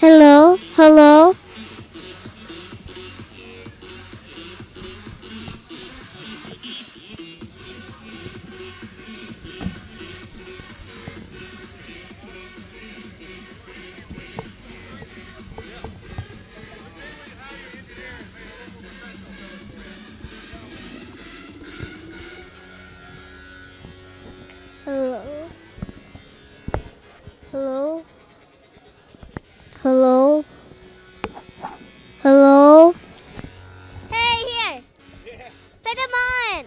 Hello, hello. Hello. Hello. Hello. Hello. Hey, here. Put them on.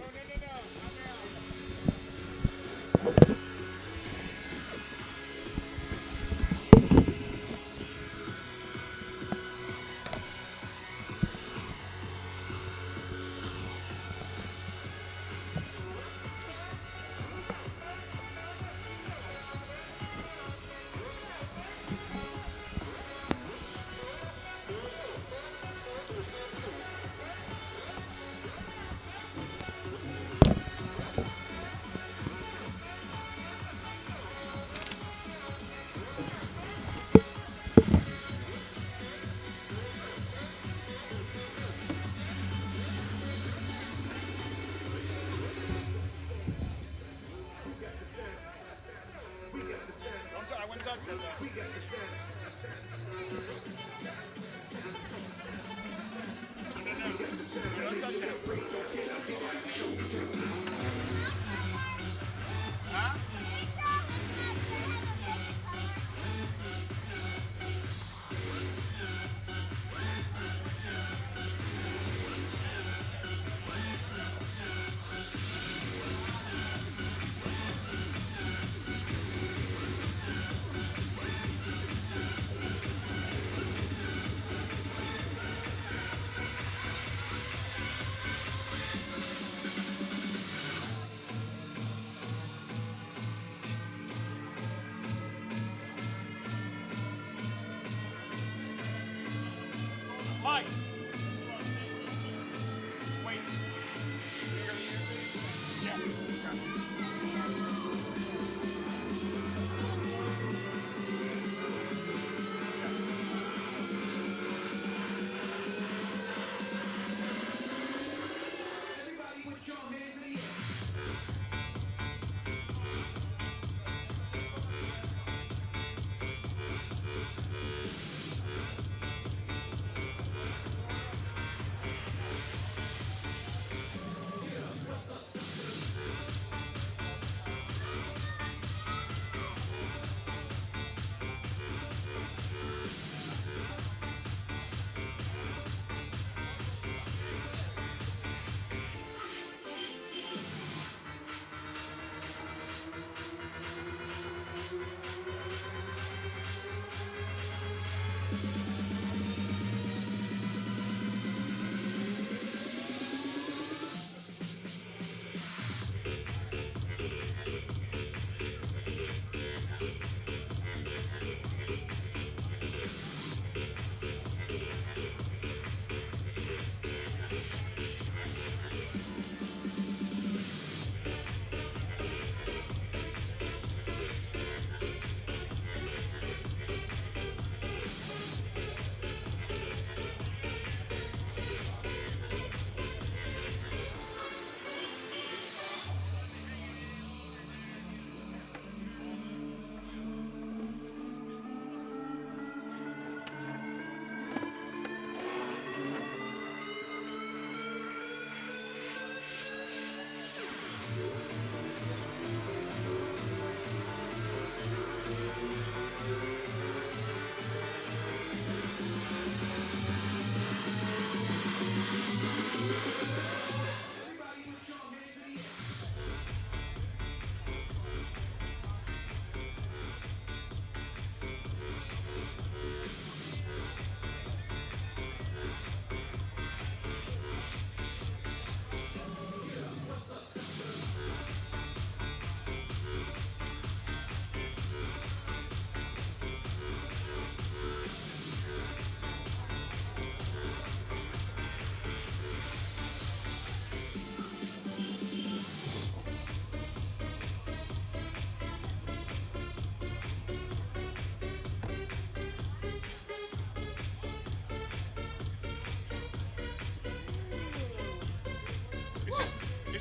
Mike. Wait. Yeah. Everybody with your hands in the air.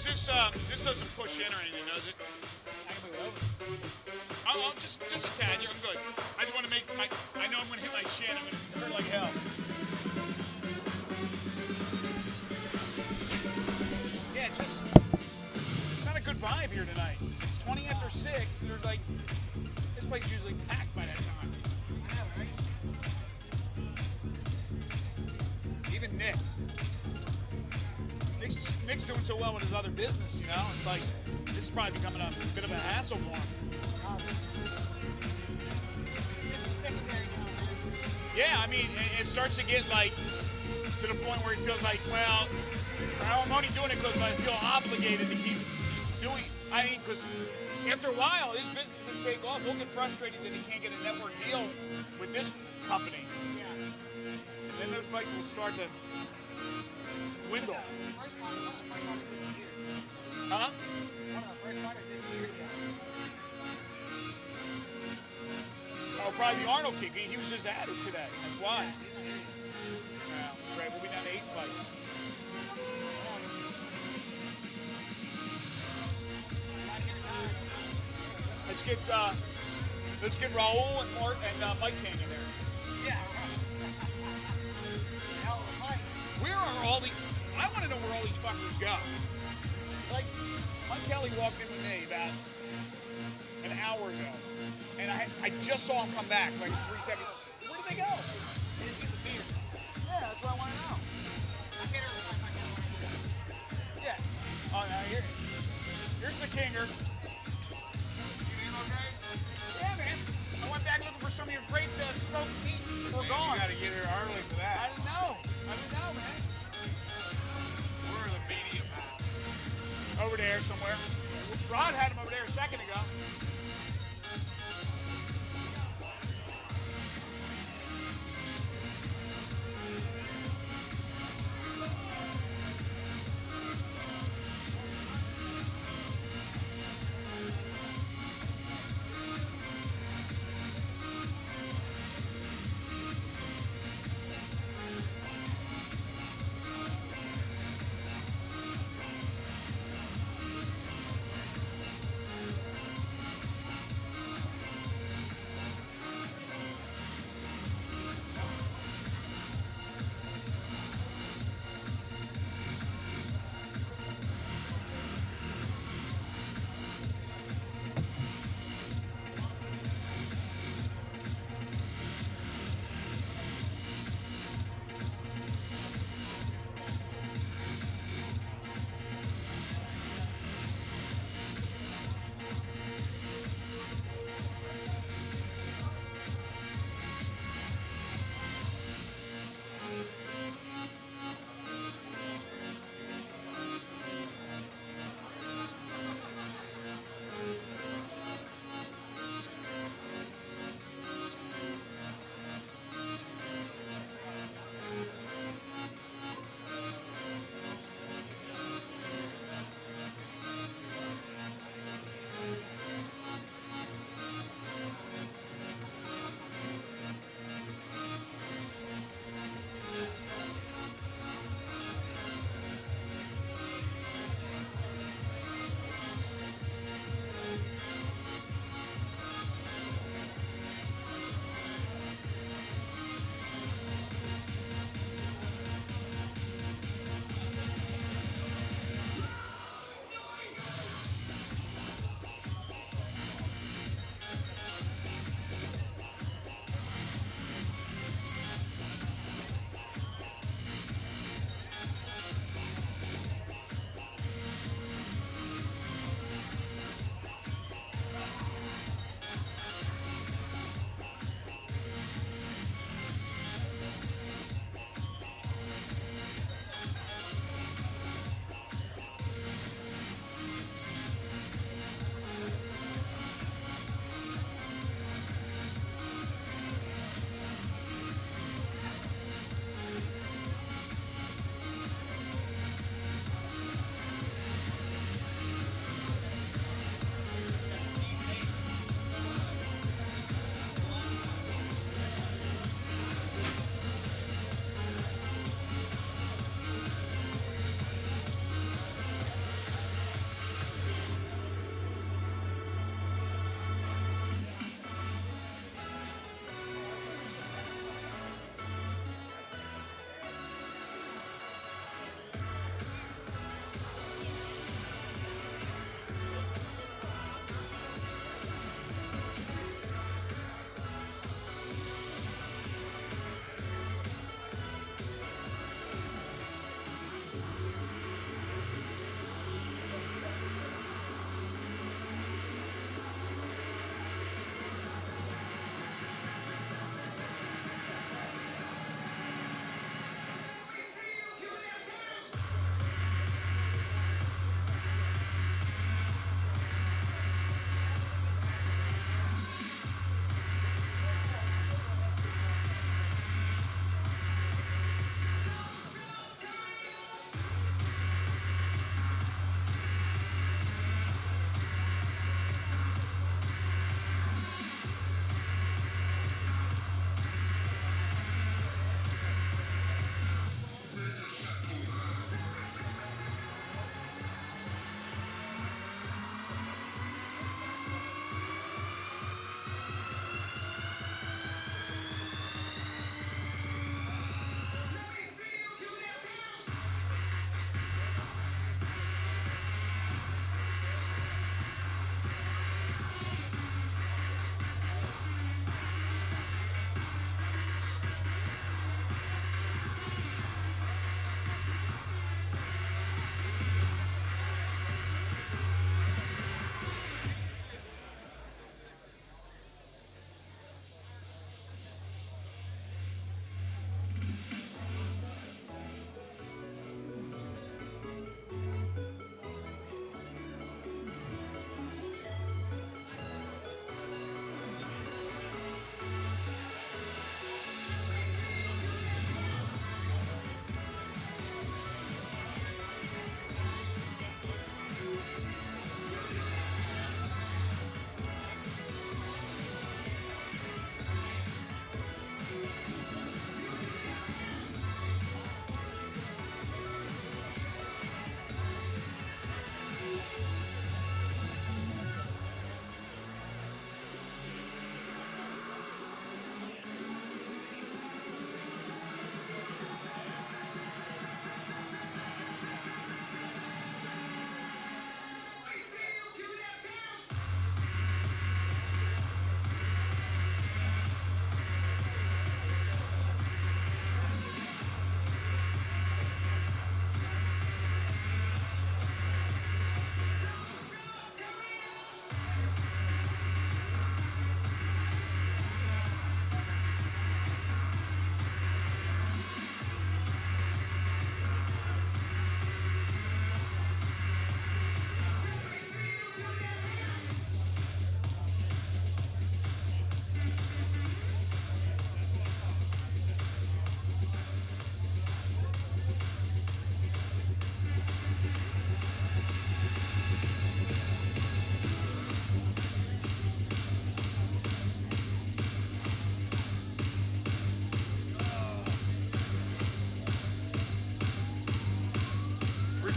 This doesn't push in or anything, does it? I can move over. I'll just a tad. I'm good. I just want to make I know I'm going to hit my shin. I'm going to hurt like hell. Yeah, it's not a good vibe here tonight. It's 20 after 6, and there's like, this place is usually packed by that time. I know, right? Even Nick. Nick's doing so well with his other business, you know? It's like, this is probably becoming a bit of a hassle for him. This is secondary now, man. Yeah, I mean, it starts to get like, to the point where he feels like, well, I'm only doing it because I feel obligated to keep doing. I mean, because after a while, his businesses take off. He'll get frustrated that he can't get a network deal with this company. Yeah. And then those fights will start to dwindle. First one, one of the first fighters in the year. Huh? One of the first fighters in the year, yeah. Oh, probably the Arnold kid. He was just at it today. That's why. Yeah, right. We'll be down to 8 fights. Let's get Raul and Mort and Mike King in there. Yeah. Hell of a fight. Where are all these? I want to know where all these fuckers go. Like, Mike Kelly walked in with me about an hour ago, and I just saw him come back like 3 seconds. Where did they go? They disappeared. Yeah, that's what I want to know. I can't remember my fight. Yeah. Oh, now here's the Kinger. Yeah, man. I went back looking for some of your great smoked meats. We're gone. You gotta get here early for that. I didn't know, man. Where are the media at? Over there somewhere. Rod had him over there a second ago.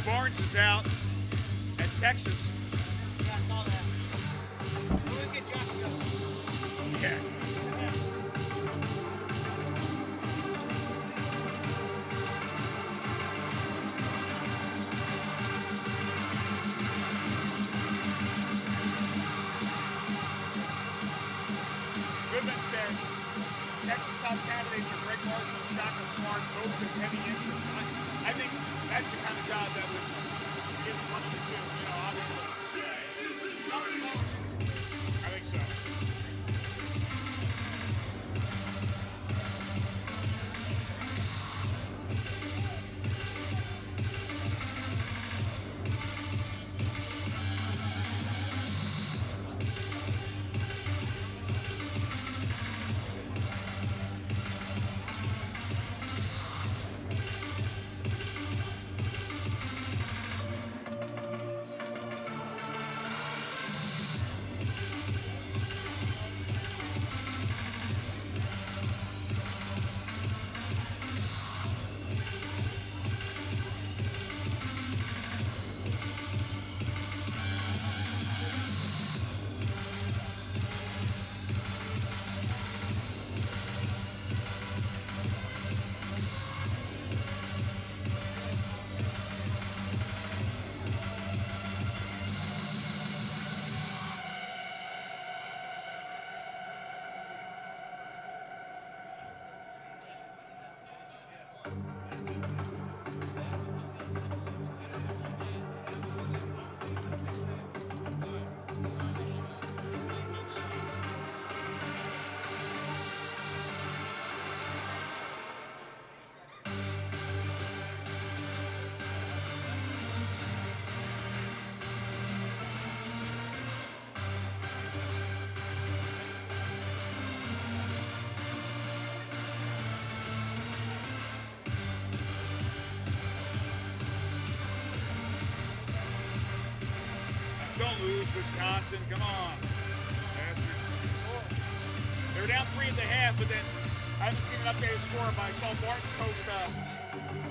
Barnes is out at Texas. Yeah, I saw that. We'll get Josh to go. Yeah. Goodman says Texas top candidates are Greg Marshall, Shaka Smart, both with heavy interest. I think that's the kind of job that would give money to, obviously. I think so. Don't lose, Wisconsin. Come on, bastards. They were down 3 at the half, but then I haven't seen an updated score, but I saw Martin post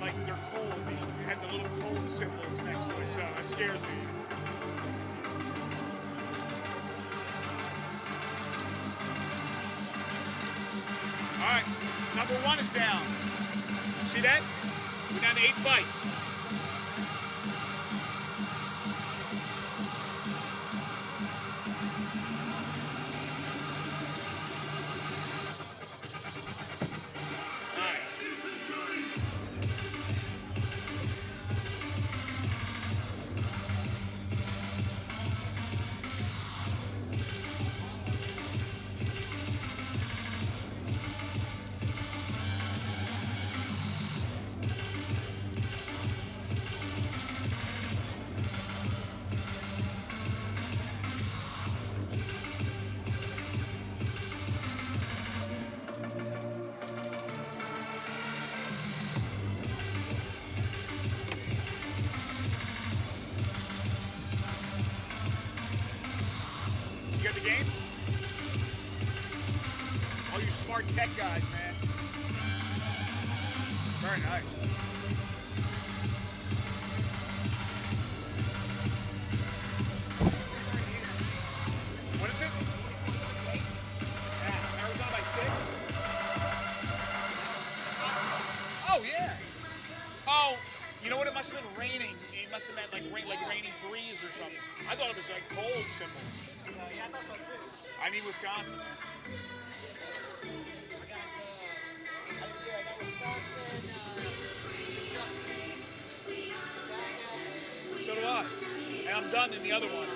like they're cold. They had the little cold symbols next to it, so that scares me. All right, number 1 is down. See that? We're down to 8 fights. Game? All you smart tech guys, man. Very nice. What is it? Yeah, Arizona by 6. Oh, yeah. Oh, you know what? It must have been raining. It must have meant like raining threes or something. I thought it was like cold symbols. Yeah, I thought so too. I need Wisconsin, man. So do I. And I'm done in the other one.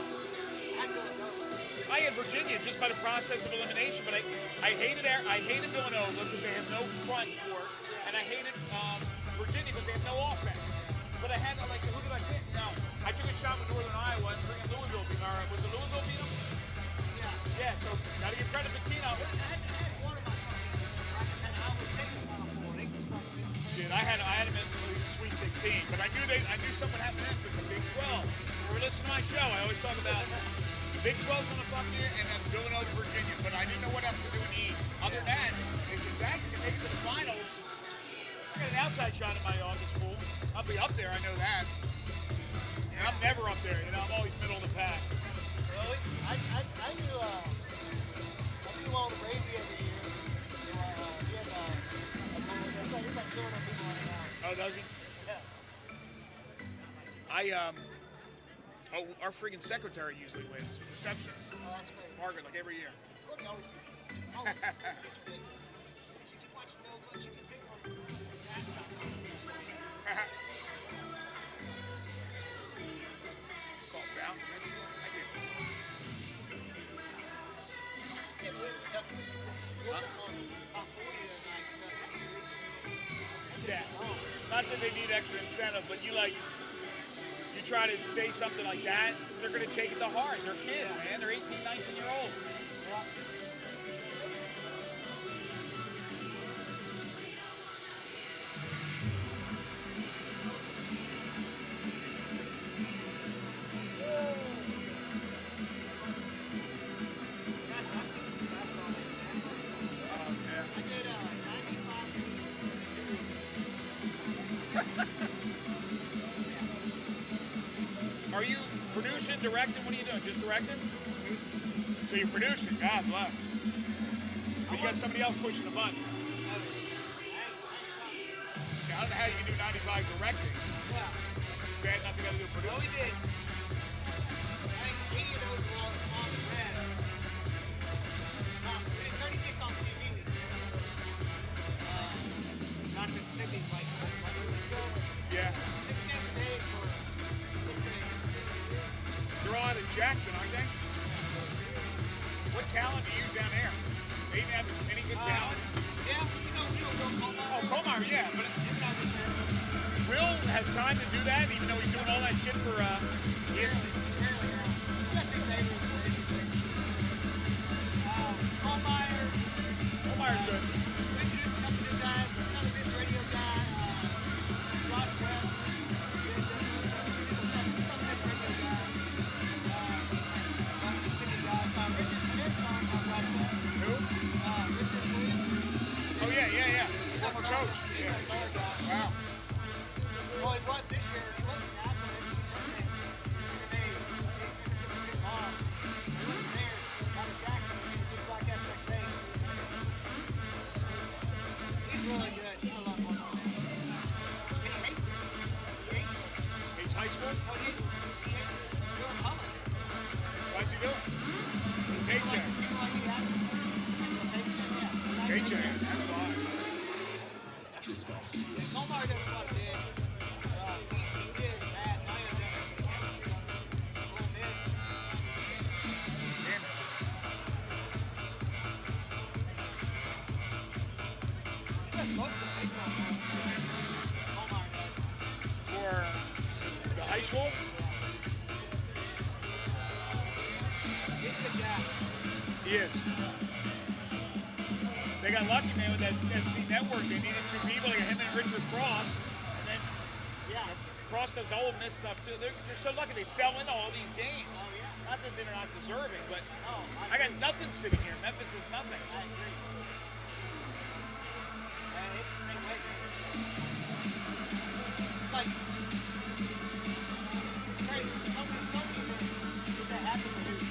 I had Virginia just by the process of elimination, but I hated Villanova because they have no front court, and I hated Virginia because they have no offense. But I had who did I pick? No, I took a shot with Northern Iowa and freaking Louisville beat them. Was it Louisville beat them? Yeah, so gotta give credit to Tino. I had one of my fucking, and I was taking one for it. Shit, I had him in the Sweet 16, but I knew something happened after the Big 12. When we listen to my show, I always talk about the Big 12's gonna fuck you, and then Villanova, Virginia, but I didn't know what else to do in the East. Other than that, if Gonzaga can make it to the finals, I got an outside shot at my office pool. I'll be up there, I know that. And I'm never up there. You know, I'm always middle of the pack. Really? I knew old Raby every year. He has a it's like killing people running out. Oh, does he? Yeah. Our freaking secretary usually wins. Receptionist. Oh, that's crazy. Margaret, like every year. Courtney always beats me. Always beats me. It's ridiculous. She can watch no good. She can pick on me. That's not good. Call foul. That's cool. I get it. Can't believe it. Kentucky. Top 40 Yeah. Not that they need extra incentive, but you try to say something like that, they're going to take it to heart. They're kids, man. They're 18, 19-year-olds. Yeah. Are you producing, directing? What are you doing? Just directing? So you're producing. God bless. But you got somebody else pushing the button. Yeah, I don't know how you can do 95 directing. Yeah. Bad enough you got to do producing. No, we did. I think 80 of those were on the red. 36 on TV. Not Mississippi's like weeks ago. Yeah. 6 games a day for 6 days. They're all out of Jackson, aren't they? What talent do you use down there? They didn't have any good talent? Yeah, you know Will Colmar. Oh, Colmar, yeah. But He's not this year. Will has time to do that, even though he's doing all that shit for ESPN. Barely, yeah. Just big favorites. Colmar's good. Introduced a couple new guys. Another Miss Radio guy. Josh West. Some Miss Radio guy. Mississippi guys. Richard Smith on Bradshaw. Who? Richard Smith. Oh, yeah. Former coach. He's our guard guy. Wow. Well, he was this year. He wasn't national tournament. MMA. Mississippi lost. He wasn't there. Out of Jackson. He did Black SX Day. He's really good. I love him. And he hates it. He hates it. Hates high school? No, he hates doing color. Why's he doing? Paycheck. People like me ask him. Paycheck, yeah. Paycheck, that's why. Yeah, Colmar does what he did. He did bad. Now he has Ole Miss. Damn it. He does most of the baseball points. Colmar does. For the high school? He's a good jack. He is. They got lucky, man, with that SC network. They needed 2 people, like him and Richard Cross. And then Yeah. Cross does Ole Miss stuff, too. They're so lucky they fell into all these games. Oh, yeah. Not that they're not deserving, but Oh, I got nothing sitting here. Memphis is nothing. I agree. And it's the same way. It's like, it's crazy. So many get that happen to you.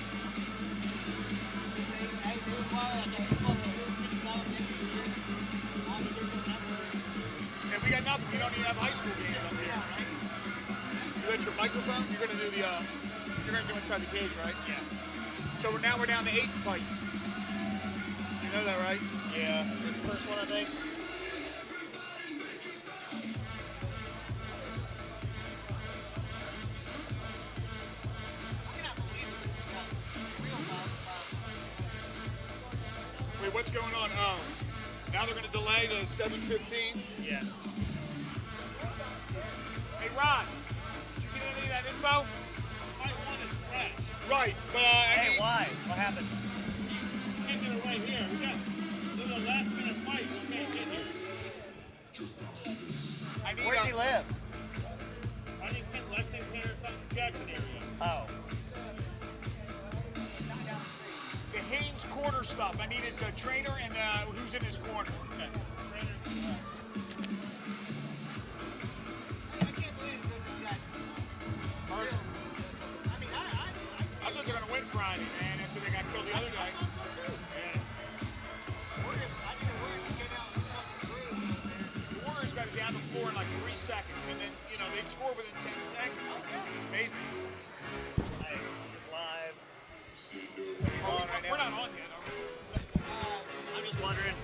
They do it well, and it's supposed to do $50 next year. On the digital network. And we got nothing. We don't even have high school games up here. Yeah, right? You got your microphone? You're gonna do inside the cage, right? Yeah. So now we're down to 8 fights. You know that, right? Yeah, this is the first one, I think. I cannot believe it. It's got real love. Wait, what's going on? Oh, now they're gonna delay to 7:15. Yeah. Hey, Ron, did you get any of that info? Fight 1 is fresh. Right, but Hey, why? What happened? Getting it right here. We got this is a last minute fight. We can't get here. I need Where does he live? I think in Lexington or something, Jackson area. Oh. the Haynes corner stuff. I need his trainer and who's in his corner. Okay. I can't believe this guy's 3 seconds, and then, you know, they'd score within 10 seconds. It's amazing. Hey, this is live. We're not on yet, are we? I'm just wondering.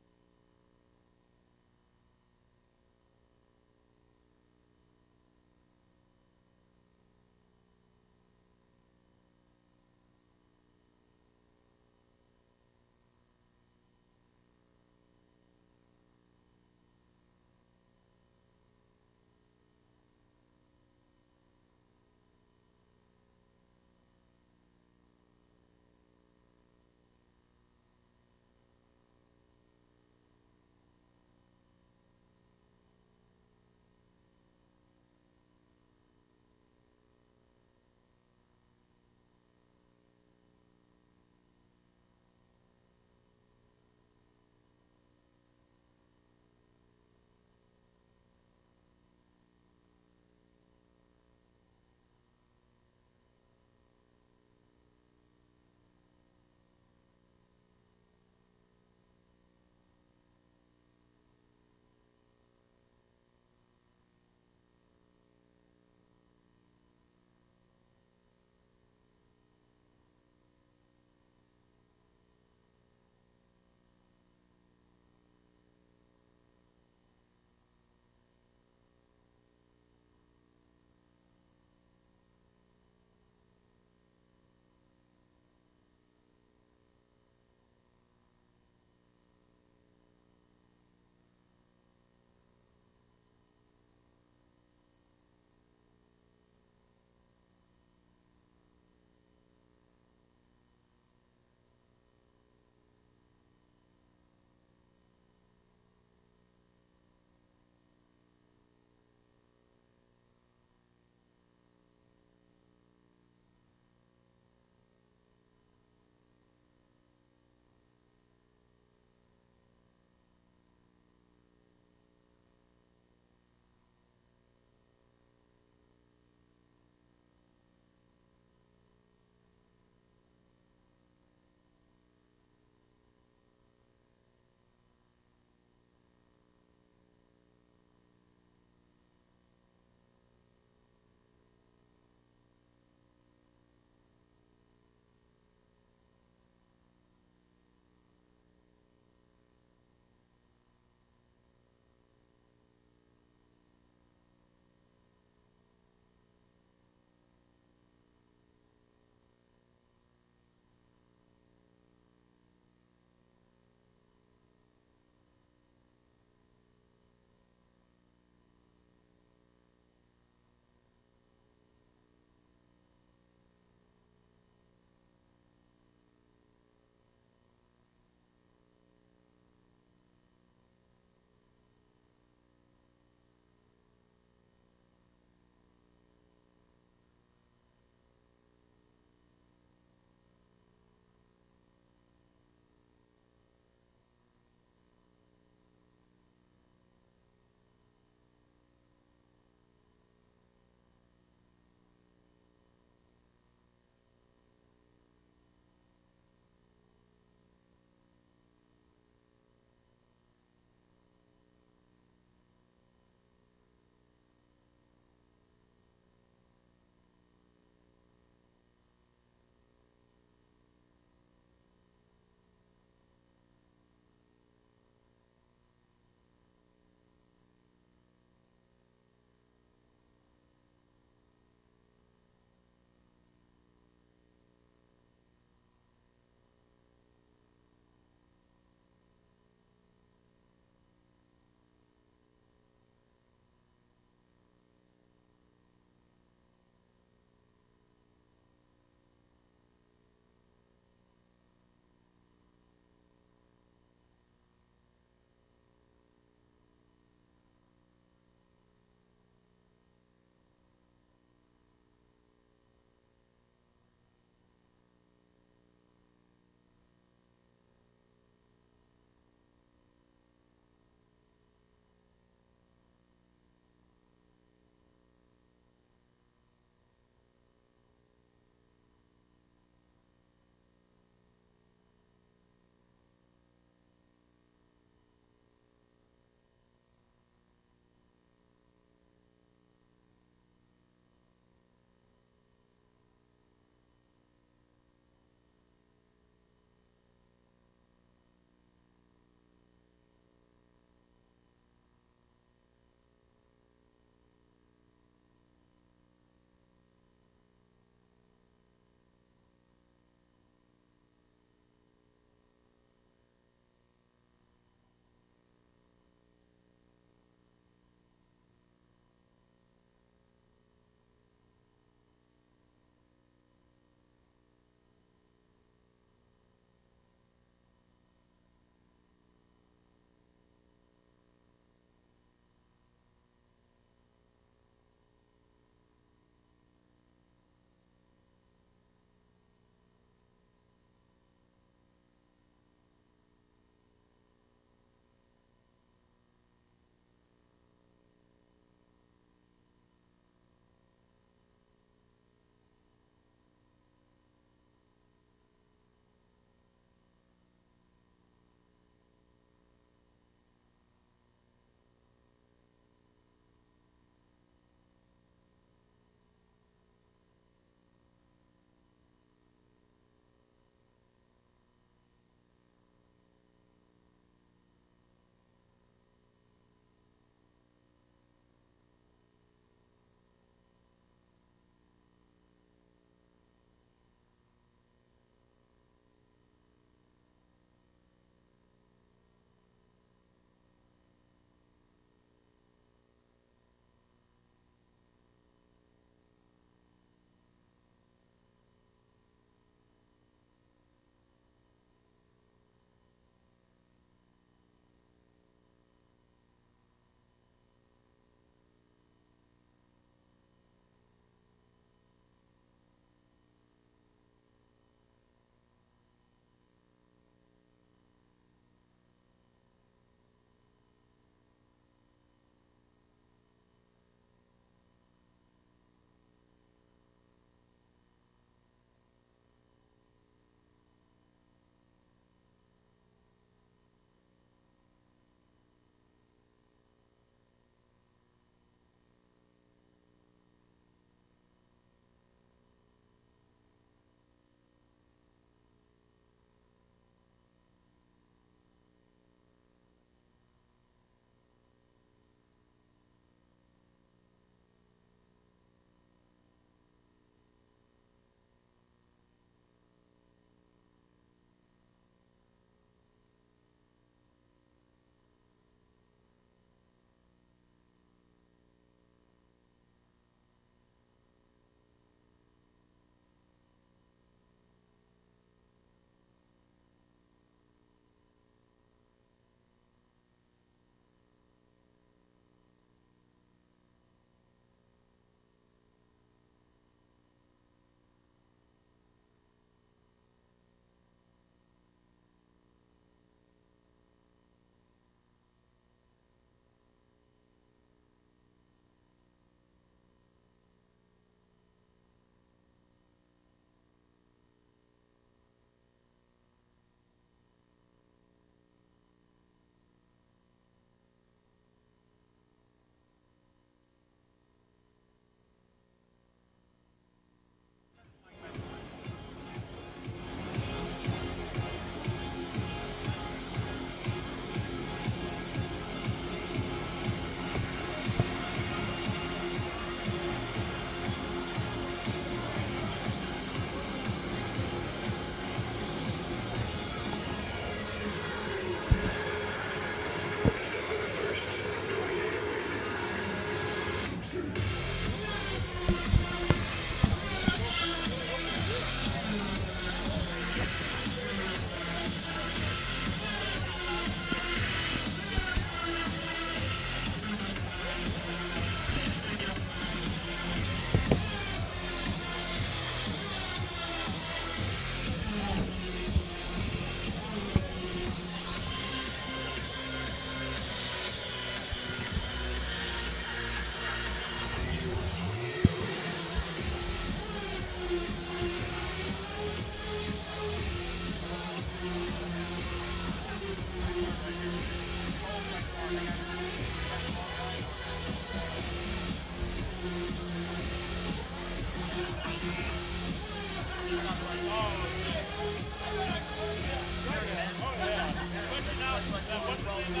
Okay,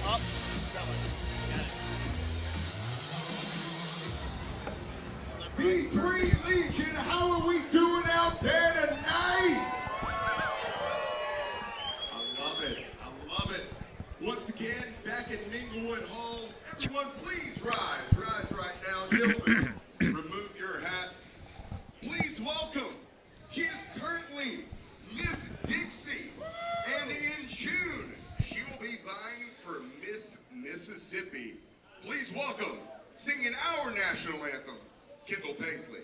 up. V3 Legion, how are we doing out there tonight? I love it. I love it. Once again, back at Minglewood Hall. Everyone, please rise. Rise right now, gentlemen. Remove your hats. Please welcome. She is currently Miss Dixie. And in June, she will be vying for Miss Mississippi. Please welcome, singing our national anthem, Kendall Paisley.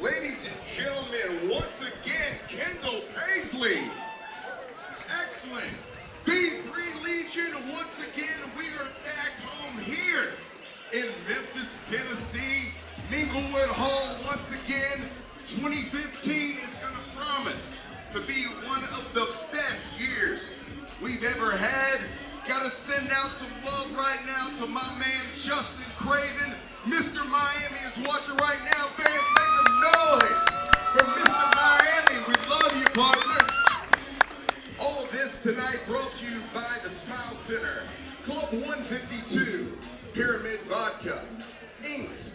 Ladies and gentlemen, once again, Kendall Paisley. Excellent. V3 Legion, once again, we are back home here in Memphis, Tennessee. Minglewood Hall, once again, 2015 is going to promise to be one of the best years we've ever had. Got to send out some love right now to my man, Justin Craven. Mr. Miami is watching right now. Fans, make some noise for Mr. Miami. We love you, partner. All of this tonight brought to you by the Smile Center, Club 152, Pyramid Vodka, Inked,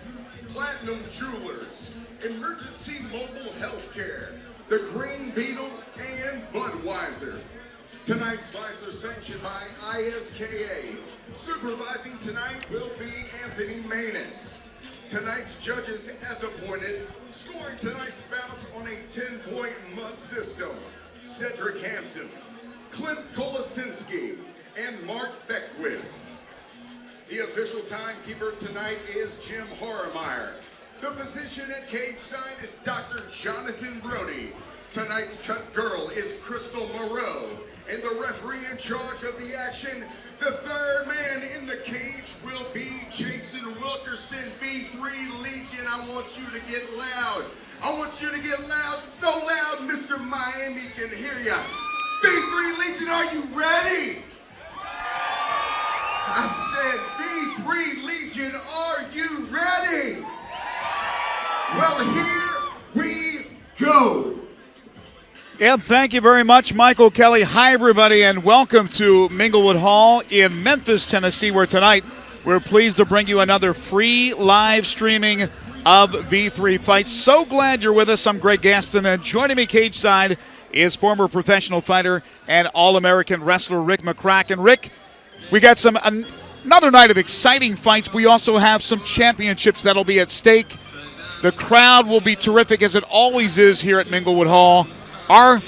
Platinum Jewelers, Emergency Mobile Healthcare, the Green Beetle, and Budweiser. Tonight's fights are sanctioned by ISKA. Supervising tonight will be Anthony Manus. Tonight's judges as appointed, scoring tonight's bouts on a 10-point must system. Cedric Hampton, Clint Kolosinski, and Mark Beckwith. The official timekeeper tonight is Jim Hormeyer. The physician at cage side is Dr. Jonathan Brody. Tonight's cut girl is Crystal Moreau. And the referee in charge of the action, the third man in the cage will be Jason Wilkerson. V3 Legion, I want you to get loud. I want you to get loud, so loud Mr. Miami can hear ya. V3 Legion, are you ready? I said, V3 Legion, are you ready? Well, here we go. Yep, thank you very much, Michael Kelly. Hi, everybody, and welcome to Minglewood Hall in Memphis, Tennessee, where tonight we're pleased to bring you another free live streaming of V3 Fights. So glad you're with us. I'm Greg Gaston, and joining me cage side is former professional fighter and All-American wrestler Rick McCracken. Rick, we got another night of exciting fights. We also have some championships that'll be at stake. The crowd will be terrific, as it always is here at Minglewood Hall. Our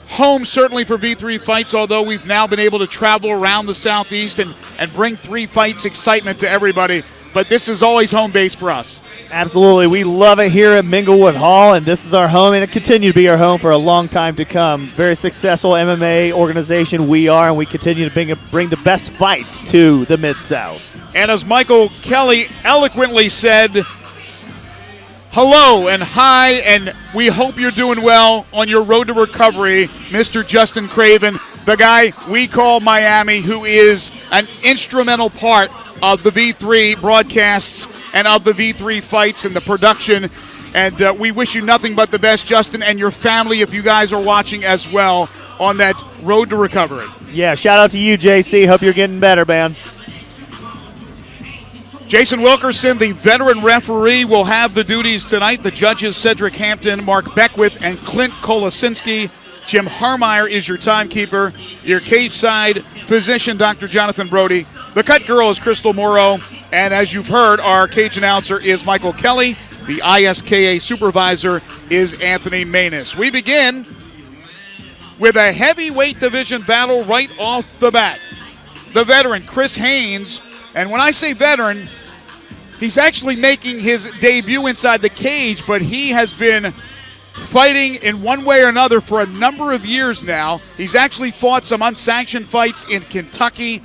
home certainly for V3 Fights, although we've now been able to travel around the Southeast and bring 3 Fights excitement to everybody. but this is always home base for us. Absolutely. We love it here at Minglewood Hall, and this is our home, and it continue to be our home for a long time to come. Very successful MMA organization we are, and we continue to bring the best fights to the Mid-South. And as Michael Kelly eloquently said, hello and hi, and we hope you're doing well on your road to recovery, Mr. Justin Craven, the guy we call Miami, who is an instrumental part of the V3 broadcasts and of the V3 fights and the production. And we wish you nothing but the best, Justin, and your family, if you guys are watching as well, on that road to recovery. Yeah, shout out to you, JC. Hope you're getting better, man. Jason Wilkerson, the veteran referee, will have the duties tonight. The judges, Cedric Hampton, Mark Beckwith, and Clint Kolasinski. Jim Harmeyer is your timekeeper. Your cage side physician, Dr. Jonathan Brody. The cut girl is Crystal Morrow. And as you've heard, our cage announcer is Michael Kelly. The ISKA supervisor is Anthony Manus. We begin with a heavyweight division battle right off the bat. The veteran, Chris Haynes. And when I say veteran, he's actually making his debut inside the cage, but he has been fighting in one way or another for a number of years now. He's actually fought some unsanctioned fights in Kentucky,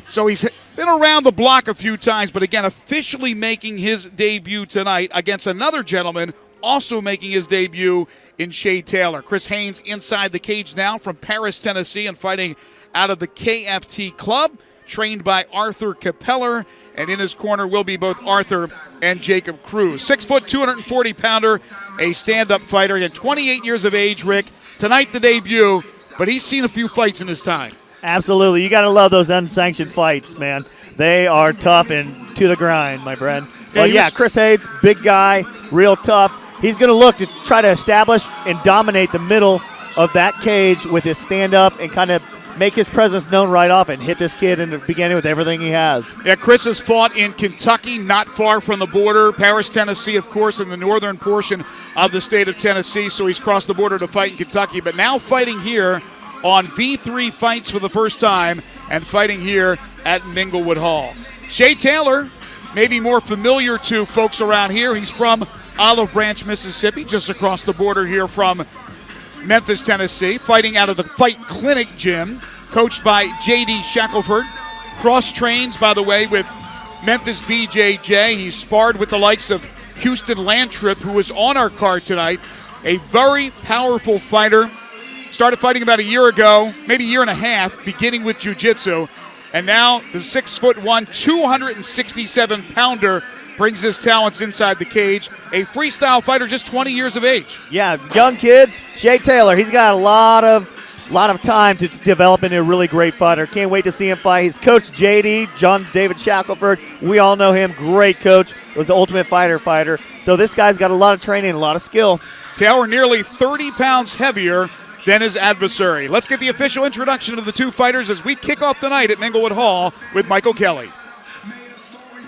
so he's been around the block a few times, but again, officially making his debut tonight against another gentleman also making his debut in Shea Taylor. Chris Haynes inside the cage now from Paris, Tennessee, and fighting out of the KFT Club, trained by Arthur Capeller, and in his corner will be both Arthur and Jacob Cruz. 6 foot, 240-pounder, a stand-up fighter. He had 28 years of age, Rick. Tonight the debut, but he's seen a few fights in his time. Absolutely. You got to love those unsanctioned fights, man. They are tough and to the grind, my friend. Well, yeah, Chris Haynes, big guy, real tough. He's going to look to try to establish and dominate the middle of that cage with his stand-up and kind of make his presence known right off and hit this kid in the beginning with everything he has. Yeah, Chris has fought in Kentucky, not far from the border. Paris, Tennessee, of course, in the northern portion of the state of Tennessee, so he's crossed the border to fight in Kentucky, but now fighting here on V3 Fights for the first time and fighting here at Minglewood Hall. Shea Taylor, maybe more familiar to folks around here. He's from Olive Branch, Mississippi, just across the border here from Memphis, Tennessee, fighting out of the Fight Clinic gym, coached by J.D. Shackelford. Cross-trains, by the way, with Memphis BJJ. He's sparred with the likes of Houston Lantrip, who was on our card tonight. A very powerful fighter. Started fighting about a year ago, maybe a year and a half, beginning with jiu-jitsu. And now the 6'1", 267-pounder brings his talents inside the cage. A freestyle fighter, just 20 years of age. Yeah, young kid, Shea Taylor. He's got a lot of time to develop into a really great fighter. Can't wait to see him fight. He's Coach JD, John David Shackelford. We all know him. Great coach. Was the Ultimate Fighter. So this guy's got a lot of training, a lot of skill. Taylor nearly 30 pounds heavier than his adversary. Let's get the official introduction of the two fighters as we kick off the night at Minglewood Hall with Michael Kelly.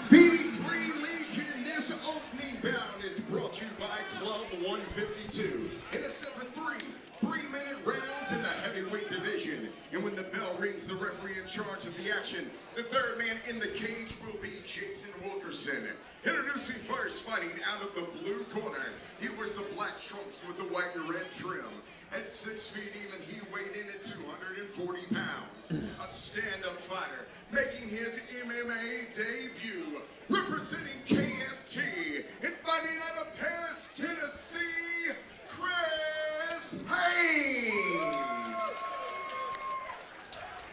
V3 Legion, this opening bout is brought to you by Club 152. And it's set for three-minute rounds in the heavyweight division. And when the bell rings, the referee in charge of the action, the third man in the cage will be Jason Wilkerson. Introducing first, fighting out of the blue corner. He wears the black trunks with the white and red trim. At 6 feet even, he weighed in at 240 pounds. A stand-up fighter, making his MMA debut, representing KFT, and fighting out of Paris, Tennessee, Chris Haynes.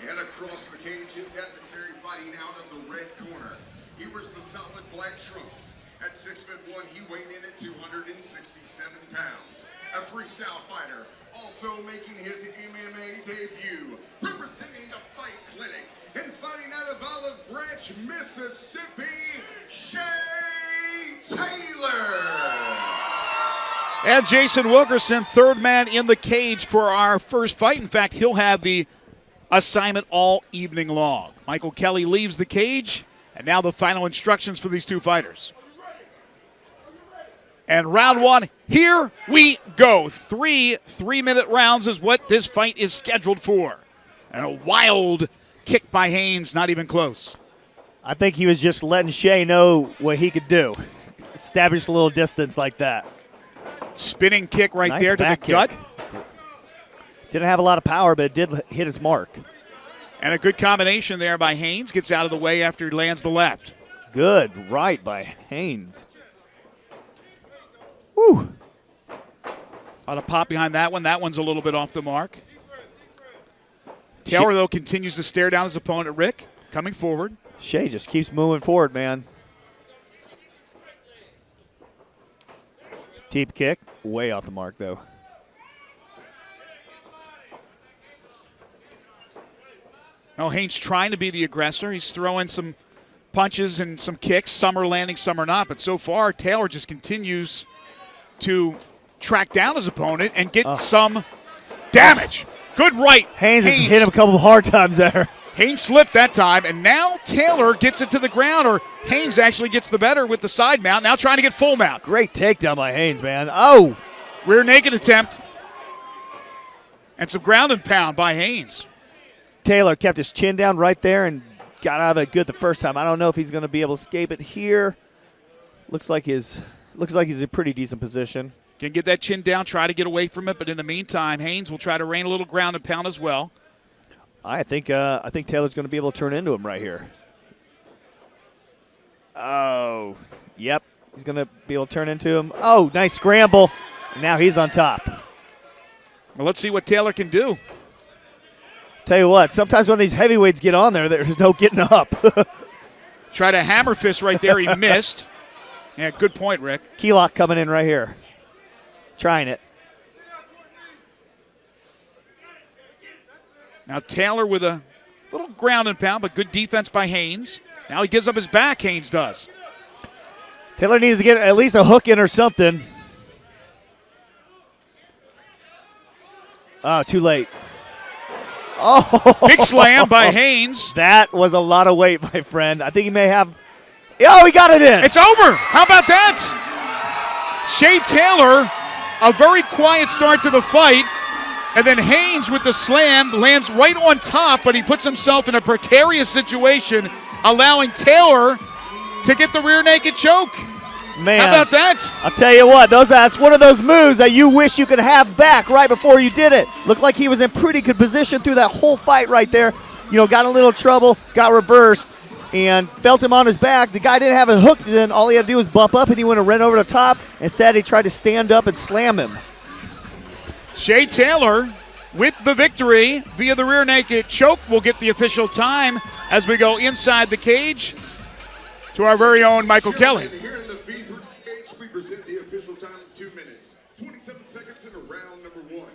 And across the cage, his adversary fighting out of the red corner. He wears the solid black trunks. At 6'1", he weighed in at 267 pounds. A freestyle fighter, also making his MMA debut, representing the Fight Clinic and fighting out of Olive Branch, Mississippi, Shea Taylor. And Jason Wilkerson, third man in the cage for our first fight. In fact, he'll have the assignment all evening long. Michael Kelly leaves the cage, and now the final instructions for these two fighters. And round one, here we go. Three-minute rounds is what this fight is scheduled for. And a wild kick by Haynes, not even close. I think he was just letting Shea know what he could do. Establish a little distance like that. Spinning kick right Nice there to the back kick. gut. Didn't have a lot of power, but it did hit his mark. And a good combination there by Haynes. Gets out of the way after he lands the left. Good right by Haynes. Woo. A lot of pop behind that one. That one's a little bit off the mark. Taylor, though, continues to stare down his opponent, Rick, coming forward. Shea just keeps moving forward, man. Deep kick. Way off the mark, though. Now, Haynes trying to be the aggressor. He's throwing some punches and some kicks. Some are landing, some are not. But so far, Taylor just continues to track down his opponent and get some damage. Good right. Haynes has hit him a couple of hard times there. Haynes slipped that time, and now Taylor gets it to the ground, or Haynes actually gets the better with the side mount, now trying to get full mount. Great takedown by Haynes, man. Oh! Rear naked attempt. And some ground and pound by Haynes. Taylor kept his chin down right there and got out of it good the first time. I don't know if he's going to be able to escape it here. Looks like he's in a pretty decent position. Can get that chin down, try to get away from it, but in the meantime, Haynes will try to rain a little ground and pound as well. I think Taylor's going to be able to turn into him right here. Oh, yep. He's going to be able to turn into him. Oh, nice scramble. And now he's on top. Well, let's see what Taylor can do. Tell you what, sometimes when these heavyweights get on there, there's no getting up. Tried a hammer fist right there. He missed. Yeah, good point, Rick. Key lock coming in right here. Trying it. Now Taylor with a little ground and pound, but good defense by Haynes. Now he gives up his back, Haynes does. Taylor needs to get at least a hook in or something. Oh, too late. Oh, big slam by Haynes. That was a lot of weight, my friend. I think he may have. Oh, he got it in. It's over. How about that? Shea Taylor, a very quiet start to the fight. And then Haynes with the slam lands right on top, but he puts himself in a precarious situation, allowing Taylor to get the rear naked choke. Man, how about that? I'll tell you what, that's one of those moves that you wish you could have back right before you did it. Looked like he was in pretty good position through that whole fight right there. You know, got in a little trouble, got reversed, and felt him on his back. The guy didn't have it hooked in. All he had to do was bump up, and he went and ran over the top. Instead, he tried to stand up and slam him. Shea Taylor with the victory via the rear naked choke. Will get the official time as we go inside the cage to our very own Michael Kelly. Here in the V3 cage, we present the official time of 2 minutes, 27 seconds into round number 1.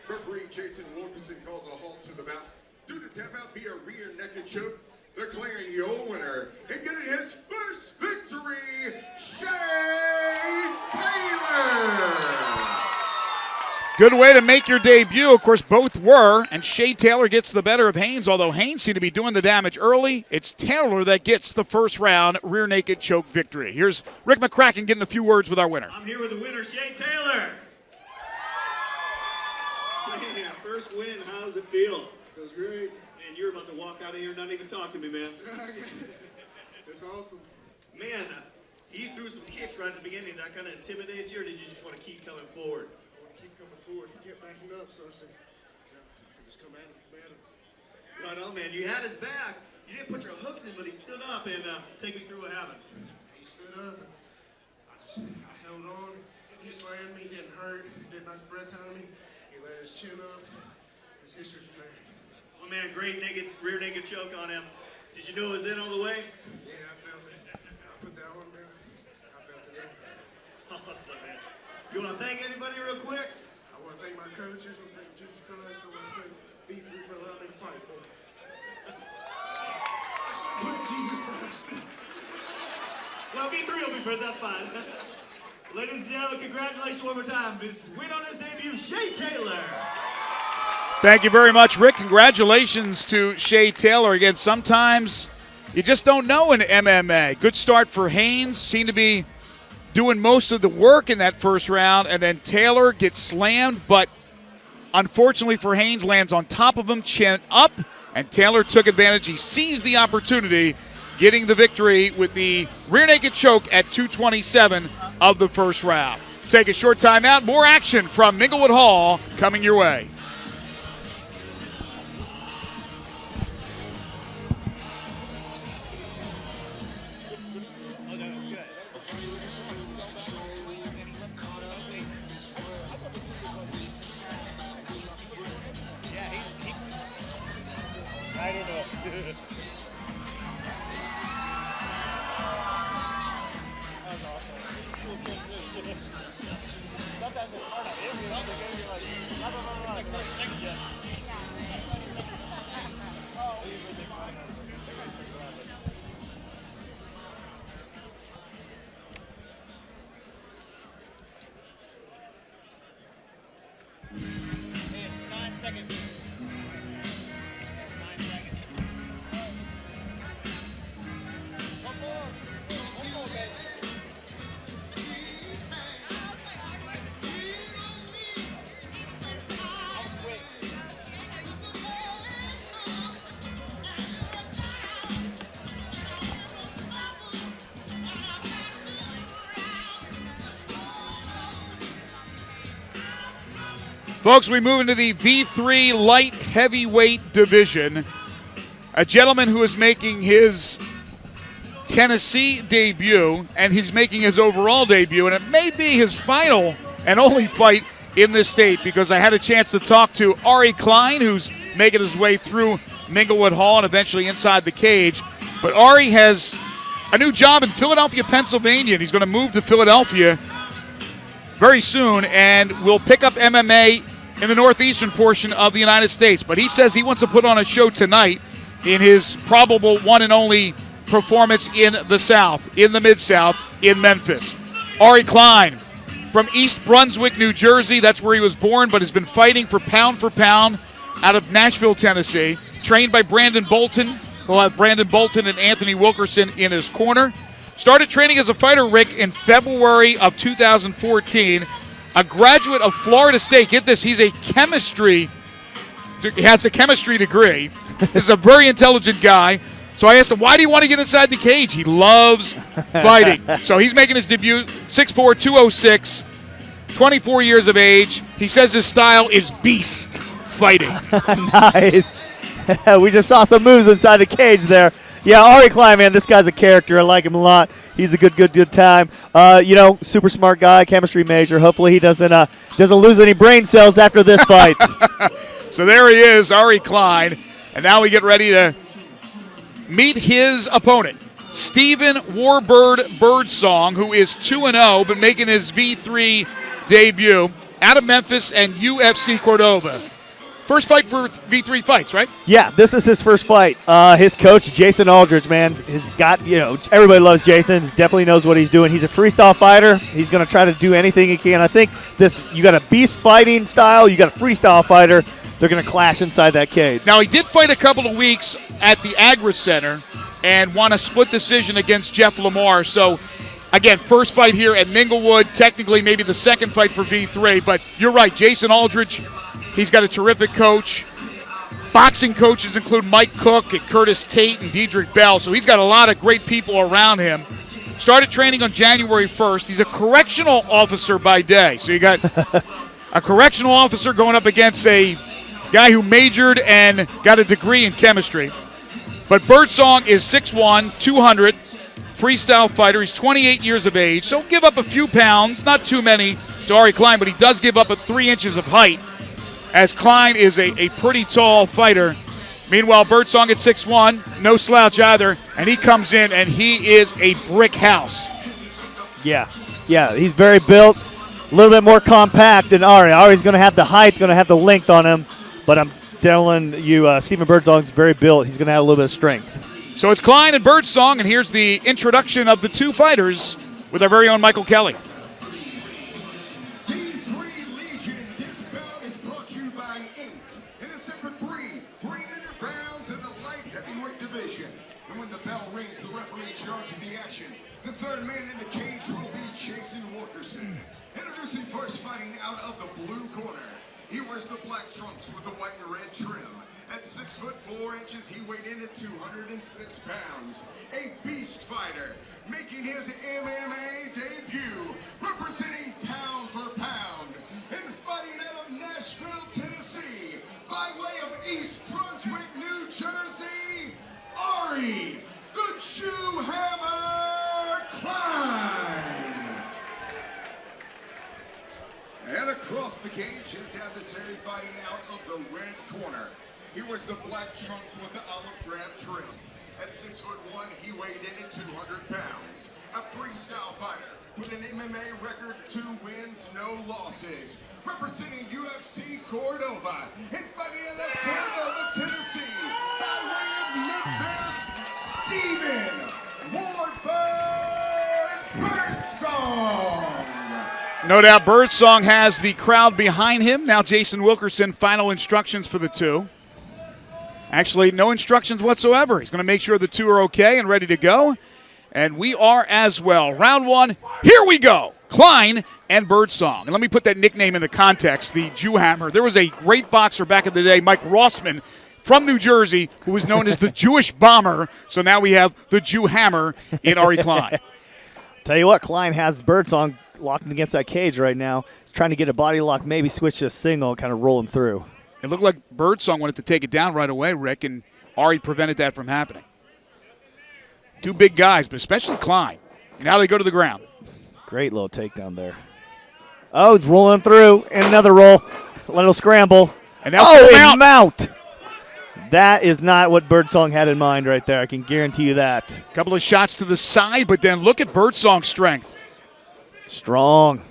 Referee Jason Wilkerson calls a halt to the bout. Due to tap out via rear naked choke, declaring your winner and getting his first victory, Shea Taylor. Good way to make your debut. Of course, both were, and Shea Taylor gets the better of Haynes, although Haynes seemed to be doing the damage early. It's Taylor that gets the first round rear naked choke victory. Here's Rick McCracken getting a few words with our winner. I'm here with the winner, Shea Taylor. Man, first win, how does it feel? Feels great. Man, you're about to walk out of here and not even talk to me, man. It's awesome. Man, he threw some kicks right at the beginning. That kind of intimidated you, or did you just want to keep coming forward? Keep coming forward. He kept backing up, so I said, just come at him, Right on, man. You had his back. You didn't put your hooks in, but he stood up and take me through what happened. He stood up, and I held on. He slammed me, didn't hurt, didn't knock the breath out of me. He let his chin up. His history from there. Well, man, great rear naked choke on him. Did you know it was in all the way? Yeah, I felt it. I put that one down. I felt it in. Awesome, man. You want to thank anybody real quick? I want to thank my coaches. I want to thank Jesus Christ. I want to thank V3 for allowing me to fight for him. I should put Jesus first. Well, V3 will be first. That's fine. Ladies and gentlemen, congratulations one more time. This win on his debut, Shea Taylor. Thank you very much, Rick. Congratulations to Shea Taylor. Again, sometimes you just don't know in MMA. Good start for Haynes. Seemed to be doing most of the work in that first round, and then Taylor gets slammed, but unfortunately for Haynes, lands on top of him, chin up, and Taylor took advantage. He seized the opportunity getting the victory with the rear naked choke at 227 of the first round. Take a short time out. More action from Minglewood Hall coming your way. Folks, we move into the V3 light heavyweight division. A gentleman who is making his Tennessee debut, and he's making his overall debut, and it may be his final and only fight in this state, because I had a chance to talk to Ari Klein, who's making his way through Minglewood Hall and eventually inside the cage. But Ari has a new job in Philadelphia, Pennsylvania, and he's going to move to Philadelphia very soon and will pick up MMA in the northeastern portion of the United States. But he says he wants to put on a show tonight in his probable one and only performance in the South, in the Mid-South, in Memphis. Ari Klein from East Brunswick, New Jersey. That's where he was born, but has been fighting for pound out of Nashville, Tennessee. Trained by Brandon Bolton. He'll have Brandon Bolton and Anthony Wilkerson in his corner. Started training as a fighter, Rick, in February of 2014. A graduate of Florida State. Get this, he has a chemistry degree. He's a very intelligent guy. So I asked him, why do you want to get inside the cage? He loves fighting. So he's making his debut, 6'4", 206, 24 years of age. He says his style is beast fighting. Nice. We just saw some moves inside the cage there. Yeah, Ari Klein, man, this guy's a character. I like him a lot. He's a good time. Super smart guy, chemistry major. Hopefully he doesn't lose any brain cells after this fight. So there he is, Ari Klein. And now we get ready to meet his opponent, Stephen Warbird Birdsong, who is 2-0, but making his V3 debut out of Memphis and UFC Cordova. First fight for V3 Fights, right? Yeah, this is his first fight. His coach, Jason Aldridge, man, has got, everybody loves Jason. He definitely knows what he's doing. He's a freestyle fighter. He's going to try to do anything he can. I think you got a beast fighting style, you got a freestyle fighter. They're going to clash inside that cage. Now, he did fight a couple of weeks at the Agri Center and won a split decision against Jeff Lamar. So, again, first fight here at Minglewood, technically maybe the second fight for V3. But you're right, Jason Aldridge, he's got a terrific coach. Boxing coaches include Mike Cook and Curtis Tate and Dedrick Bell. So he's got a lot of great people around him. Started training on January 1st. He's a correctional officer by day. So you got a correctional officer going up against a guy who majored and got a degree in chemistry. But Birdsong is 6'1", 200, freestyle fighter. He's 28 years of age, so give up a few pounds, not too many to Ari Klein, but he does give up 3 inches of height, as Klein is a pretty tall fighter. Meanwhile, Birdsong at 6'1", no slouch either, and he comes in and he is a brick house. Yeah, he's very built, a little bit more compact than Ari. Ari's going to have the height, going to have the length on him. But I'm telling you, Stephen Birdsong's very built. He's going to have a little bit of strength. So it's Klein and Birdsong, and here's the introduction of the two fighters with our very own Michael Kelly. V3 Legion, this bout is brought to you by Inked. And it's set for 3-minute rounds in the light heavyweight division. And when the bell rings, the referee in charge of the action. The third man in the cage will be Jason Wilkerson. Introducing first, fighting out of the blue corner, He wears the black trunks with the white and red trim. At 6 foot 4 inches, he weighed in at 206 pounds. A beast fighter, making his MMA debut, representing pound for pound, and fighting out of Nashville, Tennessee, by way of East Brunswick, New Jersey, Ari, the Jew Hammer Klein. And across the cage, his adversary fighting out of the red corner. He wears the black trunks with the olive drab trim. At 6 foot 1, he weighed in at 200 pounds. A freestyle fighter with an MMA record, 2 wins, no losses. Representing UFC Cordova and fighting out of Cordova, Tennessee, by way of Memphis, Stephen Warbird Birdsong. No doubt Birdsong has the crowd behind him. Now Jason Wilkerson, final instructions for the two. Actually, no instructions whatsoever. He's going to make sure the two are okay and ready to go. And we are as well. Round 1, here we go. Klein and Birdsong. And let me put that nickname into context, the Jew Hammer. There was a great boxer back in the day, Mike Rossman, from New Jersey, who was known as the Jewish Bomber. So now we have the Jew Hammer in Ari Klein. Tell you what, Klein has Birdsong locked against that cage right now. He's trying to get a body lock, maybe switch to a single and kind of roll him through. It looked like Birdsong wanted to take it down right away, Rick, and Ari prevented that from happening. Two big guys, but especially Klein. Now they go to the ground. Great little takedown there. Oh, he's rolling through. And another roll. A little scramble. And now mount. That is not what Birdsong had in mind right there. I can guarantee you that. Couple of shots to the side, but then look at Birdsong's strength. Strong.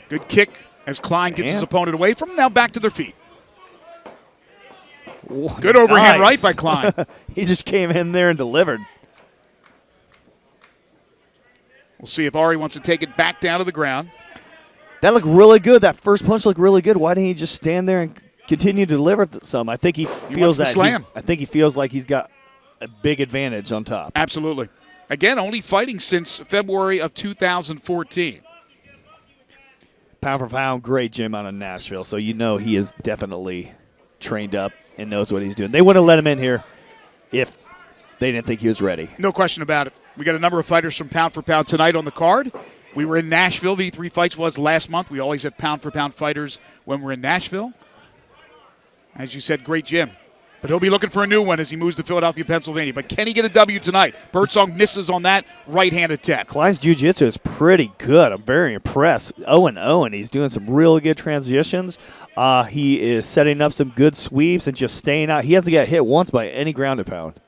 Good kick as Klein gets his opponent away from him. Now back to their feet. Good overhand right by Klein. He just came in there and delivered. We'll see if Ari wants to take it back down to the ground. That looked really good. That first punch looked really good. Why didn't he just stand there and continue to deliver some? I think he feels that. Slam. I think he feels like he's got a big advantage on top. Absolutely. Again, only fighting since February of 2014. Pound for pound, great gym out of Nashville. So you know he is definitely trained up and knows what he's doing. They wouldn't have let him in here if they didn't think he was ready. No question about it. We got a number of fighters from Pound for Pound tonight on the card. We were in Nashville. V3Fights was last month. We always have Pound for Pound fighters when we're in Nashville. As you said, great gym. But he'll be looking for a new one as he moves to Philadelphia, Pennsylvania. But can he get a W tonight? Birdsong misses on that right-hand attack. Klein's jiu-jitsu is pretty good. I'm very impressed. 0-0, and he's doing some really good transitions. He is setting up some good sweeps and just staying out. He hasn't got hit once by any ground and pound.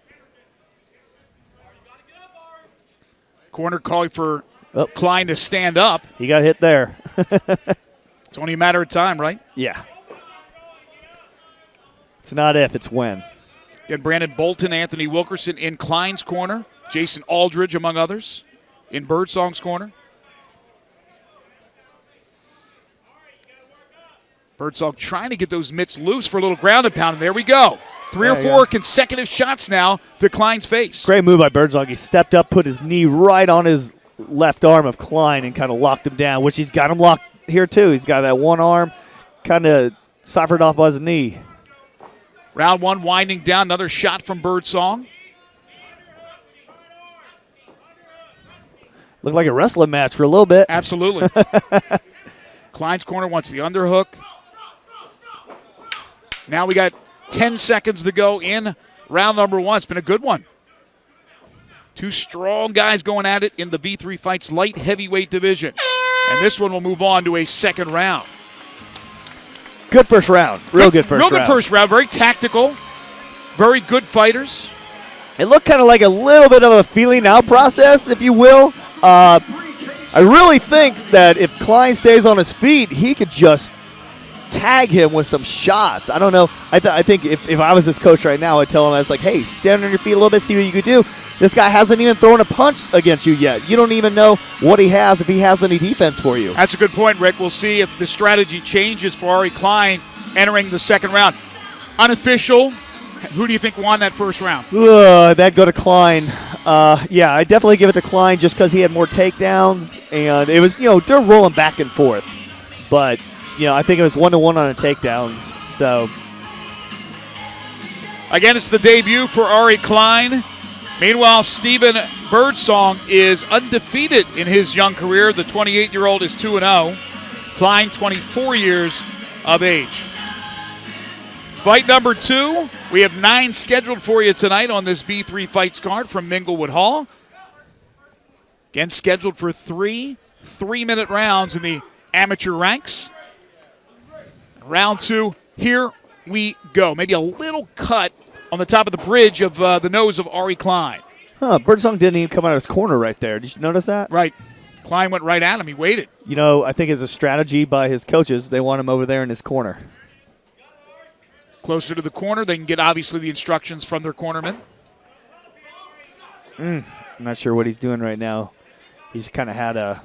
Corner calling for Klein to stand up. He got hit there. It's only a matter of time, right? Yeah. It's not if, it's when. Again, Brandon Bolton, Anthony Wilkerson in Klein's corner. Jason Aldridge, among others, in Birdsong's corner. Birdsong trying to get those mitts loose for a little ground and pound, and there we go. Three or four consecutive shots now to Klein's face. Great move by Birdsong. He stepped up, put his knee right on his left arm of Klein and kind of locked him down, which he's got him locked here too. He's got that one arm kind of ciphered off by his knee. Round 1 winding down. Another shot from Birdsong. Looked like a wrestling match for a little bit. Absolutely. Klein's corner wants the underhook. Now we got 10 seconds to go in round number 1. It's been a good one. Two strong guys going at it in the V3Fights light heavyweight division. And this one will move on to a second round. Good first round. Real good first round. Real good first round. Very tactical. Very good fighters. It looked kind of like a little bit of a feeling out process, if you will. I really think that if Klein stays on his feet, he could just tag him with some shots. I don't know. I think if I was this coach right now, I'd tell him, I was like, hey, stand on your feet a little bit, see what you could do. This guy hasn't even thrown a punch against you yet. You don't even know what he has, if he has any defense for you. That's a good point, Rick. We'll see if the strategy changes for Ari Klein entering the second round. Unofficial, who do you think won that first round? That'd go to Klein. Yeah, I definitely give it to Klein just because he had more takedowns. And it was, they're rolling back and forth. But I think it was 1-1 on the takedowns. So Again, it's the debut for Ari Klein. Meanwhile, Steven Birdsong is undefeated in his young career. The 28-year-old is 2-0. Klein, 24 years of age. Fight number 2. We have 9 scheduled for you tonight on this V3 Fights card from Minglewood Hall. Again, scheduled for 3 3-minute rounds in the amateur ranks. Round 2, here we go. Maybe a little cut on the top of the bridge of the nose of Ari Klein. Birdsong didn't even come out of his corner right there. Did you notice that? Right. Klein went right at him. He waited. I think it's a strategy by his coaches. They want him over there in his corner. Closer to the corner, they can get, obviously, the instructions from their cornerman. I'm not sure what he's doing right now. He's kind of had a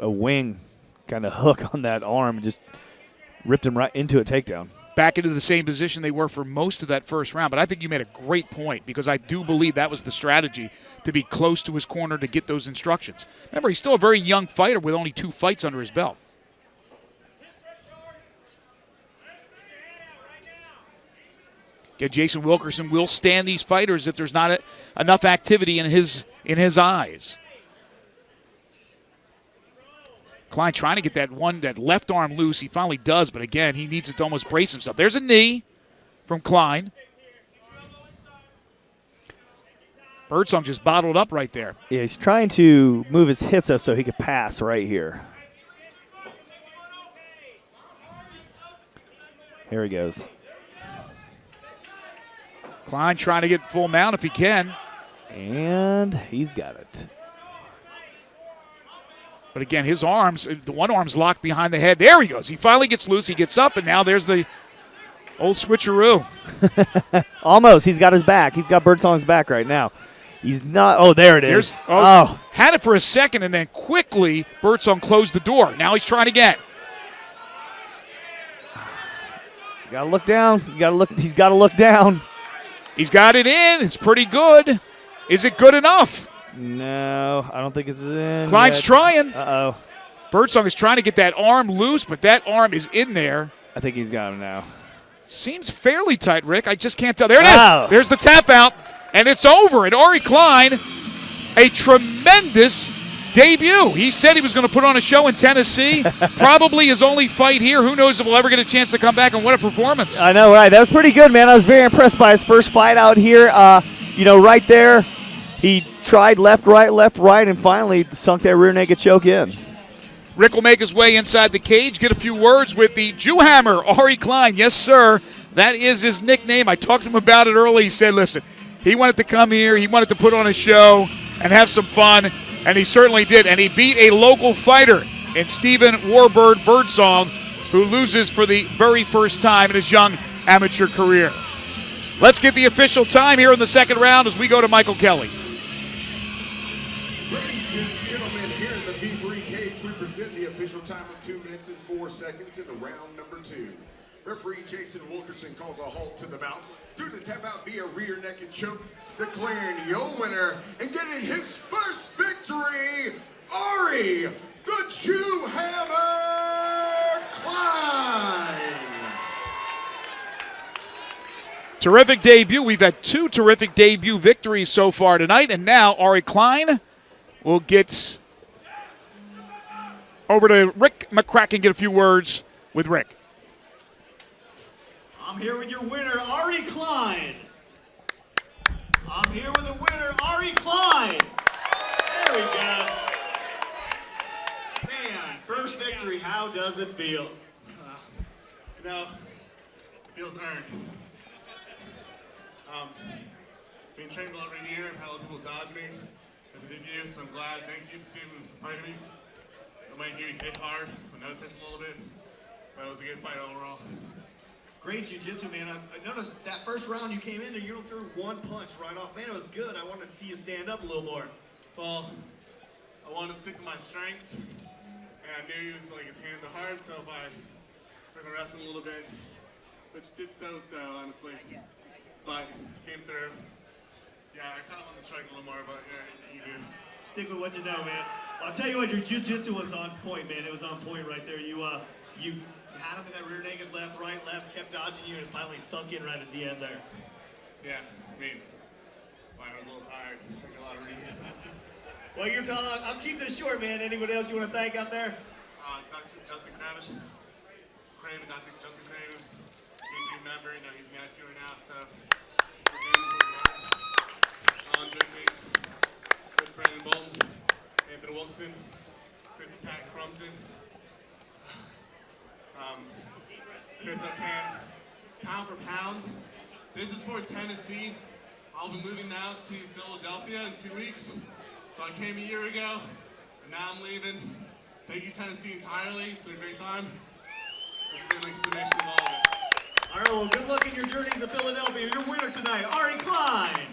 wing kind of hook on that arm and just ripped him right into a takedown. Back into the same position they were for most of that first round. But I think you made a great point because I do believe that was the strategy, to be close to his corner to get those instructions. Remember, he's still a very young fighter with only 2 fights under his belt. Again, Jason Wilkerson will stand these fighters if there's not enough activity in his eyes. Klein trying to get that left arm loose. He finally does, but again, he needs to almost brace himself. There's a knee from Klein. Birdsong just bottled up right there. Yeah, he's trying to move his hips up so he could pass right here. Here he goes. Klein trying to get full mount if he can. And he's got it. But again, his arms, the one arm's locked behind the head. There he goes. He finally gets loose. He gets up, and now there's the old switcheroo. Almost. He's got his back. He's got Birdsong's back right now. He's not. Oh, there it is. Had it for a second, and then quickly Birdsong closed the door. Now he's trying again. You got to look down. He's got to look down. He's got it in. It's pretty good. Is it good enough? No, I don't think it's in. Klein's trying. Uh-oh. Birdsong is trying to get that arm loose, but that arm is in there. I think he's got him now. Seems fairly tight, Rick. I just can't tell. There it is. There's the tap out, and it's over. And Ari Klein, a tremendous debut. He said he was going to put on a show in Tennessee. Probably his only fight here. Who knows if we'll ever get a chance to come back and win a performance. I know, right? That was pretty good, man. I was very impressed by his first fight out here. Right there, he tried left, right, and finally sunk that rear naked choke in. Rick will make his way inside the cage, get a few words with the Jewhammer, Ari Klein. Yes, sir. That is his nickname. I talked to him about it early. He said, listen, he wanted to come here. He wanted to put on a show and have some fun, and he certainly did. And he beat a local fighter in Steven Warbird Birdsong, who loses for the very first time in his young amateur career. Let's get the official time here in the second round as we go to Michael Kelly. Ladies and gentlemen, here in the V3 cage, we present the official time of 2 minutes and 4 seconds in the round number 2. Referee Jason Wilkerson calls a halt to the bout due to tap out via rear naked choke, declaring your winner and getting his first victory, Ari the Jewhammer Klein. Terrific debut. We've had 2 terrific debut victories so far tonight, and now Ari Klein will get over to Rick McCracken, get a few words with Rick. I'm here with your winner, Ari Klein. I'm here with the winner, Ari Klein. There we go. Man, first victory, how does it feel? It feels earned. Being trained a lot right here, I've had a lot of people dodge me as a debut, so I'm glad. Thank you to see him fighting me. I might hear you hit hard. My nose hurts a little bit, but it was a good fight overall. Great jiu-jitsu, man. I noticed that first round you came in and you threw one punch right off. Man, it was good. I wanted to see you stand up a little more. Well, I wanted to stick to my strengths, and I knew his hands are hard, so if I took a wrestling a little bit, which did so, honestly. But came through. Yeah, I kind of want to strike a little more, but you do. Stick with what you know, man. I'll tell you what, your jiu-jitsu was on point, man. It was on point right there. You you had him in that rear naked left, right, left, kept dodging you, and it finally sunk in right at the end there. Yeah, I mean, I was a little tired. I took a lot of rehits after. Well, you're telling, I'll keep this short, man. Anybody else you want to thank out there? Dr. Justin Craven, Dr. Justin Craven, good member. You know, he's in the ICU right now, so Alan Drinkman, Coach Brandon Bolton, Anthony Wilson, Chris and Pat Crumpton, Chris Okan. Pound for pound, this is for Tennessee. I'll be moving now to Philadelphia in 2 weeks. So I came a year ago, and now I'm leaving. Thank you, Tennessee, entirely. It's been a great time. This has been like summation of all of it. All right, well, good luck in your journeys to Philadelphia. Your winner tonight, Ari Klein.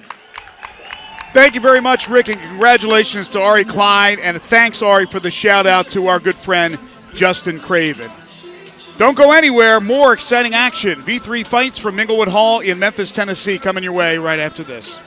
Thank you very much, Rick, and congratulations to Ari Klein. And thanks, Ari, for the shout-out to our good friend, Justin Craven. Don't go anywhere. More exciting action. V3 Fights from Minglewood Hall in Memphis, Tennessee, coming your way right after this.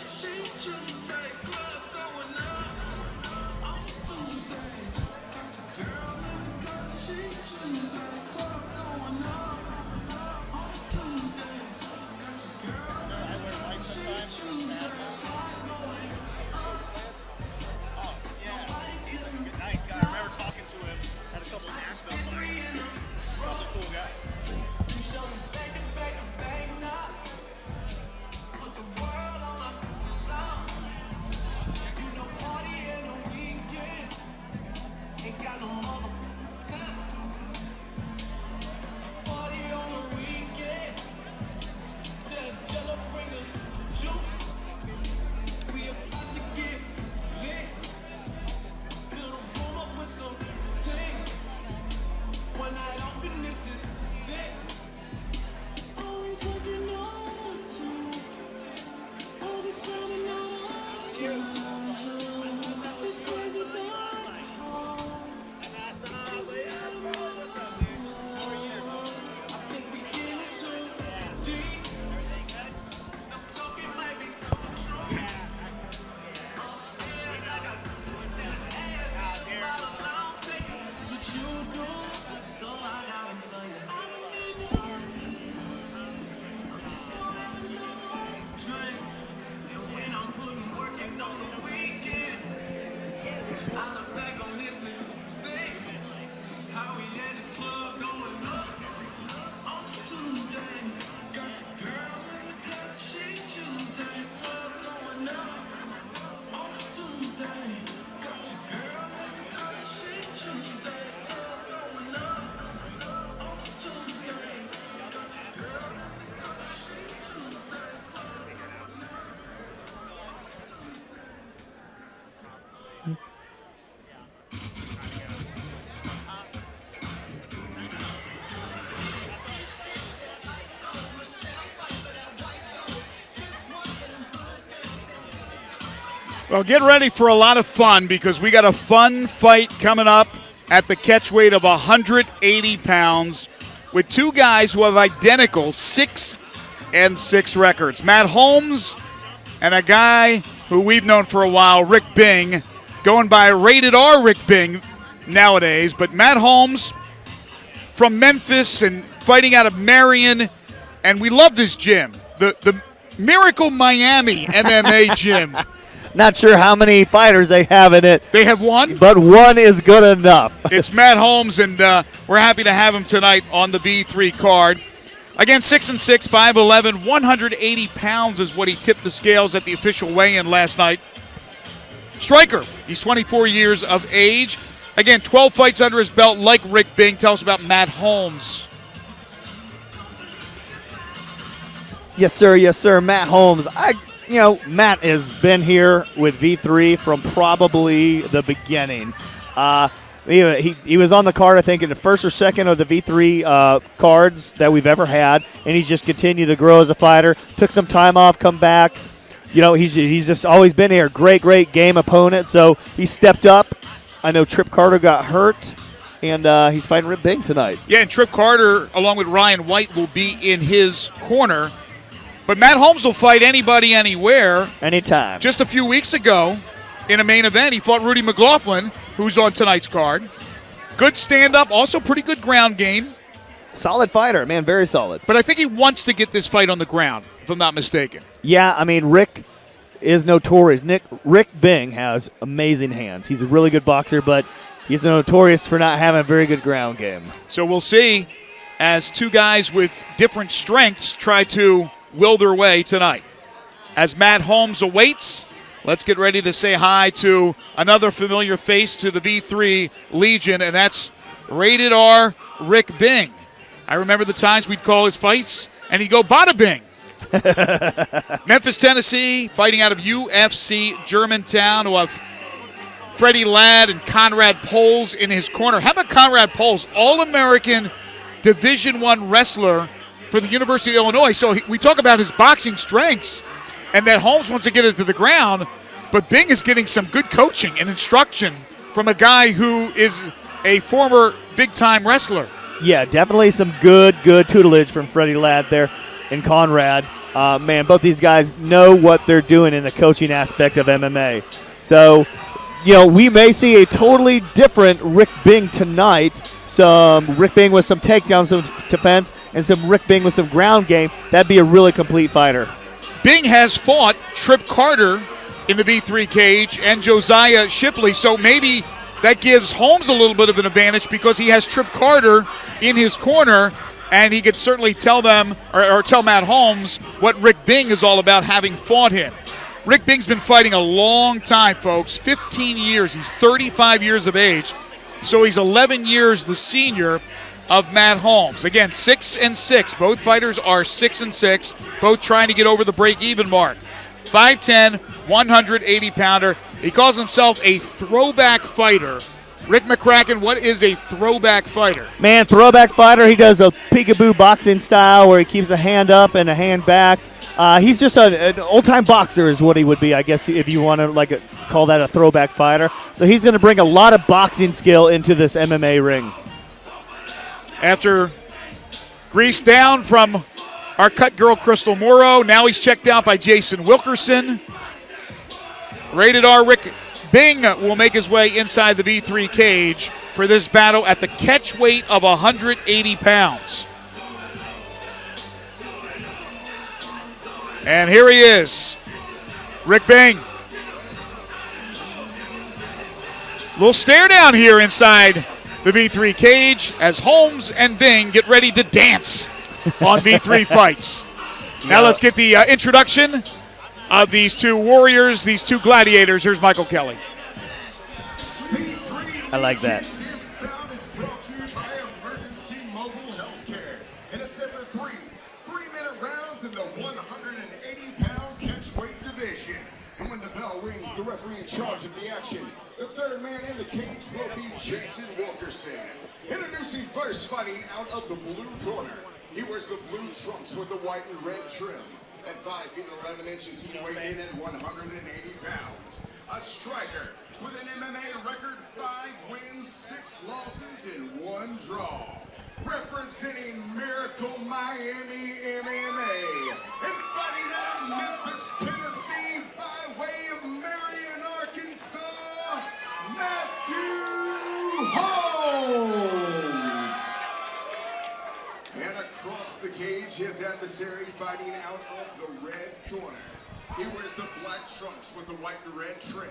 Well, get ready for a lot of fun because we got a fun fight coming up at the catch weight of 180 pounds with two guys who have identical 6-6 records. Matt Holmes and a guy who we've known for a while, Rick Bing, going by Rated R Rick Bing nowadays. But Matt Holmes from Memphis and fighting out of Marion, and we love this gym, the Miracle Miami MMA gym. Not sure how many fighters they have in it. They have one? But one is good enough. It's Matt Holmes, and we're happy to have him tonight on the V3 card. Again, 6'6", 5'11", 180 pounds is what he tipped the scales at the official weigh-in last night. Striker, he's 24 years of age. Again, 12 fights under his belt like Rick Bing. Tell us about Matt Holmes. Yes, sir. Yes, sir. Matt Holmes. Matt has been here with V3 from probably the beginning. He was on the card, I think, in the first or second of the V3 cards that we've ever had, and he's just continued to grow as a fighter. Took some time off, come back. He's just always been here. Great game opponent, so he stepped up. I know Trip Carter got hurt, and he's fighting Rick Bing tonight. Yeah, and Trip Carter, along with Ryan White, will be in his corner. But Matt Holmes will fight anybody, anywhere. Anytime. Just a few weeks ago, in a main event, he fought Rudy McGloin, who's on tonight's card. Good stand-up, also pretty good ground game. solid fighter, man, very solid. But I think he wants to get this fight on the ground, if I'm not mistaken. Yeah, I mean, Rick is notorious. Rick Bing has amazing hands. He's a really good boxer, but he's notorious for not having a very good ground game. So we'll see as two guys with different strengths try to will their way tonight. As Matt Holmes awaits, let's get ready to say hi to another familiar face to the V3 Legion, and that's Rated R Rick Bing. I remember the times we'd call his fights, and he'd go, Bada Bing. Memphis, Tennessee, fighting out of UFC Germantown, who have Freddie Ladd and Conrad Poles in his corner. How about Conrad Poles, All-American Division I wrestler for the University of Illinois? So we talk about his boxing strengths and that Holmes wants to get it to the ground, but Bing is getting some good coaching and instruction from a guy who is a former big-time wrestler. Yeah, definitely some good tutelage from Freddie Ladd there and Conrad. Man, both these guys know what they're doing in the coaching aspect of MMA. So, we may see a totally different Rick Bing tonight. Some Rick Bing with some takedowns, some defense, and some Rick Bing with some ground game. That'd be a really complete fighter. Bing has fought Trip Carter in the V3 cage and Josiah Shipley, so maybe that gives Holmes a little bit of an advantage because he has Trip Carter in his corner, and he could certainly tell them, or tell Matt Holmes, what Rick Bing is all about, having fought him. Rick Bing's been fighting a long time, folks, 15 years. He's 35 years of age, so he's 11 years the senior of Matt Holmes. Again, 6-6. Both fighters are 6-6, both trying to get over the break-even mark. 5'10", 180-pounder. He calls himself a throwback fighter. Rick McCracken, what is a throwback fighter? Man, throwback fighter, he does a peekaboo boxing style where he keeps a hand up and a hand back. He's just an old-time boxer is what he would be, I guess, if you want to call that a throwback fighter. So he's going to bring a lot of boxing skill into this MMA ring. After grease down from our cut girl, Crystal Morrow, now he's checked out by Jason Wilkerson. Rated R Rick Bing will make his way inside the V3 cage for this battle at the catch weight of 180 pounds. And here he is, Rick Bing. Little stare down here inside the V3 cage as Holmes and Bing get ready to dance on V3 Fights. Now let's get the introduction of these two warriors, these two gladiators. Here's Michael Kelly. I like that. This bout is brought to you by Emergency Mobile Healthcare. In a set of 3-minute rounds in the 180-pound catchweight division. And when the bell rings, the referee in charge of the action, the third man in the cage will be Jason Wilkerson. Introducing first, fighting out of the blue corner. He wears the blue trunks with the white and red trim. At 5 feet 11 inches, he weighed in at 180 pounds. A striker with an MMA record, 5 wins, 6 losses, and 1 draw. Representing Miracle Miami MMA. And fighting out of Memphis, Tennessee, by way of Marion, Arkansas, Matthew Holmes. And across the cage, his adversary fighting out of the red corner. He wears the black trunks with the white and red trim.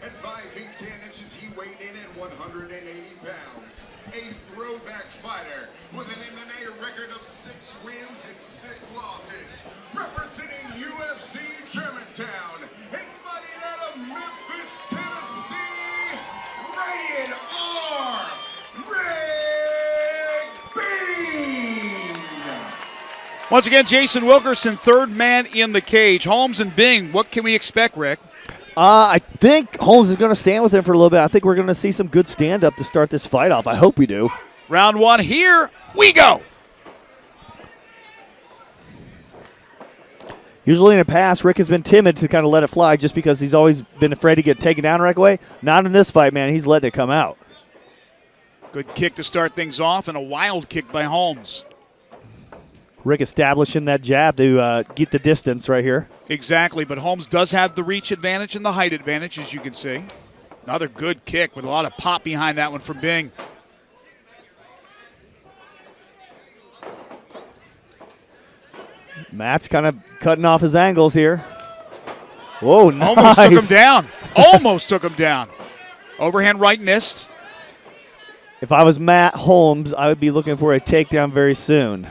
At 5 feet 10 inches, he weighed in at 180 pounds. A throwback fighter with an MMA record of 6 wins and 6 losses. Representing UFC Germantown and fighting out of Memphis, Tennessee, Rated R Rick Bing. Once again, Jason Wilkerson, third man in the cage. Holmes and Bing, what can we expect, Rick? I think Holmes is going to stand with him for a little bit. I think we're going to see some good stand-up to start this fight off. I hope we do. Round 1, here we go. Usually in the past, Rick has been timid to kind of let it fly just because he's always been afraid to get taken down right away. Not in this fight, man. He's letting it come out. Good kick to start things off and a wild kick by Holmes. Rick establishing that jab to get the distance right here. Exactly, but Holmes does have the reach advantage and the height advantage, as you can see. Another good kick with a lot of pop behind that one from Bing. Matt's kind of cutting off his angles here. Whoa, nice. Almost took him down. Almost took him down. Overhand right missed. If I was Matt Holmes, I would be looking for a takedown very soon.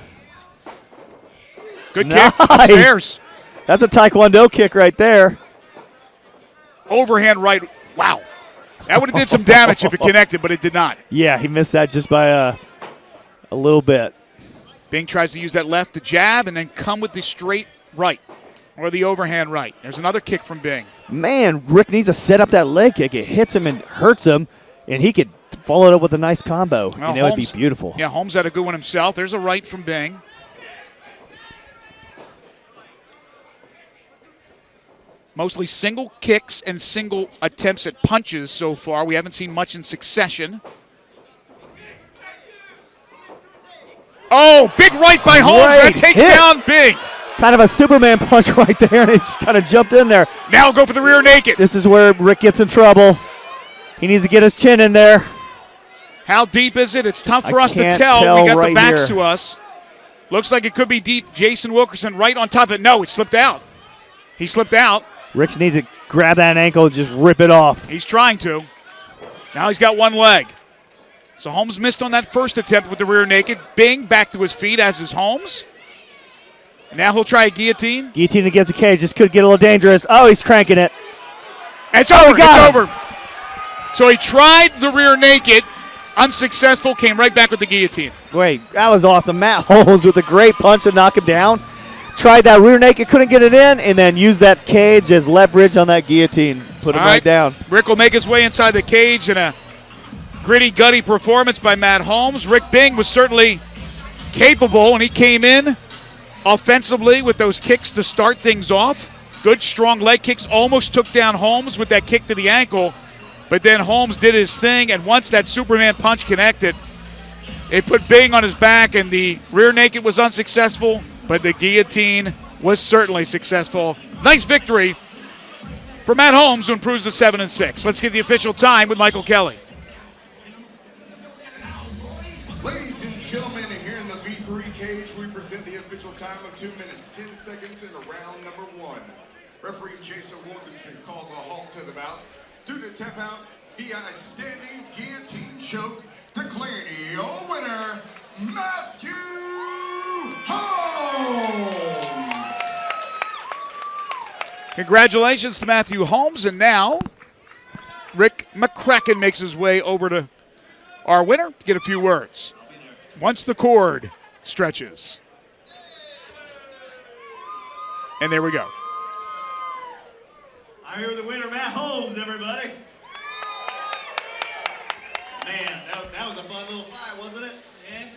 Good nice. kick upstairs. That's a Taekwondo kick right there. Overhand right. Wow. That would have did some damage if it connected, but it did not. Yeah, he missed that just by a little bit. Bing tries to use that left to jab and then come with the straight right or the overhand right. There's another kick from Bing. Man, Rick needs to set up that leg kick. It hits him and hurts him, and he could follow it up with a nice combo, Well, and it would be beautiful. Yeah, Holmes had a good one himself. There's a right from Bing. Mostly single kicks and single attempts at punches so far. We haven't seen much in succession. Oh, big right by Holmes. Great That takes hit. down Bing. Kind of a Superman punch right there, and it just kind of jumped in there. Now go for the rear naked. This is where Rick gets in trouble. He needs to get his chin in there. How deep is it? It's tough for I us to can't tell. tell We got right the backs here. to us. Looks like it could be deep. Jason Wilkerson right on top of it. No, it slipped out. He slipped out. Rick needs to grab that ankle and just rip it off. He's trying to. Now he's got one leg. So Holmes missed on that first attempt with the rear naked. Bing back to his feet, as is Holmes. Now he'll try a guillotine. Guillotine against the cage. This could get a little dangerous. Oh, he's cranking it. It's Oh, over. he got It's over. So he tried the rear naked. Unsuccessful. Came right back with the guillotine. Wait, that was awesome. Matt Holmes with a great punch to knock him down. Tried that rear naked, couldn't get it in, and then used that cage as leverage on that guillotine. Put him All right down. Rick will make his way inside the cage in a gritty, gutty performance by Matt Holmes. Rick Bing was certainly capable, and he came in offensively with those kicks to start things off. Good, strong leg kicks. Almost took down Holmes with that kick to the ankle, but then Holmes did his thing, and once that Superman punch connected, it put Bing on his back, and the rear naked was unsuccessful, but the guillotine was certainly successful. Nice victory for Matt Holmes, who improves to 7-6. Let's get the official time with Michael Kelly. Ladies and gentlemen, here in the V3 cage, we present the official time of 2 minutes, 10 seconds in round number 1. Referee Jason Wilkinson calls a halt to the bout due to tap out via a standing guillotine choke, declaring your winner, Matthew Holmes. Congratulations to Matthew Holmes, and now Rick McCracken makes his way over to our winner to get a few words. Once the cord stretches. And there we go. I'm here with the winner, Matt Holmes, everybody. Man, that was a fun little fight, wasn't it? Yeah.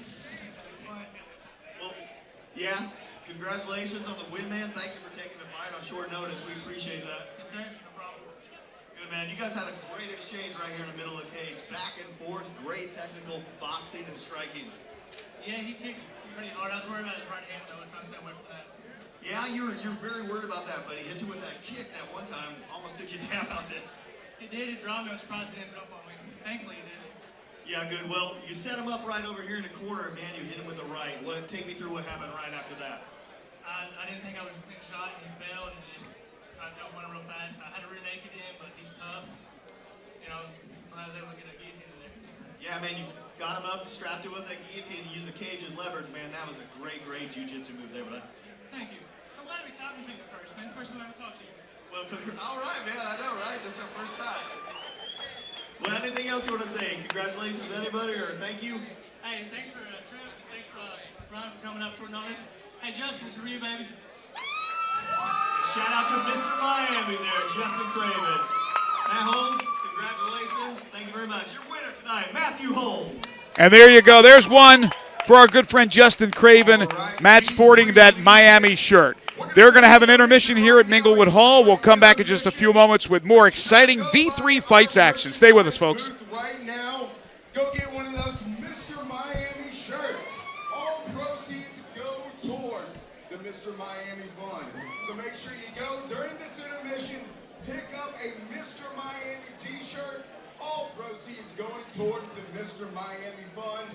Well, yeah. Congratulations on the win, man. Thank you for taking the fight on short notice. We appreciate that. Yes, sir. No problem. Good, man. You guys had a great exchange right here in the middle of the cage. Back and forth, great technical boxing and striking. Yeah, he kicks pretty hard. I was worried about his right hand, though. I was trying to stay away from that. Yeah, you're very worried about that, but he hit you with that kick that one time. Almost took you down on it. He did. It dropped me. I was surprised he didn't jump on me. Thankfully, he did. Yeah, good. Well, you set him up right over here in the corner, and man, you hit him with the right. Take me through what happened right after that. I didn't think I was a clean shot, and he fell, and just tried to jump on him real fast. I had to rear naked him, but he's tough. You know, I was able to get a guillotine in there. Yeah, man, you got him up, strapped him with that guillotine, and used the cage as leverage, man. That was a great jiu-jitsu move there, bud. Thank you. I'm glad to be talking to you first, man. It's the first time I ever talked to you. Well, all right, man. I know, right? This is our first time. Well, anything else you want to say? Congratulations to anybody, or thank you? Hey, thanks for a trip, and thanks for Ryan for coming up short notice. Hey, Justin, this is for you, baby. Shout out to Mr. Miami there, Justin Craven. Matt Holmes, congratulations. Thank you very much. Your winner tonight, Matthew Holmes. And there you go. There's one for our good friend Justin Craven. Matt sporting that Miami shirt. They're going to have an intermission here at Minglewood Hall. We'll come back in just a few moments with more exciting V3 Fights action. Stay with us, folks. Right now, go get one of those Mr. Miami shirts. All proceeds go towards the Mr. Miami Fund. So make sure you go during this intermission, pick up a Mr. Miami t-shirt. All proceeds going towards the Mr. Miami Fund.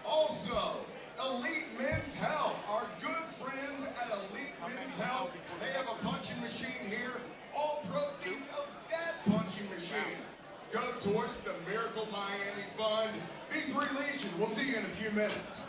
Also, Elite Men's Health, our good friends at Elite Men's Health. They have a punching machine here. All proceeds of that punching machine go towards the Miracle Miami Fund. V3 Legion, we'll see you in a few minutes.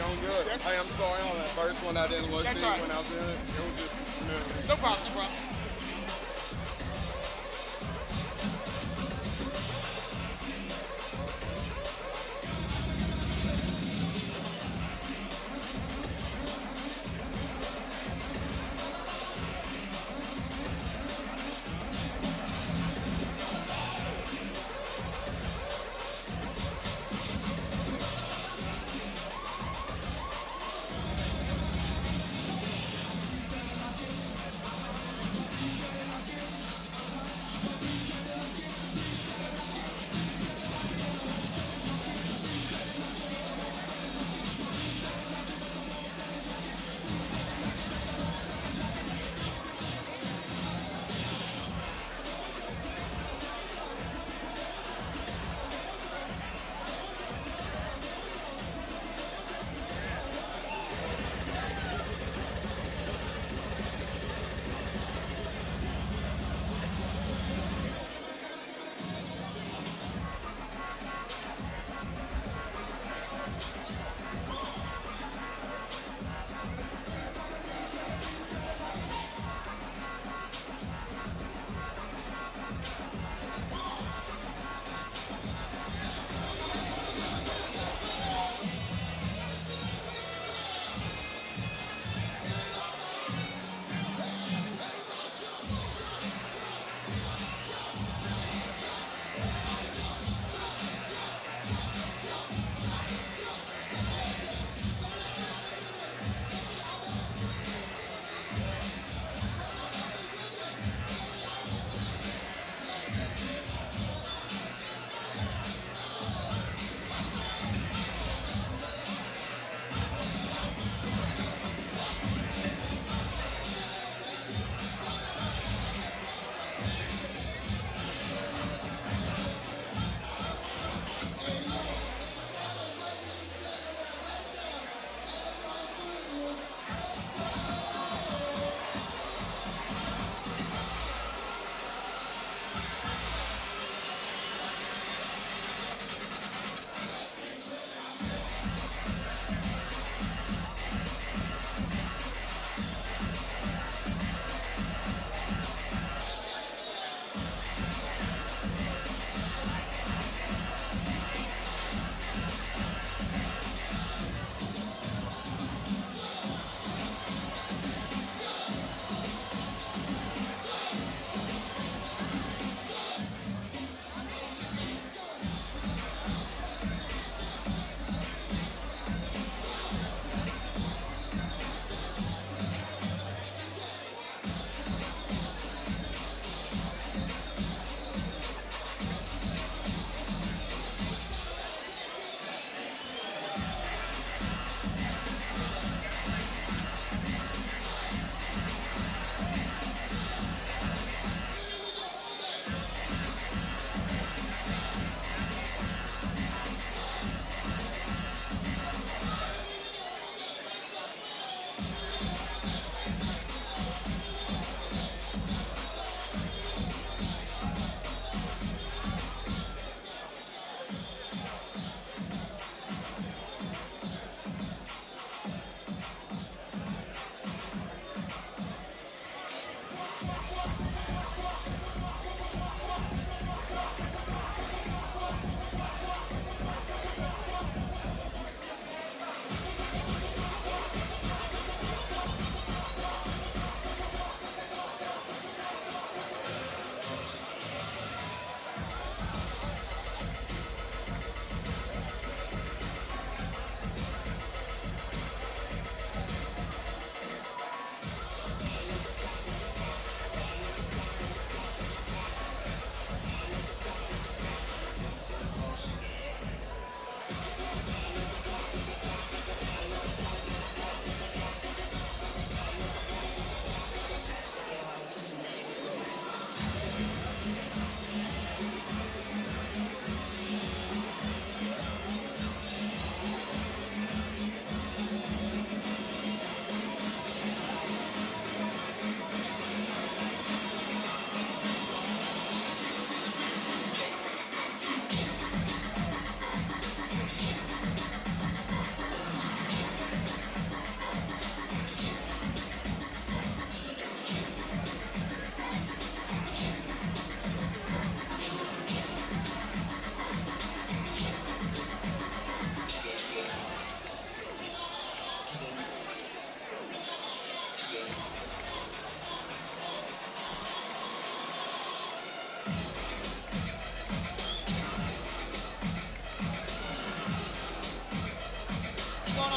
Going good. Hey, I'm sorry on that first one I didn't look at when I was in it. It was just No problem, no problem.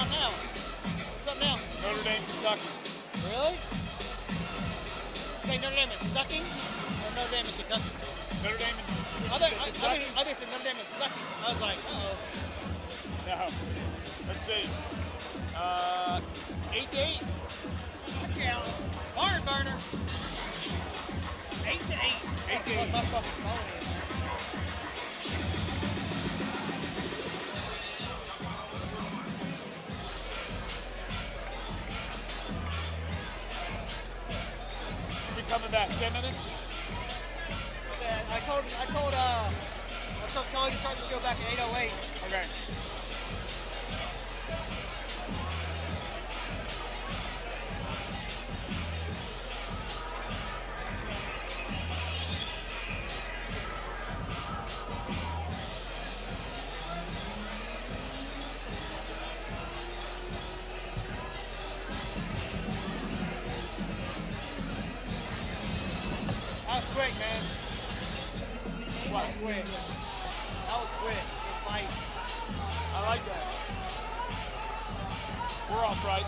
on now? What's up now? Notre Dame, Kentucky. Really? You think Notre Dame is sucking or Notre Dame and Kentucky? Notre Dame and I think said Notre Dame is sucking. I was like, uh-oh. No. Let's see. 8-8. Touchdown. Barn burner. 8-8. 8-8. My fucking phone is. We coming back 10 minutes? I told Kelly to start the show back at 8:08. Okay. That was quick, man. That was quick. That was quick. Good fights. I like that. We're off, right?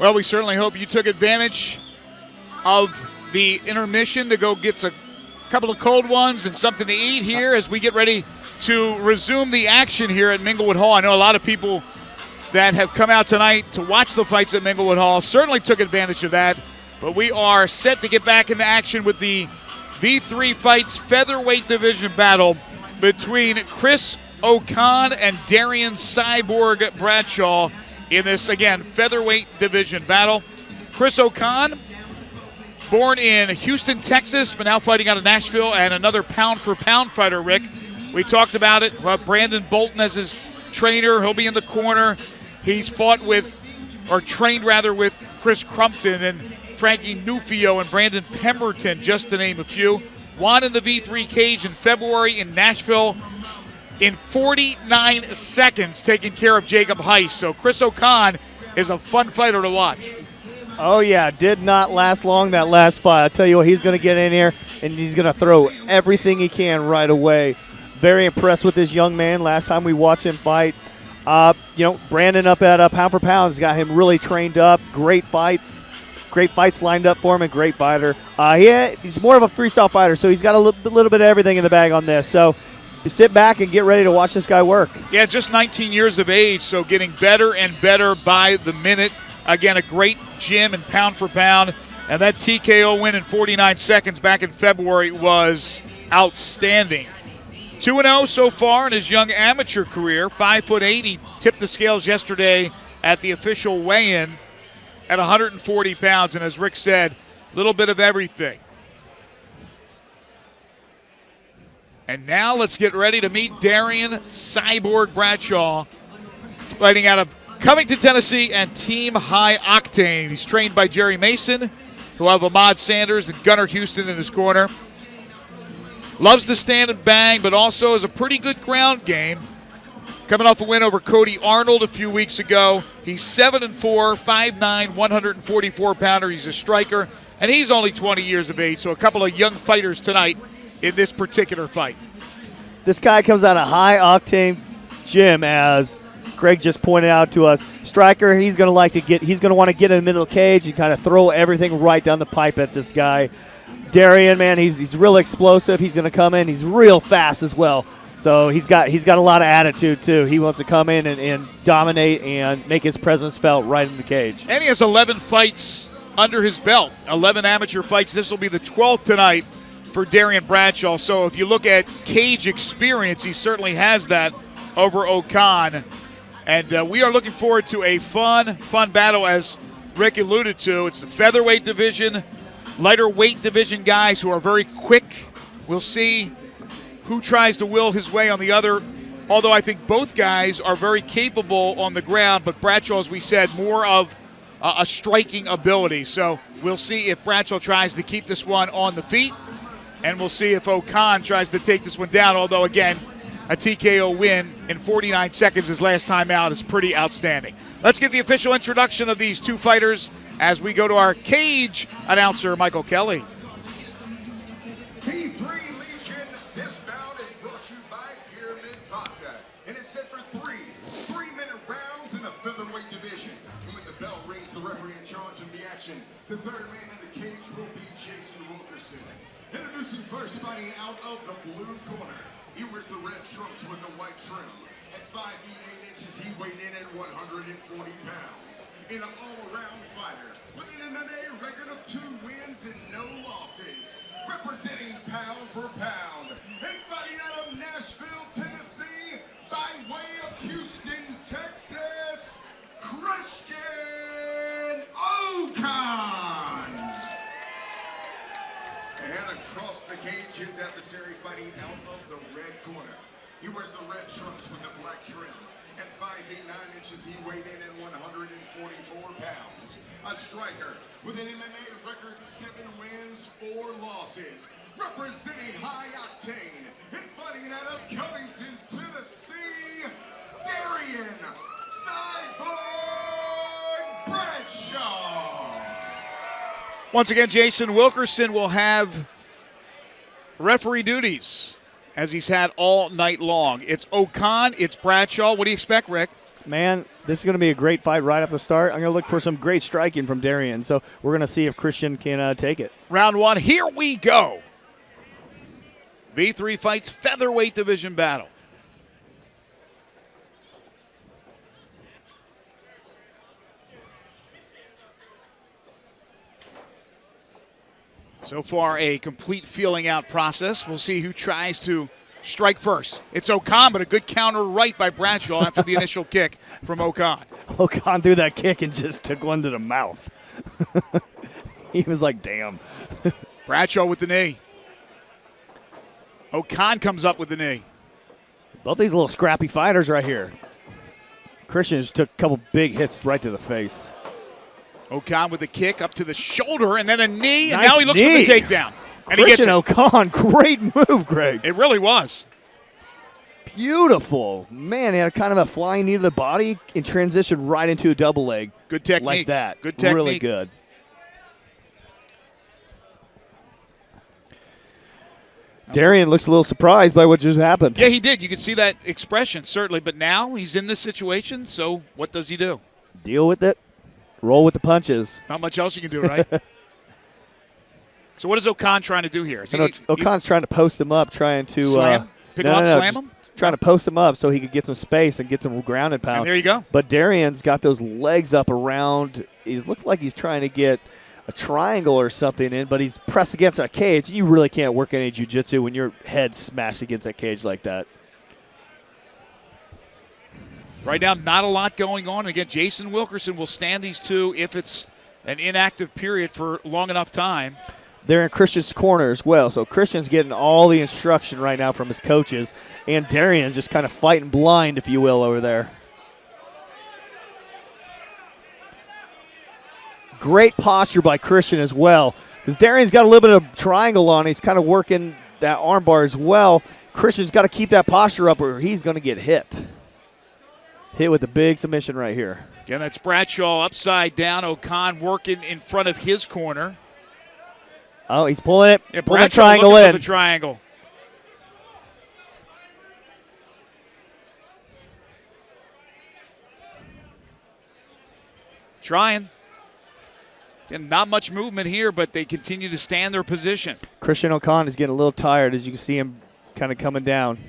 Well, we certainly hope you took advantage of the intermission to go get a couple of cold ones and something to eat here as we get ready to resume the action here at Minglewood Hall. I know a lot of people that have come out tonight to watch the fights at Minglewood Hall certainly took advantage of that, but we are set to get back into action with the V3 Fights featherweight division battle between Chris Okan and Darian Cyborg Bradshaw in this, again, featherweight division battle. Chris Okan, born in Houston, Texas, but now fighting out of Nashville, and another pound-for-pound fighter, Rick. We talked about it. Well, Brandon Bolton as his trainer. He'll be in the corner. He's fought with, or trained rather, with Chris Crumpton and Frankie Nufio and Brandon Pemberton, just to name a few. Won in the V3 cage in February in Nashville in 49 seconds, taking care of Jacob Heiss. So Chris Okan is a fun fighter to watch. Oh, yeah, did not last long, that last fight. I'll tell you what, he's going to get in here, and he's going to throw everything he can right away. Very impressed with this young man. Last time we watched him fight, Brandon up at pound for pound has got him really trained up. Great fights lined up for him, and great fighter. He's more of a freestyle fighter, so he's got a little bit of everything in the bag on this. So you sit back and get ready to watch this guy work. Yeah, just 19 years of age, so getting better and better by the minute. Again, a great gym and pound for pound. And that TKO win in 49 seconds back in February was outstanding. 2-0 so far in his young amateur career. 5'8". He tipped the scales yesterday at the official weigh-in at 140 pounds. And as Rick said, a little bit of everything. And now let's get ready to meet Darian Cyborg Bradshaw, fighting out of Covington, Tennessee, and Team High Octane. He's trained by Jerry Mason, who have Ahmad Sanders and Gunnar Houston in his corner. Loves to stand and bang, but also has a pretty good ground game. Coming off a win over Cody Arnold a few weeks ago. He's 7-4, 5'9", 144-pounder. He's a striker, and he's only 20 years of age, so a couple of young fighters tonight in this particular fight. This guy comes out of High Octane Gym, as Greg just pointed out to us. Striker, he's going to want to get in the middle of the cage and kind of throw everything right down the pipe at this guy. Darian, man, he's real explosive. He's going to come in. He's real fast as well. So he's got a lot of attitude too. He wants to come in and dominate and make his presence felt right in the cage. And he has 11 fights under his belt, 11 amateur fights. This will be the 12th tonight for Darian Bradshaw. So if you look at cage experience, he certainly has that over Okan. And we are looking forward to a fun battle, as Rick alluded to. It's the featherweight division, lighter weight division guys who are very quick. We'll see who tries to will his way on the other, although I think both guys are very capable on the ground, but Bradshaw, as we said, more of a striking ability. So we'll see if Bradshaw tries to keep this one on the feet, and we'll see if Okan tries to take this one down, although, again, a TKO win in 49 seconds his last time out is pretty outstanding. Let's get the official introduction of these two fighters as we go to our cage announcer, Michael Kelly. V3 Legion, this bout is brought to you by Pyramid Vodka, and it's set for three-minute rounds in the featherweight division. And when the bell rings, the referee in charge of the action, the third man in the cage will be Jason Wilkerson. Introducing first, fighting out of the blue corner. He wears the red trunks with the white trim. At 5 feet 8 inches, he weighed in at 140 pounds. An all-around fighter with an MMA record of 2 wins and no losses. Representing pound for pound and fighting out of Nashville, Tennessee, by way of Houston, Texas, Christian Okan. And across the cage, his adversary fighting out of the red corner. He wears the red trunks with the black trim. At 5 feet 9 inches, he weighed in at 144 pounds. A striker with an MMA record, 7 wins, 4 losses. Representing High Octane and fighting out of Covington, Tennessee, Darian Cyborg Bradshaw. Once again, Jason Wilkerson will have referee duties, as he's had all night long. It's Okan, it's Bradshaw. What do you expect, Rick? Man, This is going to be a great fight right off the start. I'm going to look for some great striking from Darian. So we're going to see if Christian can take it. Round one, here we go. V3 Fights featherweight division battle. So far, a complete feeling out process. We'll see who tries to strike first. It's Okan, but a good counter right by Bradshaw after the initial kick from Okan. Okan threw that kick and just took one to the mouth. He was like, damn. Bradshaw with the knee. Okan comes up with the knee. Both these little scrappy fighters right here. Christian just took a couple big hits right to the face. Okan with a kick up to the shoulder and then a knee, and Nice now he looks knee. for the takedown. And Christian he gets it. Okan, great move, Greg. It really was. Beautiful. Man, he had kind of a flying knee to the body and transitioned right into a double leg. Good technique. Like that. Good technique. Really good. Darian looks a little surprised by what just happened. Yeah, he did. You could see that expression, certainly. But now he's in this situation, so what does he do? Deal with it. Roll with the punches. Not much else you can do, right? So what is Okan trying to do here? Okan's trying to post him up, trying to slam? Pick him up, slam him? Trying to post him up so he could get some space and get some ground and pound. And there you go. But Darian's got those legs up around. He's looked like he's trying to get a triangle or something in, but he's pressed against a cage. You really can't work any jiu-jitsu when your head's smashed against that cage like that. Right now, not a lot going on. Again, Jason Wilkerson will stand these two if it's an inactive period for long enough time. They're in Christian's corner as well, so Christian's getting all the instruction right now from his coaches, and Darian's just kind of fighting blind, if you will, over there. Great posture by Christian as well, because Darian's got a little bit of triangle on. He's kind of working that armbar as well. Christian's got to keep that posture up or he's going to get hit. Hit with a big submission right here. Again, that's Bradshaw upside down. Okan working in front of his corner. Oh, he's pulling it. Yeah, pulling the Bradshaw triangle looking in. for the triangle. Trying. Again, not much movement here, but they continue to stand their position. Christian Okan is getting a little tired, as you can see him kind of coming down.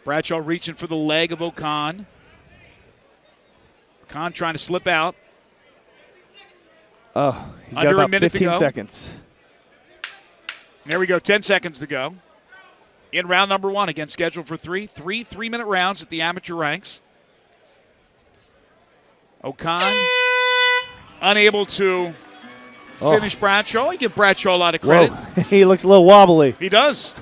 Bradshaw reaching for the leg of Okan. Okan trying to slip out. Oh, he's Under got a about minute to 15 go. seconds. There we go, 10 seconds to go. In round number one, again, scheduled for three 3-minute rounds at the amateur ranks. Okan unable to finish Bradshaw. He give Bradshaw a lot of credit. Whoa. He looks a little wobbly. He does.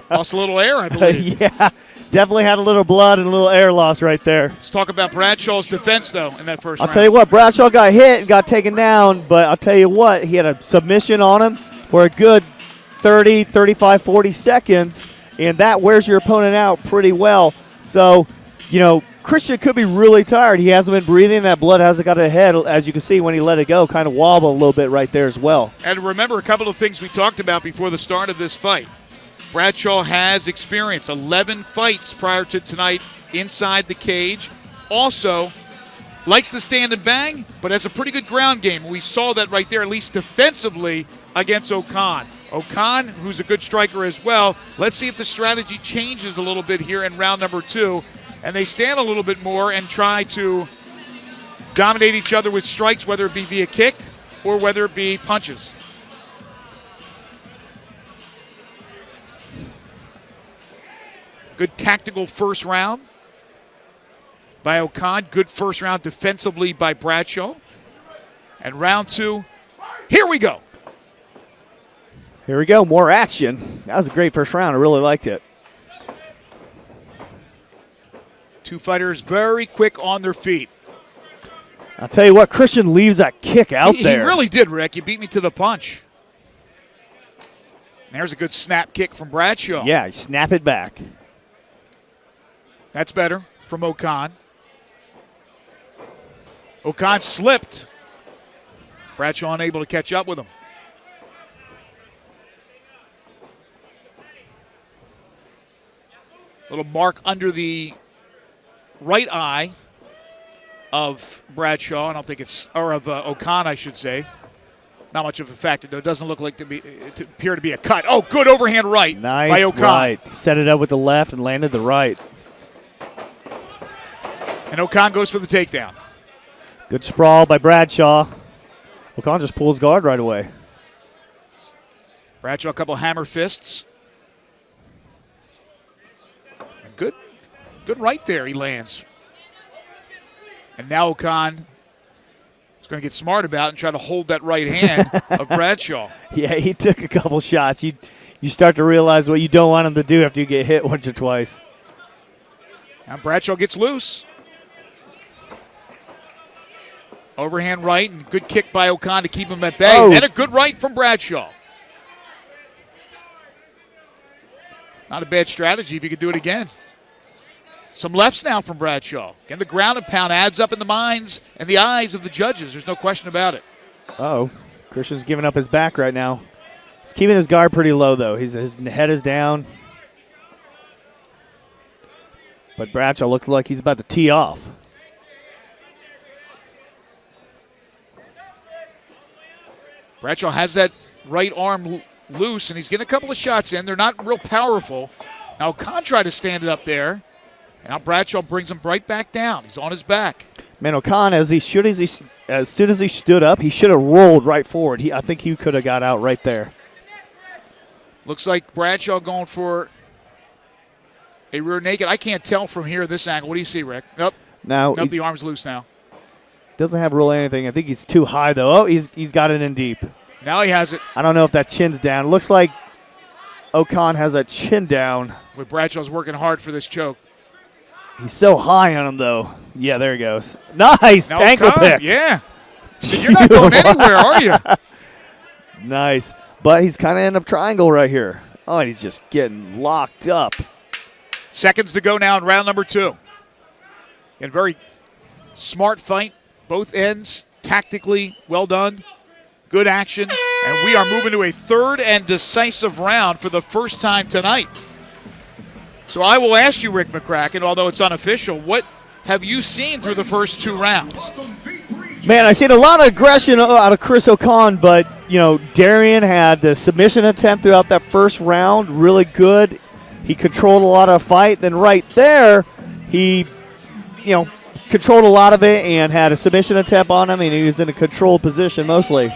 Lost a little air, I believe. Yeah, definitely had a little blood and a little air loss right there. Let's talk about Bradshaw's defense, though, in that first round. I'll tell you what, Bradshaw got hit and got taken down, but I'll tell you what, he had a submission on him for a good 30, 35, 40 seconds, and that wears your opponent out pretty well. So, you know, Christian could be really tired. He hasn't been breathing. That blood hasn't got ahead, as you can see when he let it go, kind of wobble a little bit right there as well. And remember a couple of things we talked about before the start of this fight. Bradshaw has experience, 11 fights prior to tonight inside the cage. Also, likes to stand and bang, but has a pretty good ground game. We saw that right there, at least defensively, against Okan. Okan, who's a good striker as well. Let's see if the strategy changes a little bit here in round number two, and they stand a little bit more and try to dominate each other with strikes, whether it be via kick or whether it be punches. Good tactical first round by Okan. Good first round defensively by Bradshaw. And round two, here we go. Here we go, more action. That was a great first round. I really liked it. Two fighters very quick on their feet. I'll tell you what, Christian leaves that kick out there. He really did, Rick. You beat me to the punch. There's a good snap kick from Bradshaw. Yeah, snap it back. That's better from Okan. Okan slipped. Bradshaw unable to catch up with him. Little mark under the right eye of Bradshaw. I don't think it's, or of Okan, I should say. Not much of a factor, though. It doesn't look like to appear to be a cut. Oh, good overhand right by Okan. Right. Set it up with the left and landed the right. And Okan goes for the takedown. Good sprawl by Bradshaw. Okan just pulls guard right away. Bradshaw, a couple hammer fists. Good right there he lands. And now Okan is going to get smart about it and try to hold that right hand of Bradshaw. Yeah, he took a couple shots. You start to realize what you don't want him to do after you get hit once or twice. Now Bradshaw gets loose. Overhand right and good kick by Okan to keep him at bay. Oh. And a good right from Bradshaw. Not a bad strategy if you could do it again. Some lefts now from Bradshaw. Again, the ground and pound adds up in the minds and the eyes of the judges. There's no question about it. Uh-oh. Christian's giving up his back right now. He's keeping his guard pretty low, though. His head is down. But Bradshaw looked like he's about to tee off. Bradshaw has that right arm loose, and he's getting a couple of shots in. They're not real powerful. Now, Okan tried to stand it up there. And now Bradshaw brings him right back down. He's on his back. Man, Okan, as soon as he stood up, he should have rolled right forward. I think he could have got out right there. Looks like Bradshaw going for a rear naked. I can't tell from here, this angle. What do you see, Rick? Nope. Now the arm's loose now. Doesn't have really anything. I think he's too high, though. Oh, he's got it in deep. Now he has it. I don't know if that chin's down. It looks like Okan has that chin down. But Bradshaw's working hard for this choke. He's so high on him, though. Yeah, there he goes. Nice now ankle pick. Yeah. So you're not going anywhere, are you? Nice. But he's kind of in a triangle right here. Oh, and he's just getting locked up. Seconds to go now in round number 2. And very smart fight. Both ends, tactically well done. Good action. And we are moving to a third and decisive round for the first time tonight. So I will ask you, Rick McCracken, although it's unofficial, what have you seen through the first 2 rounds? Man, I seen a lot of aggression out of Chris Okan, but, Darian had the submission attempt throughout that first round, really good. He controlled a lot of the fight. Then right there, he, controlled a lot of it and had a submission attempt on him, and he was in a controlled position mostly.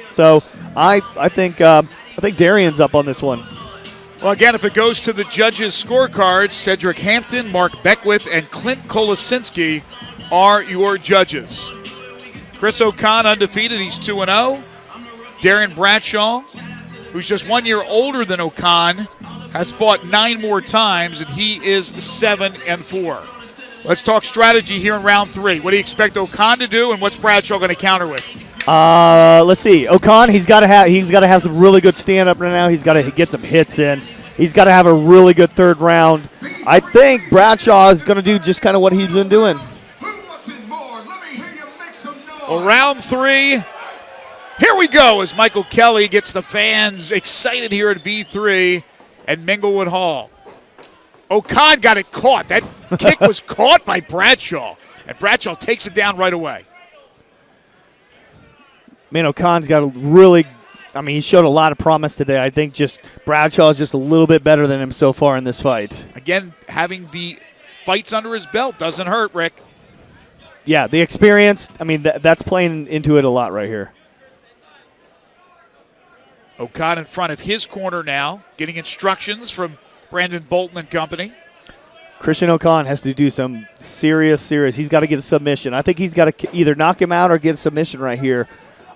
So I think Darian's up on this one. Well, again, if it goes to the judges' scorecards, Cedric Hampton, Mark Beckwith, and Clint Kolosinski are your judges. Chris Okan undefeated. He's 2-0. Darren Bradshaw, who's just 1 year older than Okan, has fought 9 more times, and he is 7-4. Let's talk strategy here in round 3. What do you expect Okan to do, and what's Bradshaw going to counter with? Let's see. Okan, he's got to have some really good stand-up right now. He's got to get some hits in. He's got to have a really good third round. I think Bradshaw is going to do just kind of what he's been doing. Well, round 3. Here we go as Michael Kelly gets the fans excited here at V3 and Minglewood Hall. Okan got it caught. That kick was caught by Bradshaw, and Bradshaw takes it down right away. Man, Okan's got he showed a lot of promise today. I think just Bradshaw is just a little bit better than him so far in this fight. Again, having the fights under his belt doesn't hurt, Rick. Yeah, the experience, that's playing into it a lot right here. Okan in front of his corner now, getting instructions from Brandon Bolton and company. Christian Okan has to do some serious. He's got to get a submission. I think he's got to either knock him out or get a submission right here.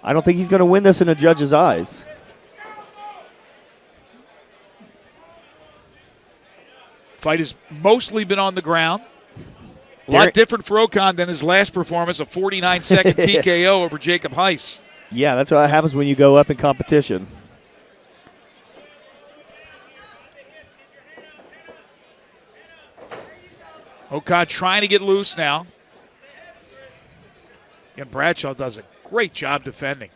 I don't think he's going to win this in a judge's eyes. Fight has mostly been on the ground. A lot different for Okan than his last performance, a 49-second TKO over Jacob Heiss. Yeah, that's what happens when you go up in competition. Okan trying to get loose now. And Bradshaw does a great job defending.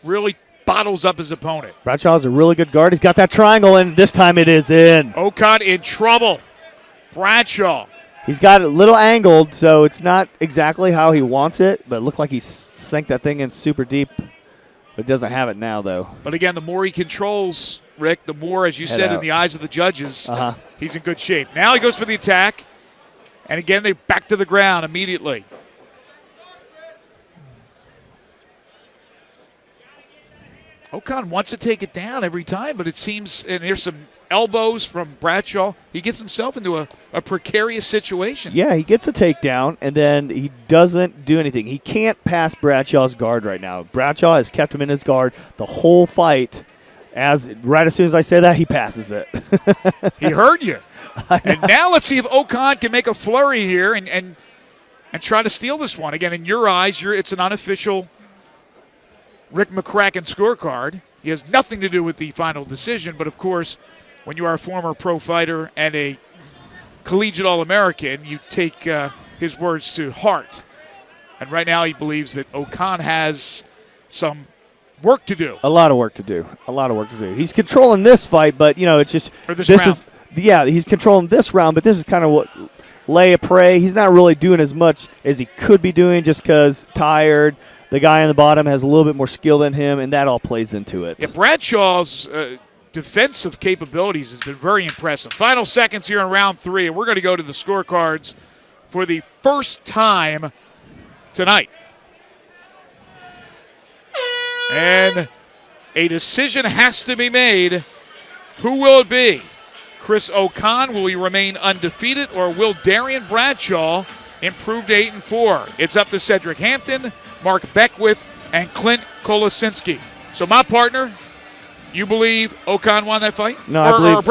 Really bottles up his opponent. Bradshaw has a really good guard. He's got that triangle, and this time it is in. Okan in trouble. Bradshaw He's got it a little angled, so it's not exactly how he wants it, but it looked like he sank that thing in super deep. But doesn't have it now, though. But again, the more he controls, Rick, the more, as you said, in the eyes of the judges, he's in good shape. Now he goes for the attack, and again, they back to the ground immediately. Okan wants to take it down every time, but it seems, and here's some elbows from Bradshaw. He gets himself into a precarious situation. Yeah, he gets a takedown, and then he doesn't do anything. He can't pass Bradshaw's guard right now. Bradshaw has kept him in his guard the whole fight. Right as soon as I say that, he passes it. He heard you. And now let's see if Okan can make a flurry here and try to steal this one. Again, in your eyes, it's an unofficial Rick McCracken scorecard. He has nothing to do with the final decision, but of course, when you are a former pro fighter and a collegiate All-American, you take his words to heart. And right now he believes that Okan has some work to do. A lot of work to do. He's controlling this fight, but, it's just – he's controlling this round, but this is kind of what lay a prey. He's not really doing as much as he could be doing just because tired. The guy on the bottom has a little bit more skill than him, and that all plays into it. Yeah, Bradshaw's defensive capabilities has been very impressive. Final seconds here in round 3, and we're going to go to the scorecards for the first time tonight. And a decision has to be made. Who will it be? Chris Okan, will he remain undefeated, or will Darian Bradshaw improve to 8-4? It's up to Cedric Hampton, Mark Beckwith, and Clint Kolosinski. So my partner, you believe Okan won that fight? No, I believe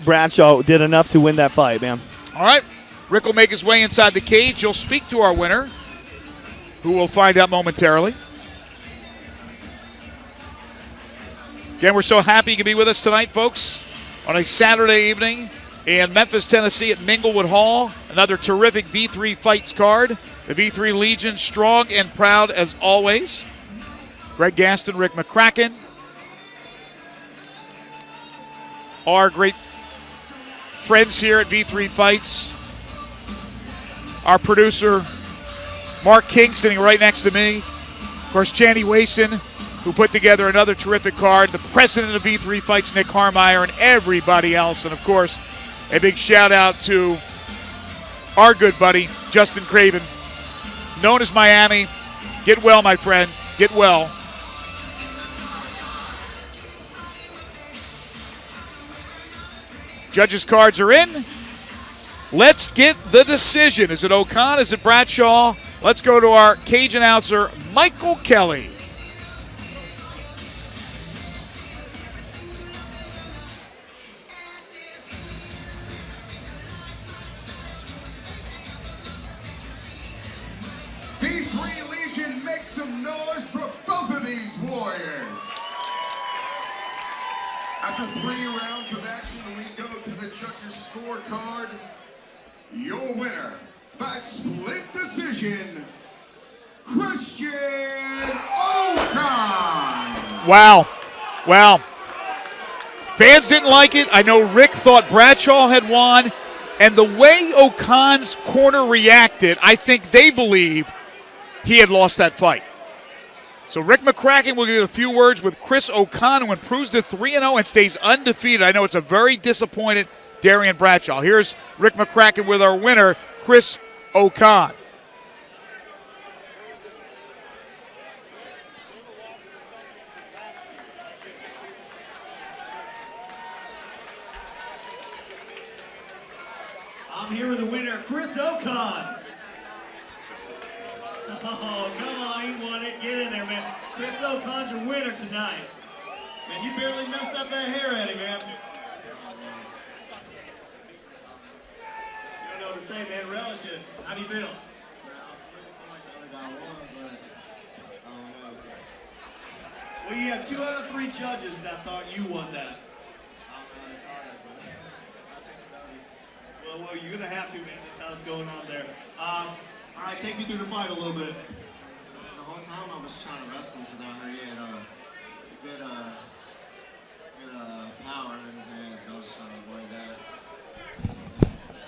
Bradshaw did enough to win that fight, man. All right. Rick will make his way inside the cage. He'll speak to our winner, who we'll find out momentarily. Again, we're so happy you can be with us tonight, folks, on a Saturday evening in Memphis, Tennessee at Minglewood Hall. Another terrific V3 Fights card. The V3 Legion strong and proud as always. Greg Gaston, Rick McCracken. Our great friends here at V3 Fights. Our producer, Mark King, sitting right next to me. Of course, Channy Wason, who put together another terrific card. The president of V3 Fights, Nick Harmeyer, and everybody else. And, of course, a big shout-out to our good buddy, Justin Craven, known as Miami. Get well, my friend. Get well. Judges' cards are in. Let's get the decision. Is it Okan? Is it Bradshaw? Let's go to our cage announcer, Michael Kelly. V3 Legion, make some noise for both of these warriors. After 3 rounds of action, we go to the judges' scorecard. Your winner by split decision, Christian Okan. Wow. Fans didn't like it. I know Rick thought Bradshaw had won. And the way Okan's corner reacted, I think they believe he had lost that fight. So Rick McCracken will get a few words with Chris Okan, who improves to 3-0 and stays undefeated. I know it's a very disappointed Darian Bradshaw. Here's Rick McCracken with our winner, Chris Okan. I'm here with the winner, Chris Okan. Oh, come on, he won it. Get in there, man. Chris Okan's your winner tonight. Man, you barely messed up that hair, Eddie, man. You don't know what to say, man. Relish it. How do you feel? Well, you have 2 out of 3 judges that thought you won that. I'm sorry, but I'll take the W. Well, you're going to have to, man. That's how it's going on there. All right, take me through the fight a little bit. The whole time I was trying to wrestle him because I heard he had good power in his hands, and I was just trying to avoid that.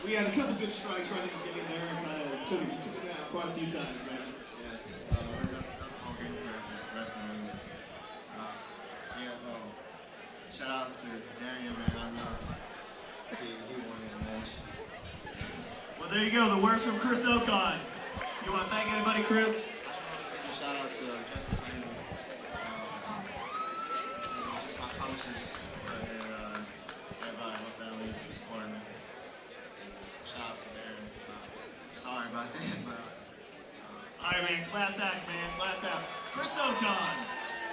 We had a couple good strikes right at the beginning there, and kind of took it down quite a few times, man. Yeah, that's all game players, just wrestling. Shout out to Daniel, man. I know he won it, man. Well, there you go, the words from Chris Okan. You want to thank anybody, Chris? I just want to give a shout out to Justin Klein, just my coaches, and everybody, my family, supporting me. And shout out to Darren. Sorry about that, but. All right, man. Class act, man. Class act. Chris Okan.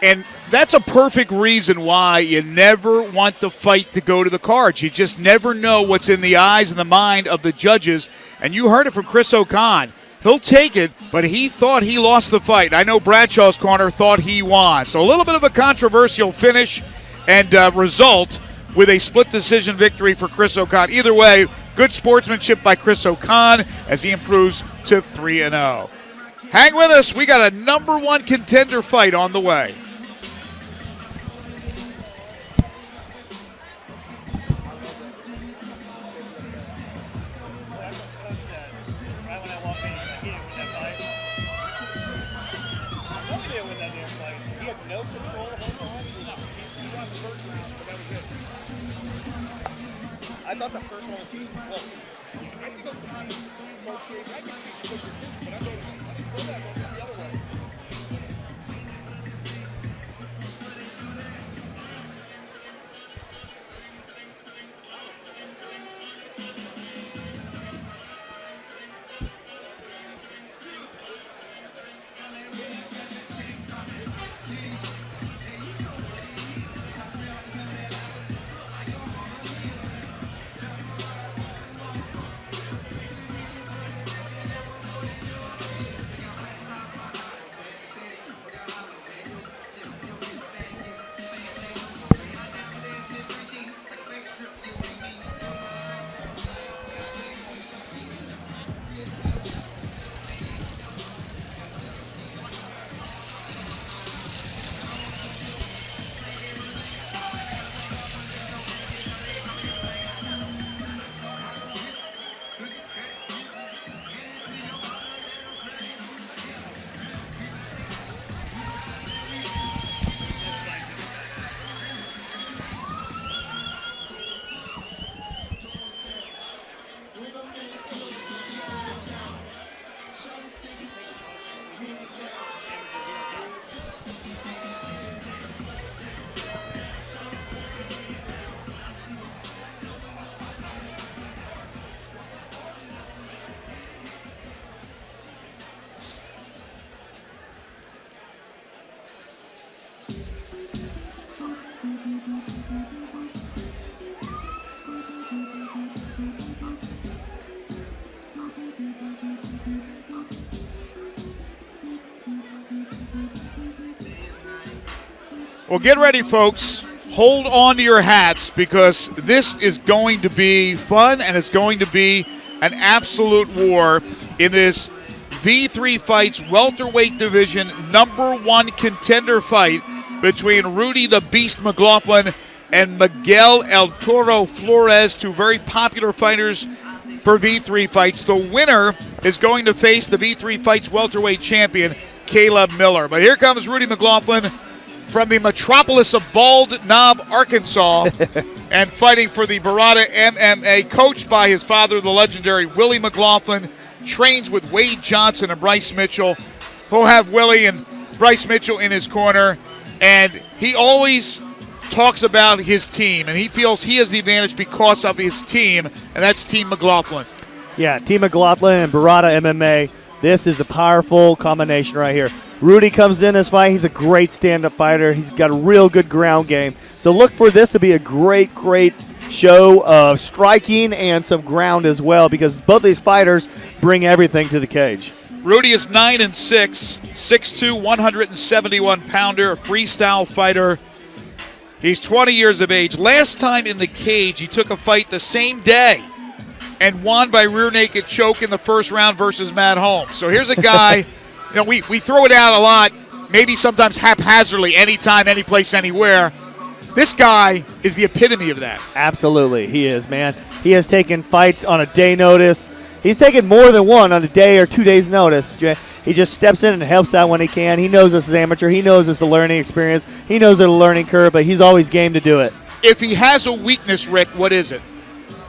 And that's a perfect reason why you never want the fight to go to the cards. You just never know what's in the eyes and the mind of the judges. And you heard it from Chris Okan. He'll take it, but he thought he lost the fight. I know Bradshaw's corner thought he won. So a little bit of a controversial finish and result with a split decision victory for Chris Okan. Either way, good sportsmanship by Chris Okan as he improves to 3-0. Hang with us. We got a number one contender fight on the way. I thought the first one was close. I think Okan broke shape. I think he pushed his hips, but I didn't say that one the other way. Well, get ready, folks. Hold on to your hats because this is going to be fun and it's going to be an absolute war in this V3 Fights welterweight division number one contender fight between Rudy the Beast McGloin and Miguel El Toro Flores, two very popular fighters for V3 Fights. The winner is going to face the V3 Fights welterweight champion, Caleb Miller. But here comes Rudy McGloin from the metropolis of Bald Knob, Arkansas, and fighting for the Barada MMA, coached by his father, the legendary Willie McGloin, trains with Wade Johnson and Bryce Mitchell. He'll have Willie and Bryce Mitchell in his corner, and he always talks about his team, and he feels he has the advantage because of his team, and that's Team McGloin. Yeah, Team McGloin and Barada MMA. This is a powerful combination right here. Rudy comes in this fight. He's a great stand-up fighter. He's got a real good ground game. So look for this to be a great show of striking and some ground as well because both these fighters bring everything to the cage. Rudy is 9-6, 6'2", 171-pounder, a freestyle fighter. He's 20 years of age. Last time in the cage, he took a fight the same day and won by rear naked choke in the first round versus Matt Holmes. So here's a guy, we throw it out a lot, maybe sometimes haphazardly, anytime, any place, anywhere. This guy is the epitome of that. Absolutely, he is, man. He has taken fights on a day notice. He's taken more than one on a day or 2 days notice. He just steps in and helps out when he can. He knows this is amateur. He knows it's a learning experience. He knows it's a learning curve, but he's always game to do it. If he has a weakness, Rick, what is it?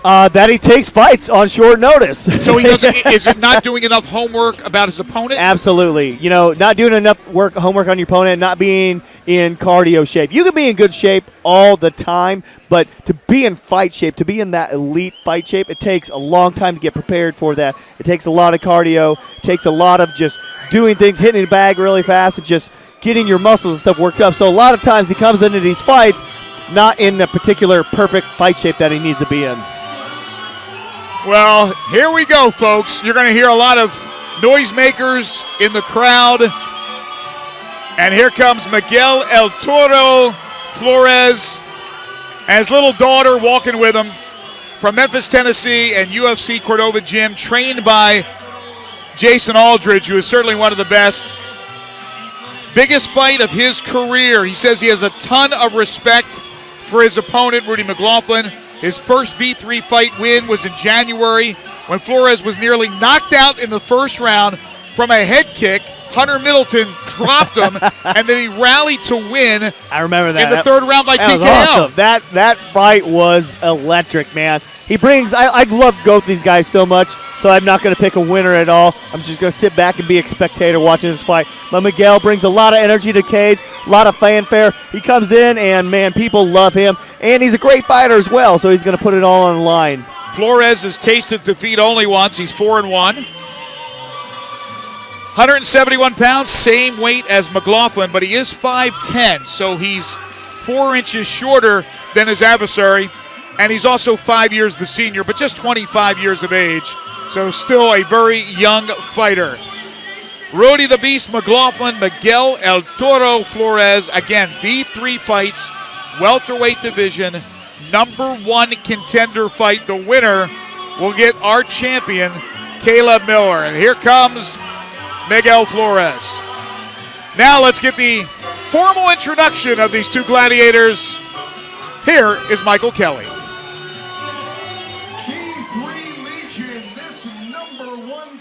That he takes fights on short notice. So he doesn't. Is it not doing enough homework about his opponent? Absolutely. You know, not doing enough homework on your opponent, not being in cardio shape. You can be in good shape all the time, but to be in fight shape, to be in that elite fight shape, it takes a long time to get prepared for that. It takes a lot of cardio. It takes a lot of just doing things, hitting the bag really fast, and just getting your muscles and stuff worked up. So a lot of times he comes into these fights not in the particular perfect fight shape that he needs to be in. Well, here we go, folks. You're going to hear a lot of noisemakers in the crowd. And here comes Miguel El Toro Flores and his little daughter walking with him from Memphis, Tennessee, and UFC Cordova Gym, trained by Jason Aldridge, who is certainly one of the best. Biggest fight of his career. He says he has a ton of respect for his opponent, Rudy McGloin. His first V3 fight win was in January when Flores was nearly knocked out in the first round from a head kick. Hunter Middleton dropped him, and then he rallied to win. I remember that. In the third round by TKO. Was awesome. That fight was electric, man. He brings, I love both these guys so much, so I'm not going to pick a winner at all. I'm just going to sit back and be a spectator watching this fight. But Miguel brings a lot of energy to the cage, a lot of fanfare. He comes in, and, man, people love him. And he's a great fighter as well, so he's going to put it all on the line. Flores has tasted defeat only once. He's 4-1. 171 pounds, same weight as McGloin, but he is 5'10", so he's 4 inches shorter than his adversary. And he's also 5 years the senior, but just 25 years of age. So still a very young fighter. Rudy the Beast McGloin, Miguel El Toro Flores. Again, V3 Fights, welterweight division, #1 contender fight. The winner will get our champion, Caleb Miller. And here comes Miguel Flores. Now let's get the formal introduction of these two gladiators. Here is Michael Kelly.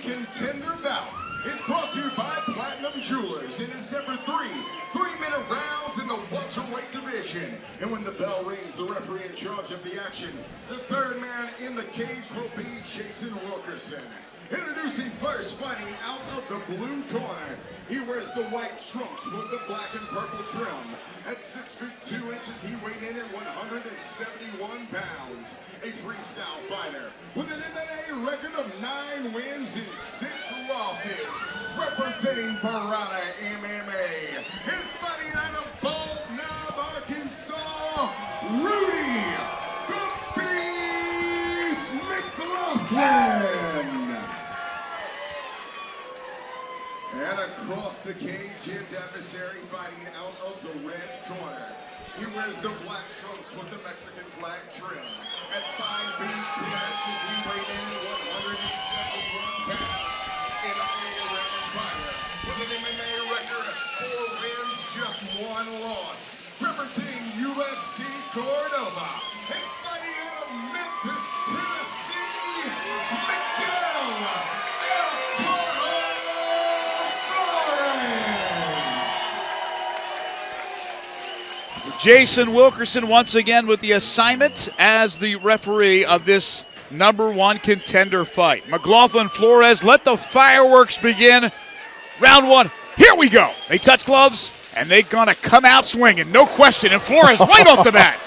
Contender bout is brought to you by Platinum Jewelers and is set for three-minute rounds in the welterweight division. And when the bell rings, the referee in charge of the action, the third man in the cage will be Jason Wilkerson. Introducing first, fighting out of the blue corner. He wears the white trunks with the black and purple trim. At 6 feet 2 inches, he weighed in at 171 pounds. A freestyle fighter with an MMA record of 9 wins and 6 losses. Representing Barada MMA. And fighting out of Bald Knob, Arkansas, Rudy the Beast McGloin. And across the cage, his adversary fighting out of the red corner. He wears the black trunks with the Mexican flag trim. At 5 feet 10 inches, he weighed in 171 pounds. An all-around fighter with an MMA record, 4 wins, just 1 loss. Representing UFC Cordova and fighting out of Memphis, Tennessee, Miguel El Toro. Jason Wilkerson once again with the assignment as the referee of this #1 contender fight. McGloin Flores, let the fireworks begin. Round 1, here we go. They touch gloves, and they're going to come out swinging, no question. And Flores right off the bat.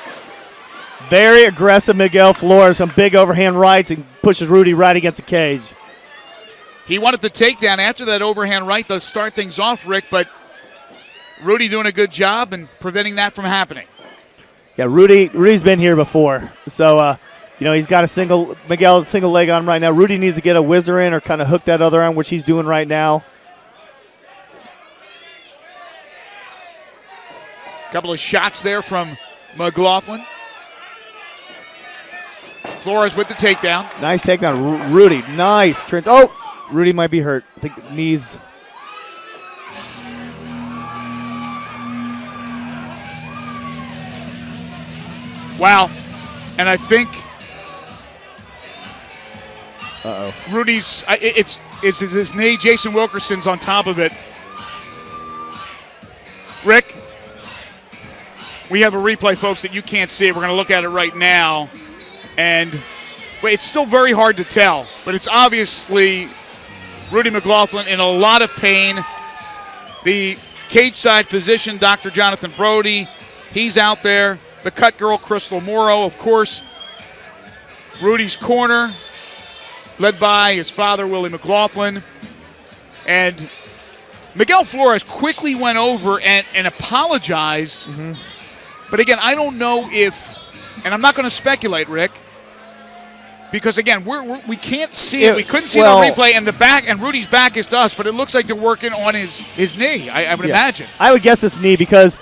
Very aggressive Miguel Flores, some big overhand rights, and pushes Rudy right against the cage. He wanted the takedown after that overhand right to start things off, Rick, but Rudy doing a good job and preventing that from happening. Yeah, Rudy's been here before. So, he's got Miguel's single leg on him right now. Rudy needs to get a whizzer in or kind of hook that other arm, which he's doing right now. Couple of shots there from McGloin. Flores with the takedown. Nice takedown. Rudy, nice. Oh, Rudy might be hurt. I think knees. Wow. And I think Uh-oh. Rudy's, it's his knee. Jason Wilkerson's on top of it. Rick, we have a replay, folks, that you can't see. We're going to look at it right now. And it's still very hard to tell, but it's obviously Rudy McGloin in a lot of pain. The cage-side physician, Dr. Jonathan Brody, he's out there. The cut girl, Crystal Morrow, of course. Rudy's corner, led by his father, Willie McGloin. And Miguel Flores quickly went over and apologized. Mm-hmm. But again, I don't know if, and I'm not going to speculate, Rick, because again, we can't see it. We couldn't see it on replay, and the back, and Rudy's back is to us, but it looks like they're working on his knee, I would imagine. I would guess it's knee because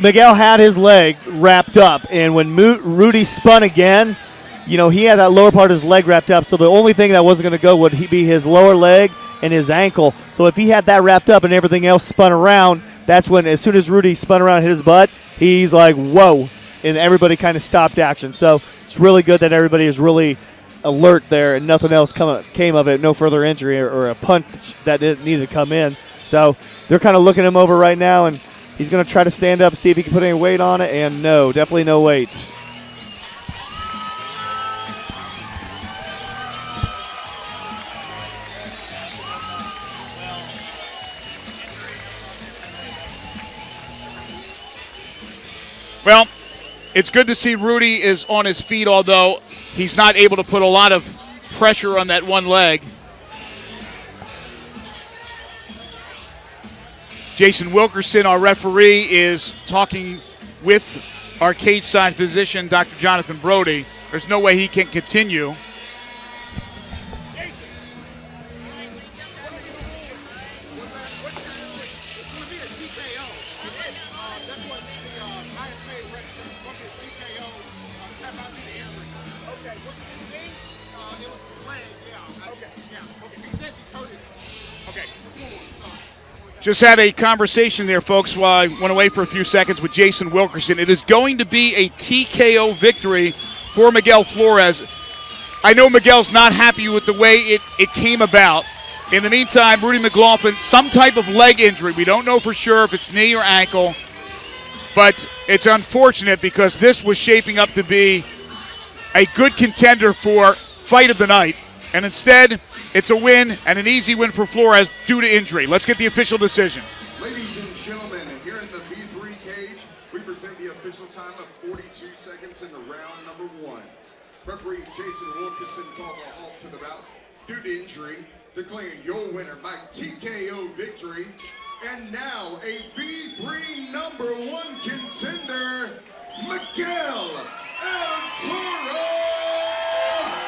Miguel had his leg wrapped up, and when Rudy spun again, you know, he had that lower part of his leg wrapped up, so the only thing that wasn't going to go would be his lower leg and his ankle. So if he had that wrapped up and everything else spun around, that's when, as soon as Rudy spun around and hit his butt, he's like, whoa, and everybody kind of stopped action. So it's really good that everybody is really alert there and nothing else came of it, no further injury or a punch that didn't need to come in. So they're kind of looking him over right now, and he's going to try to stand up, see if he can put any weight on it, and no, definitely no weight. Well, it's good to see Rudy is on his feet, although he's not able to put a lot of pressure on that one leg. Jason Wilkerson, our referee, is talking with our cage-side physician, Dr. Jonathan Brody. There's no way he can continue. Just had a conversation there, folks, while I went away for a few seconds with Jason Wilkerson. It is going to be a TKO victory for Miguel Flores. I know Miguel's not happy with the way it came about. In the meantime, Rudy McGloin, some type of leg injury. We don't know for sure if it's knee or ankle, but it's unfortunate because this was shaping up to be a good contender for fight of the night. And instead, it's a win, and an easy win for Flores due to injury. Let's get the official decision. Ladies and gentlemen, here in the V3 cage, we present the official time of 42 seconds in the round number 1. Referee Jason Wilkerson calls a halt to the bout due to injury, declaring your winner by TKO victory. And now a V3 number 1 contender, Miguel El Toro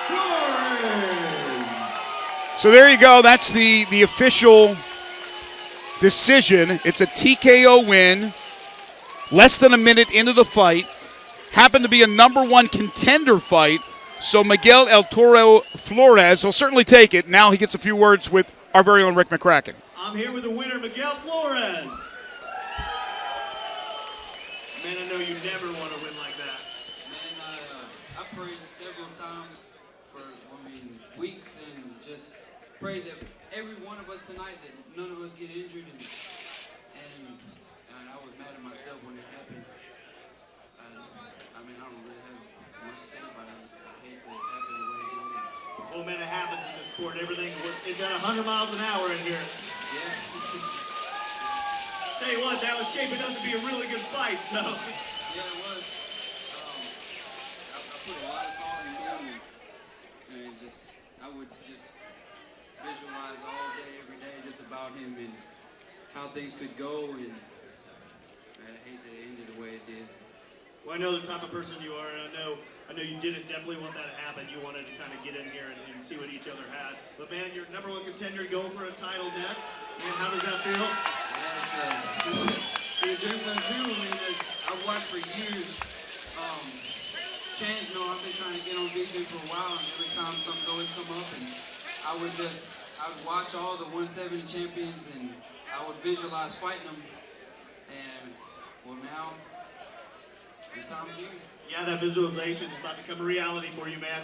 Flores. So there you go. That's the official decision. It's a TKO win. Less than a minute into the fight. Happened to be a number 1 contender fight. So Miguel El Toro Flores will certainly take it. Now he gets a few words with our very own Rick McCracken. I'm here with the winner, Miguel Flores. Man, I know you never want to win like that. Man, I prayed several times for, weeks and just prayed that every one of us tonight, that none of us get injured. And I was mad at myself when it happened. I don't really have much to say about it. I hate that it happened the way it did. Well, man, it happens in this sport. Everything is at 100 miles an hour in here. Yeah. Tell you what, that was shaping up to be a really good fight, so. Yeah, it was. I put a lot of thought in him, and I would just visualize all day, every day, just about him and how things could go, and I hate that it ended the way it did. Well, I know the type of person you are, and I know you didn't definitely want that to happen. You wanted to kind of get in here and see what each other had. But man, you're number 1 contender going for a title next. Man, how does that feel? Yeah, it's a dream come true. I've watched for years. Chance, I've been trying to get on V3 for a while, and every time something always come up, and I would watch all the 170 champions, and I would visualize fighting them. And well, now the time's here. Yeah, that visualization is about to become a reality for you, man.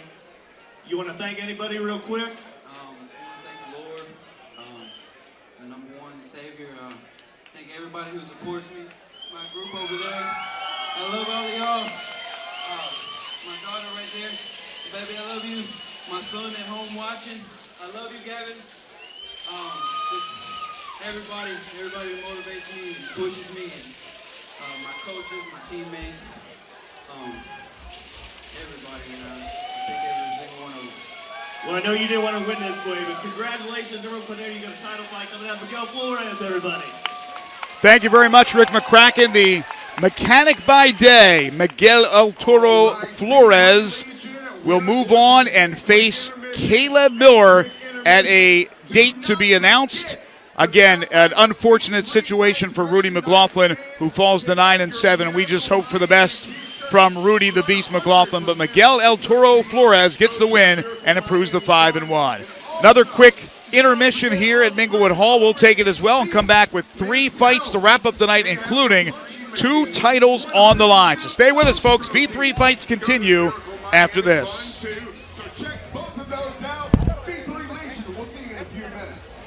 You want to thank anybody real quick? I want to thank the Lord, the number one Savior. Thank everybody who supports me, my group over there. I love all of y'all. My daughter right there, baby, I love you. My son at home watching, I love you, Gavin. Just everybody who motivates me and pushes me, and my coaches, my teammates, everybody. I think every single one of them. Well, I know you didn't want to win this, boy, but congratulations, everyone. There you got a title fight coming up. Miguel Flores, everybody. Thank you very much, Rick McCracken. The mechanic by day, Miguel El Toro Flores, will move on and face Caleb Miller at a date to be announced. Again, an unfortunate situation for Rudy McGloin, who falls to 9-7. We just hope for the best from Rudy the Beast McGloin. But Miguel El Toro Flores gets the win and improves to 5-1. Another quick intermission here at Minglewood Hall. We'll take it as well and come back with 3 fights to wrap up the night, including 2 titles on the line. So stay with us, folks. V3 fights continue after this. So check both of those out. V3 Legion. We'll see you in a few minutes.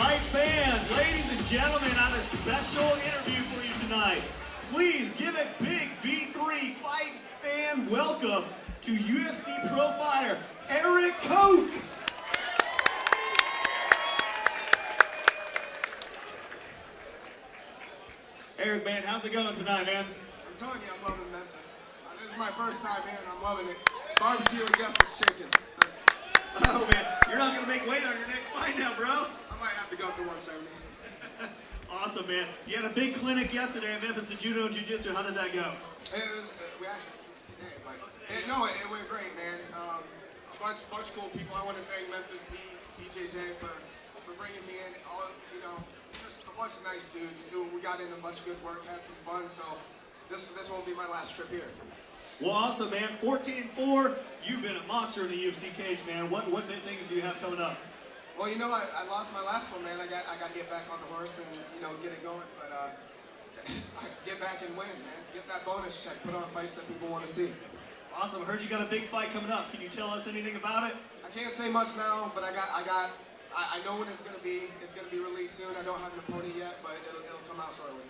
Fight fans, ladies and gentlemen, I have a special interview for you tonight. Please give a big V3 Fight fan welcome to UFC Pro Fighter Eric Koch. Eric, man, how's it going tonight, man? I'm telling you, I'm loving Memphis. This is my first time here, and I'm loving it. Barbecue and Gus's chicken. Oh, man, you're not going to make weight on your next fight now, bro. I might have to go up to 170. Awesome, man. You had a big clinic yesterday in Memphis at Judo and Jiu-Jitsu. How did that go? It was, we actually did this today, but it went great, man. A bunch of cool people. I want to thank Memphis, BJJ for bringing me in. All, just a bunch of nice dudes. We got in a bunch of good work, had some fun, so this won't be my last trip here. Well, awesome, man. 14-4. You've been a monster in the UFC cage, man. What big things do you have coming up? Well, I lost my last one, man. I got to get back on the horse and get it going. But I get back and win, man. Get that bonus check. Put on fights that people want to see. Awesome. I heard you got a big fight coming up. Can you tell us anything about it? I can't say much now, but I know when it's gonna be. It's gonna be released soon. I don't have an opponent yet, but it'll come out shortly.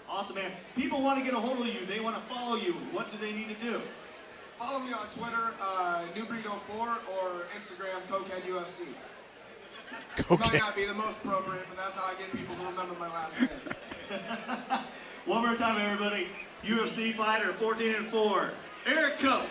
Awesome, man. People want to get a hold of you. They want to follow you. What do they need to do? Follow me on Twitter, NewBreed04, or Instagram, CokeheadUFC. Might not be the most appropriate, but that's how I get people to remember my last name. One more time, everybody. UFC Fighter 14-4, Eric Koch.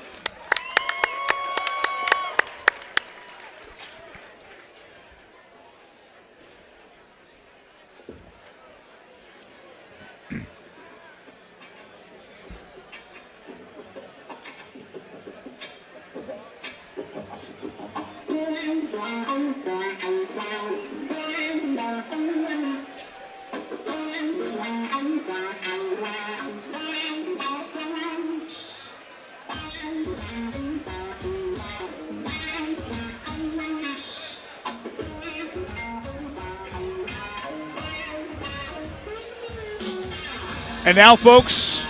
And now, folks,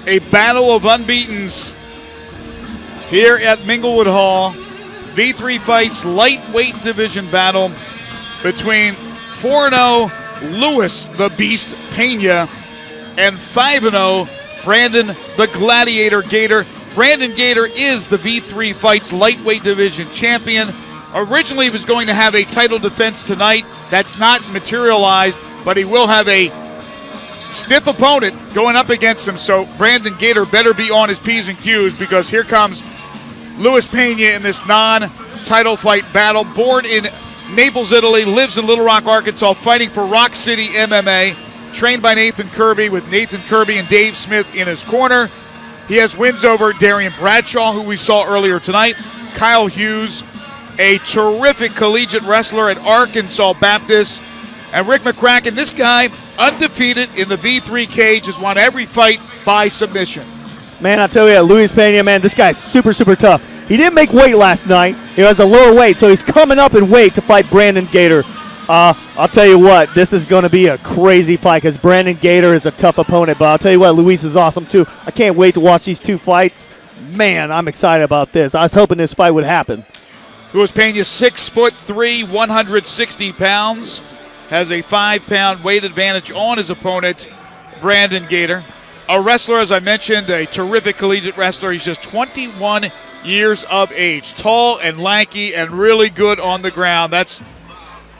a battle of unbeatens here at Minglewood Hall. V3 Fights lightweight division battle between 4-0 Louis the Beast Peña and 5-0 Brandon the Gladiator Gator. Brandon Gator is the V3 Fights lightweight division champion. Originally, he was going to have a title defense tonight. That's not materialized, but he will have a stiff opponent going up against him, so Brandon Gator better be on his P's and Q's, because here comes Louis Peña in this non-title fight battle. Born in Naples, Italy, lives in Little Rock, Arkansas, fighting for Rock City MMA, trained by Nathan Kirby, with Nathan Kirby and Dave Smith in his corner. He has wins over Darian Bradshaw, who we saw earlier tonight, Kyle Hughes, a terrific collegiate wrestler at Arkansas Baptist, and Rick McCracken. This guy, undefeated in the V3 cage, has won every fight by submission. Man, I tell you, Louis Peña, man, this guy's super, super tough. He didn't make weight last night. He was a lower weight, so he's coming up in weight to fight Brandon Gator. I'll tell you what, this is going to be a crazy fight because Brandon Gator is a tough opponent. But I'll tell you what, Louis is awesome too. I can't wait to watch these two fights. Man, I'm excited about this. I was hoping this fight would happen. Louis Peña, 6'3", 160 pounds. Has a 5-pound weight advantage on his opponent, Brandon Gator. A wrestler, as I mentioned, a terrific collegiate wrestler. He's just 21 years of age. Tall and lanky and really good on the ground. That's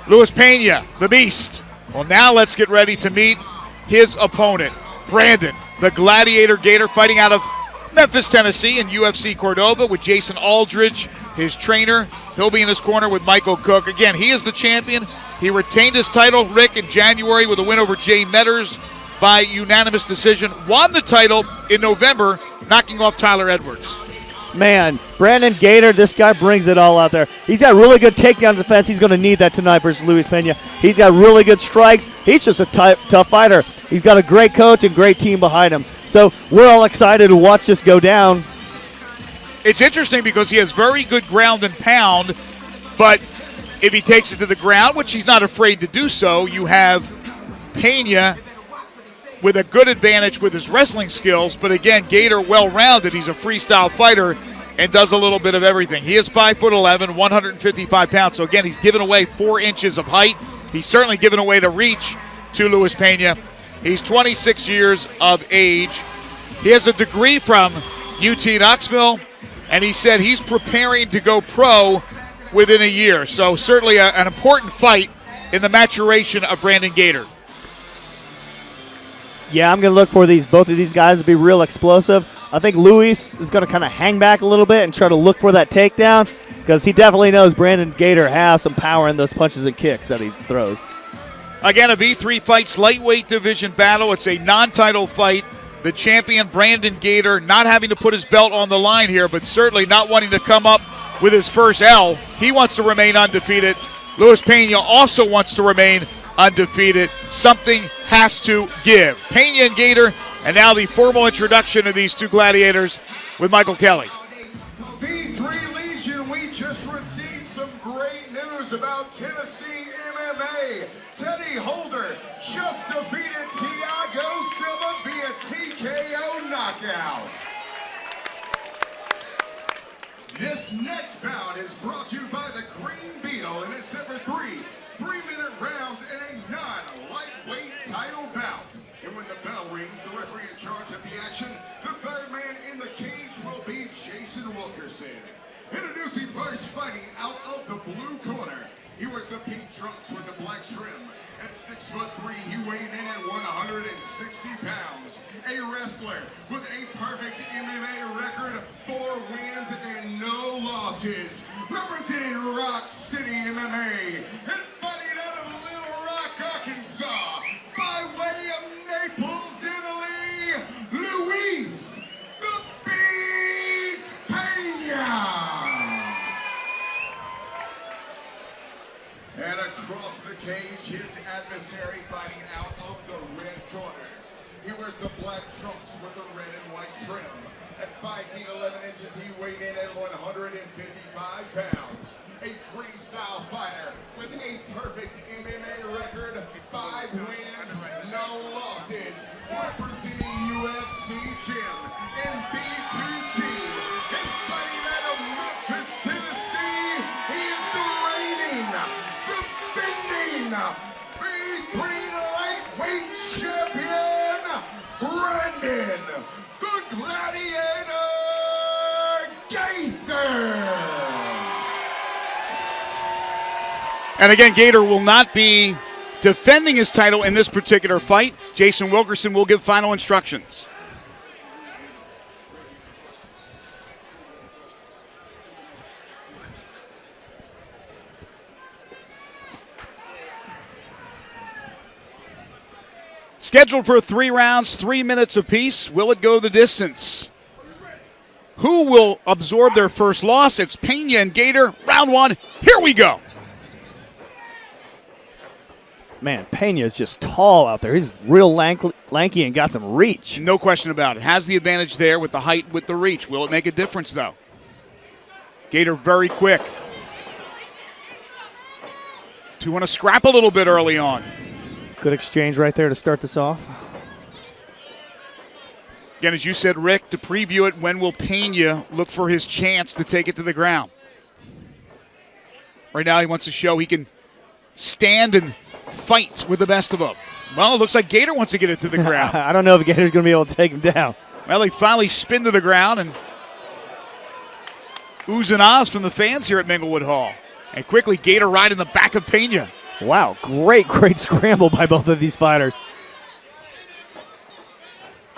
Louis Peña, the Beast. Well, now let's get ready to meet his opponent, Brandon, the Gladiator Gator, fighting out of Memphis, Tennessee, in UFC Cordoba with Jason Aldridge, his trainer. He'll be in his corner with Michael Cook. Again, he is the champion. He retained his title, Rick, in January with a win over Jay Metters by unanimous decision. Won the title in November, knocking off Tyler Edwards. Man, Brandon Gator, this guy brings it all out there. He's got really good takedown defense. He's going to need that tonight versus Louis Peña. He's got really good strikes. He's just a tough fighter. He's got a great coach and great team behind him. So we're all excited to watch this go down. It's interesting because he has very good ground and pound, but if he takes it to the ground, which he's not afraid to do so, you have Peña with a good advantage with his wrestling skills. But again, Gator well-rounded. He's a freestyle fighter and does a little bit of everything. He is 5'11", 155 pounds. So again, he's given away 4 inches of height. He's certainly given away the reach to Luis Peña. He's 26 years of age. He has a degree from UT Knoxville, and he said he's preparing to go pro within a year. So certainly an important fight in the maturation of Brandon Gator. Yeah, I'm going to look for both of these guys to be real explosive. I think Luis is going to kind of hang back a little bit and try to look for that takedown because he definitely knows Brandon Gator has some power in those punches and kicks that he throws. Again, a V3Fights lightweight division battle. It's a non-title fight. The champion, Brandon Gator, not having to put his belt on the line here, but certainly not wanting to come up with his first L. He wants to remain undefeated. Luis Peña also wants to remain undefeated. Something has to give. Peña and Gator, and now the formal introduction of these two gladiators with Michael Kelly. V3 Legion, we just received some great news about Tennessee MMA. Teddy Holder just defeated Thiago Silva via TKO knockout. This next bout is brought to you by the Green Beetle, and it's set for 3-minute rounds in a non-lightweight title bout. And when the bell rings, the referee in charge of the action, the third man in the cage will be Jason Wilkerson. Introducing first, fighting out of the blue corner. He wears the pink trunks with the black trim. At 6'3", he weighed in at 160 pounds. A wrestler with a perfect MMA record, 4 wins and no losses. Representing Rock City MMA and fighting out of Little Rock, Arkansas, by way of Naples, Italy, Luis the Beast Peña. And across the cage, his adversary fighting out of the red corner. He wears the black trunks with the red and white trim. At 5 feet 11 inches, he weighed in at 155 pounds. A freestyle fighter with a perfect MMA record, 5 wins, no losses. Representing UFC Gym and B2G. And fighting out of Memphis, Tennessee, he is the reigning, defending V3 lightweight champion, Brandon the Gladiator Gator. And again, Gator will not be defending his title in this particular fight. Jason Wilkerson will give final instructions. Scheduled for 3 rounds, 3 minutes apiece. Will it go the distance? Who will absorb their first loss? It's Peña and Gator. Round 1. Here we go. Man, Peña is just tall out there. He's real lanky and got some reach. No question about it. Has the advantage there with the height, with the reach. Will it make a difference, though? Gator very quick. To want to scrap a little bit early on. Good exchange right there to start this off. Again, as you said, Rick, to preview it, when will Peña look for his chance to take it to the ground? Right now he wants to show he can stand and fight with the best of them. Well, it looks like Gator wants to get it to the ground. I don't know if Gator's going to be able to take him down. Well, he finally spin to the ground, and oohs and ahs from the fans here at Minglewood Hall. And quickly, Gator right in the back of Peña. Wow, great scramble by both of these fighters.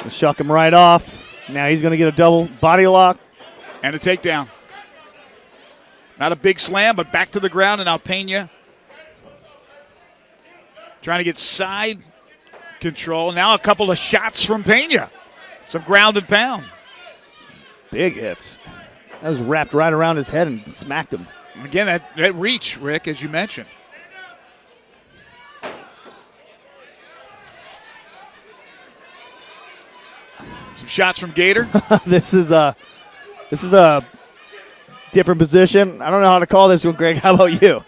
We'll shuck him right off. Now he's going to get a double body lock. And a takedown. Not a big slam, but back to the ground, and now Peña trying to get side control. Now a couple of shots from Peña. Some ground and pound. Big hits. That was wrapped right around his head and smacked him. Again, that reach, Rick, as you mentioned. Some shots from Gator. This is a different position. I don't know how to call this one, Greg. How about you?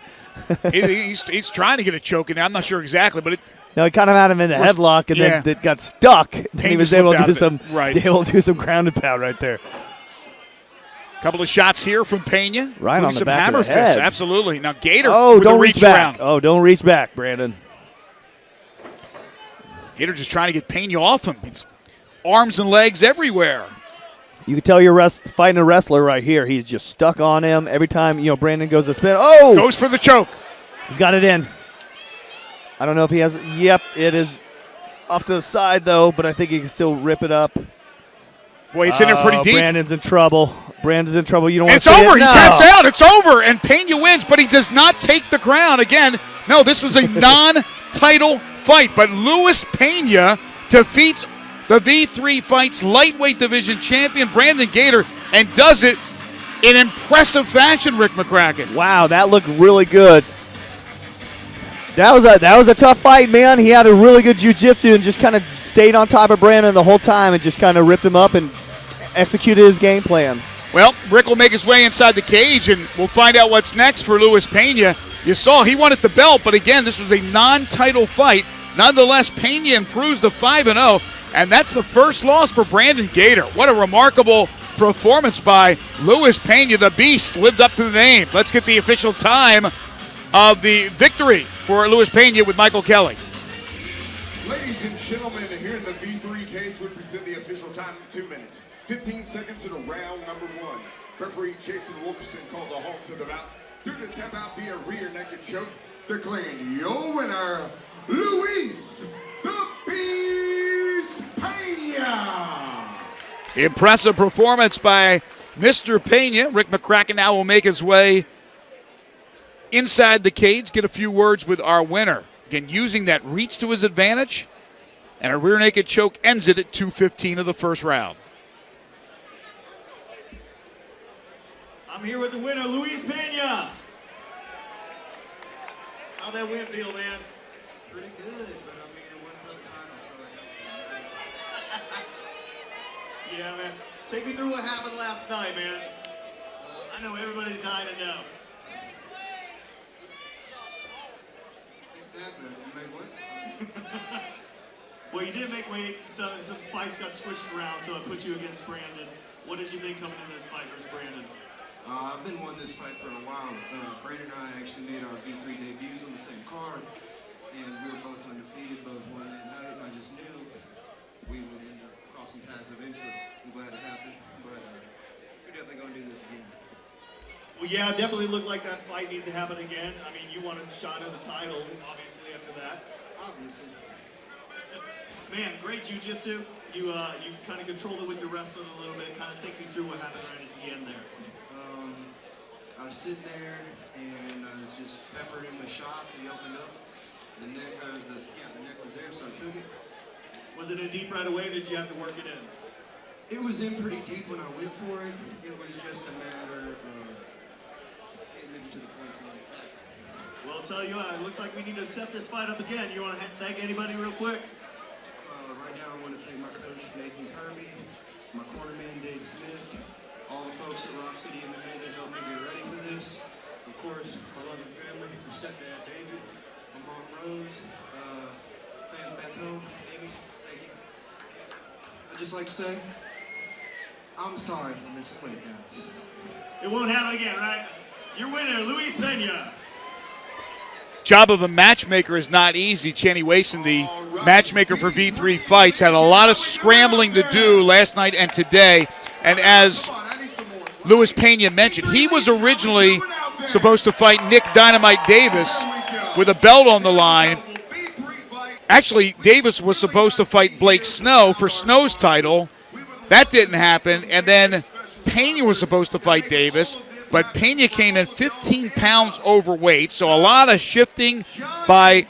he's trying to get a choke in there. I'm not sure exactly, but no, he kind of had him in a headlock, and then it got stuck. And he was able to do some ground and pound right there. Couple of shots here from Peña. Right Doing on the some back hammer of the head. fists. Absolutely. Now Gator Oh, with don't the reach reach back. around. Oh, don't reach back, Brandon. Gator just trying to get Peña off him. It's arms and legs everywhere. You can tell you're fighting a wrestler right here. He's just stuck on him. Every time, Brandon goes to spin. Oh! Goes for the choke. He's got it in. I don't know if he has. Yep, it is off to the side, though, but I think he can still rip it up. Boy, it's in there pretty deep. Brandon's in trouble. Brandon's in trouble. You don't want It's to see over. it. He No. taps out. It's over. And Peña wins, but he does not take the crown. Again, no, this was a non-title fight. But Luis Peña defeats the V3Fights lightweight division champion Brandon Gator and does it in impressive fashion, Rick McCracken. Wow, that looked really good. That was a tough fight, man. He had a really good jiu-jitsu and just kind of stayed on top of Brandon the whole time and just kind of ripped him up and executed his game plan. Well, Rick will make his way inside the cage, and we'll find out what's next for Luis Peña. You saw he wanted the belt, but again, this was a non-title fight. Nonetheless, Peña improves to 5-0, and that's the first loss for Brandon Gator. What a remarkable performance by Luis Peña. The Beast lived up to the name. Let's get the official time of the victory for Luis Peña with Michael Kelly. Ladies and gentlemen, here in the V3 cage, we present the official time in 2 minutes. 15 seconds in round number 1. Referee Jason Wilkerson calls a halt to the bout. Due to tap out via rear naked choke, declaring your winner, Luis the Beast Peña. Impressive performance by Mr. Peña. Rick McCracken now will make his way inside the cage, get a few words with our winner. Again, using that reach to his advantage, and a rear naked choke ends it at 2:15 of the first round. I'm here with the winner, Luis Peña. How'd that win feel, man? Pretty good, but I mean, it went for the title, so Yeah, man. Take me through what happened last night, man. I know everybody's dying to know. exactly, I didn't make weight. Well, you did make weight. Some fights got switched around, so I put you against Brandon. What did you think coming into this fight versus Brandon? I've been wanting this fight for a while. Brandon and I actually made our V3 debuts on the same card, and we were both undefeated, both won that night, and I just knew we would end up crossing paths eventually. I'm glad it happened, but we're definitely going to do this again. Well, yeah, it definitely looked like that fight needs to happen again. I mean, you want a shot at the title, obviously, after that. Obviously. Man, great jiu-jitsu. You kind of controlled it with your wrestling a little bit. Kind of take me through what happened right at the end there. I was sitting there and I was just peppering him with shots, and he opened up. The neck was there, so I took it. Was it in deep right away, or did you have to work it in? It was in pretty deep when I went for it. It was just a matter of getting him to the point where he cut. Well, I'll tell you what, it looks like we need to set this fight up again. You want to thank anybody real quick? Right now, I want to thank my coach, Nathan Kirby, my cornerman, Dave Smith, all the folks at Rock City MMA that helped me get ready for this. Of course, my loving family, my stepdad, David, my mom, Rose, fans back home, Amy, thank you. I'd just like to say, I'm sorry for missing weight, guys. It won't happen again, right? Your winner, Luis Peña. Job of a matchmaker is not easy. Channy Wason, the matchmaker for V3Fights, had a lot of scrambling to do last night and today. And as Luis Peña mentioned, he was originally supposed to fight Nick Dynamite Davis with a belt on the line. Actually, Davis was supposed to fight Blake Snow for Snow's title. That didn't happen. And then Peña was supposed to fight Davis, but Peña came in 15 pounds overweight, so a lot of shifting by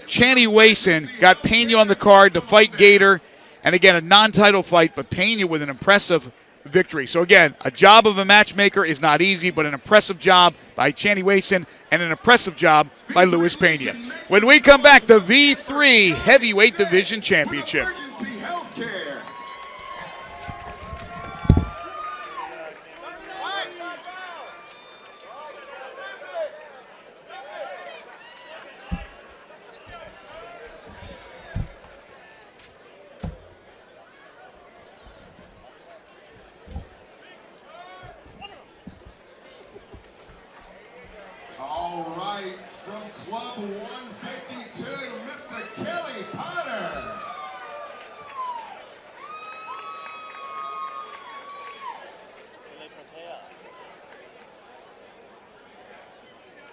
Channy Wason got Peña on the card to fight Gator. And again, a non-title fight, but Peña with an impressive victory. So again, a job of a matchmaker is not easy, but an impressive job by Channy Wason and an impressive job by Luis Peña. When we come back, the V3 Heavyweight Division Championship.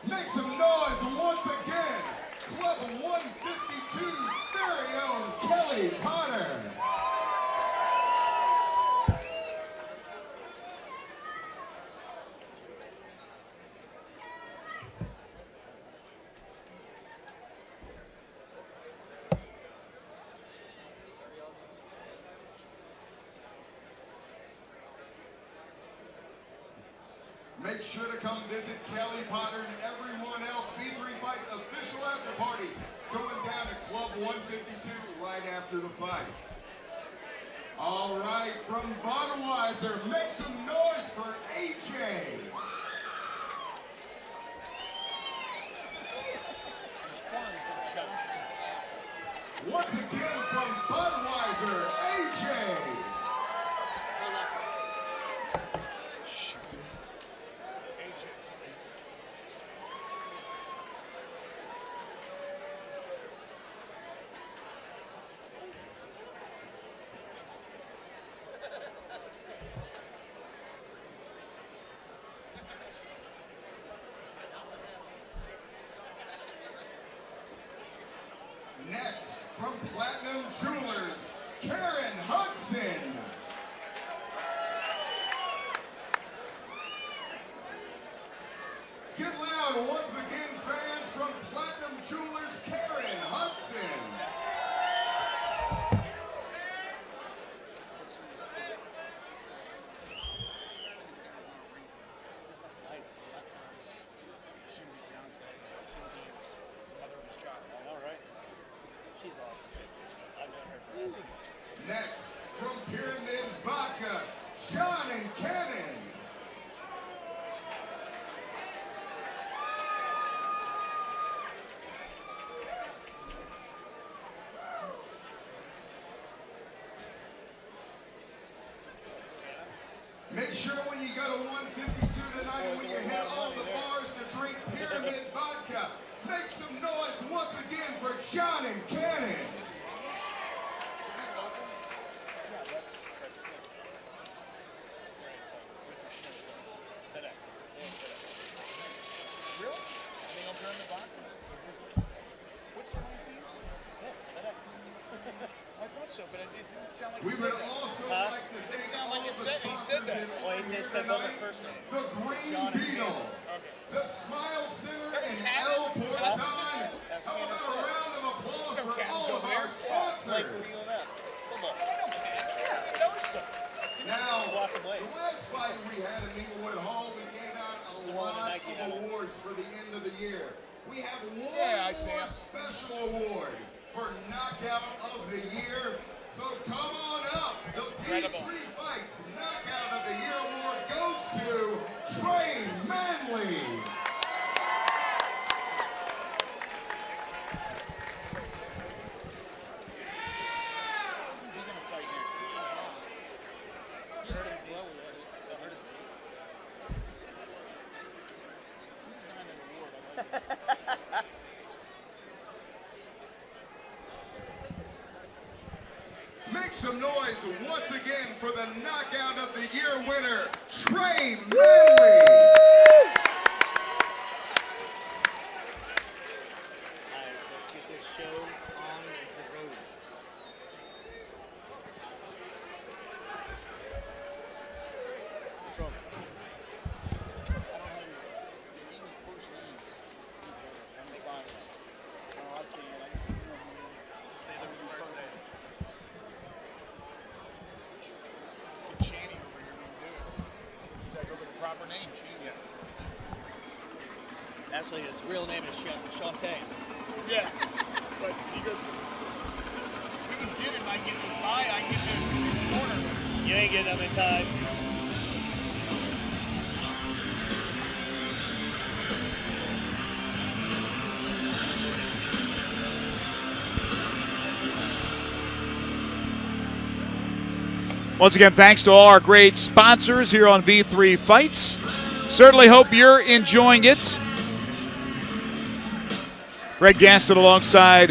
Make some noise once again. Club 152, very own Kelly Potter. Make sure to come visit Kelly Potter and everyone else. V3Fights official after party going down to Club 152 right after the fights. All right, from Budweiser, make some noise for AJ. Once again from Budweiser, AJ. Next, from Platinum Jewelers, Karen Hudson. Get loud once again, fans, from Platinum Jewelers, Karen Hudson. She's awesome too. I've known her forever. Next, from Pyramid Vodka, John and Cannon. Make sure when you go to 152 tonight and when you hit all the bars to drink Pyramid Vodka, make some noise once again for John and Cannon. But it didn't sound like We would also like to thank all the sponsors that tonight. The Green Beetle, the Smile Center, and El Porton. How about a round of applause for all of our sponsors? Now, the last fight we had in Minglewood Hall, we gave out a lot of awards for the end of the year. We have one more special award for Knockout of the Year. So come on up. The V3Fights Knockout of the Year award goes to Trey Manley. Make some noise once again for the Knockout of the Year winner, Trey Manley. Alright, let's get this show on the road. What's wrong? Actually, his real name is Shantae. Yeah, but you go. We can get him. I get him by. I get him in the corner. You ain't getting them in time. Once again, thanks to all our great sponsors here on V3Fights. Certainly hope you're enjoying it. Greg Gaston alongside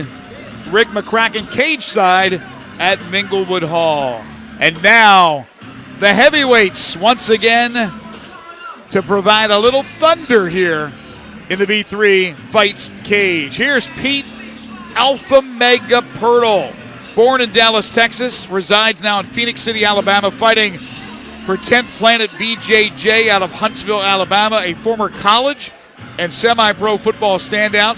Rick McCracken cage side at Minglewood Hall. And now, the heavyweights once again to provide a little thunder here in the V3 Fights cage. Here's Pete Alpha Mega Purtle. Born in Dallas, Texas, resides now in Phoenix City, Alabama, fighting for 10th Planet BJJ out of Huntsville, Alabama, a former college and semi-pro football standout.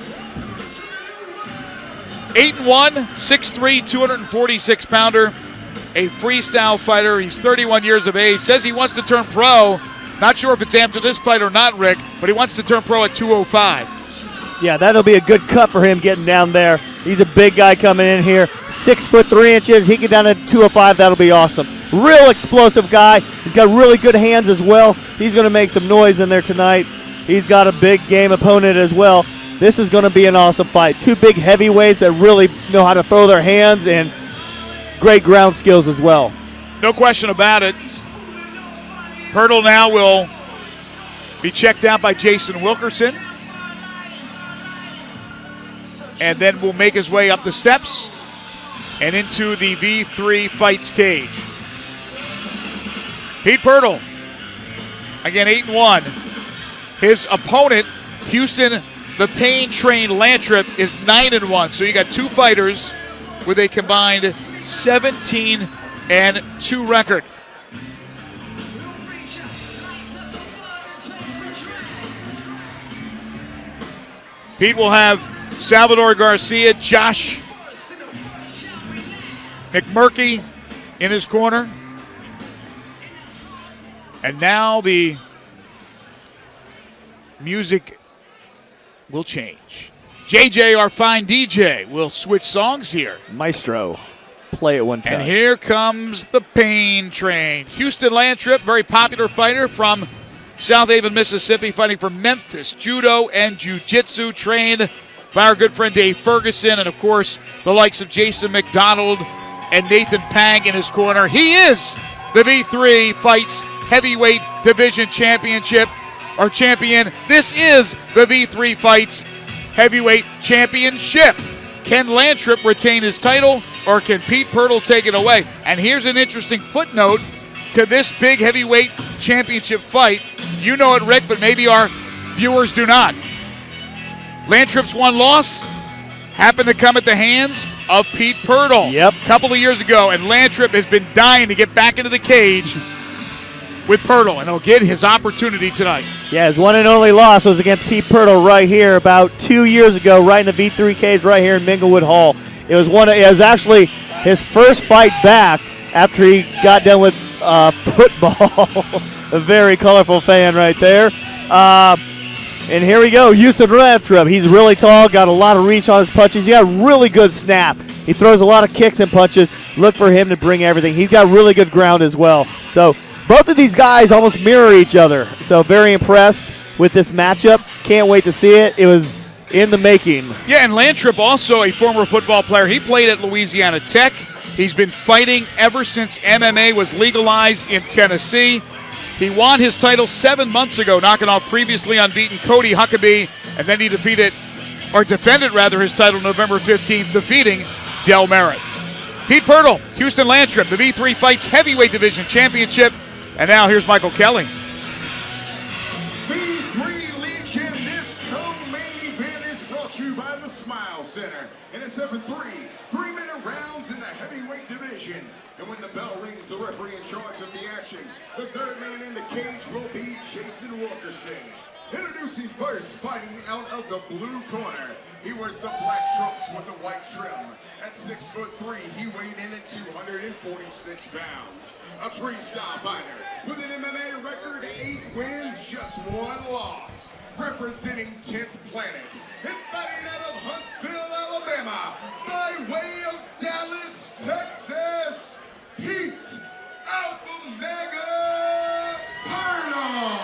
8-1, 6'3", 246-pounder, a freestyle fighter. He's 31 years of age. Says he wants to turn pro. Not sure if it's after this fight or not, Rick, but he wants to turn pro at 205. Yeah, that'll be a good cut for him getting down there. He's a big guy coming in here. 6'3". He get down to 205. That'll be awesome. Real explosive guy. He's got really good hands as well. He's going to make some noise in there tonight. He's got a big game opponent as well. This is going to be an awesome fight. Two big heavyweights that really know how to throw their hands and great ground skills as well. No question about it. Purtle now will be checked out by Jason Wilkerson. And then will make his way up the steps and into the V3 Fights cage. Pete Purtle, again 8-1. His opponent, Houston, the pain-trained Lantrip, is 9-1. So you got two fighters with a combined 17-2 record. Pete will have Salvador Garcia, Josh McMurky in his corner. And now the music will change. JJ, our fine DJ, will switch songs here. Maestro, play it one time. And here comes the Pain Train. Houston Lantrip, very popular fighter from South Haven, Mississippi, fighting for Memphis. Judo and jiu-jitsu, trained by our good friend Dave Ferguson, and of course the likes of Jason McDonald and Nathan Pang in his corner. He is the V3 Fights Heavyweight Division Championship, or champion. This is the V3 Fights Heavyweight Championship. Can Lantrip retain his title, or can Pete Purtle take it away? And here's an interesting footnote to this big heavyweight championship fight. You know it, Rick, but maybe our viewers do not. Lantrip's one loss happened to come at the hands of Pete Purtle. Yep. A couple of years ago, and Lantrip has been dying to get back into the cage with Purtle, and he'll get his opportunity tonight. Yeah, his one and only loss was against Pete Purtle right here about 2 years ago, right in the V3 cage right here in Minglewood Hall. It was actually his first fight back after he got done with football. A very colorful fan right there. And here we go, Houston Lantrip. He's really tall, got a lot of reach on his punches. He got a really good snap. He throws a lot of kicks and punches. Look for him to bring everything. He's got really good ground as well. So both of these guys almost mirror each other. So very impressed with this matchup. Can't wait to see it. It was in the making. Yeah, and Lantrip also a former football player. He played at Louisiana Tech. He's been fighting ever since MMA was legalized in Tennessee. He won his title 7 months ago, knocking off previously unbeaten Cody Huckabee, and then he defended his title November 15th, defeating Del Merritt. Pete Purtle, Houston Lantrip, the V3 Fights Heavyweight Division Championship. And now here's Michael Kelly. V3 Legion, this co-main event is brought to you by the Smile Center. And it's over 3-minute rounds in the heavyweight division. And when the bell rings, the referee in charge of the action, the third man in the cage will be Jason Wilkerson. Introducing first, fighting out of the blue corner. He wears the black trunks with the white trim. At 6'3", he weighed in at 246 pounds. A freestyle fighter with an MMA record, 8 wins, just 1 loss. Representing 10th Planet and fighting out of Huntsville, Alabama, by way of Dallas, Texas, Pete Alpha Mega Purtle.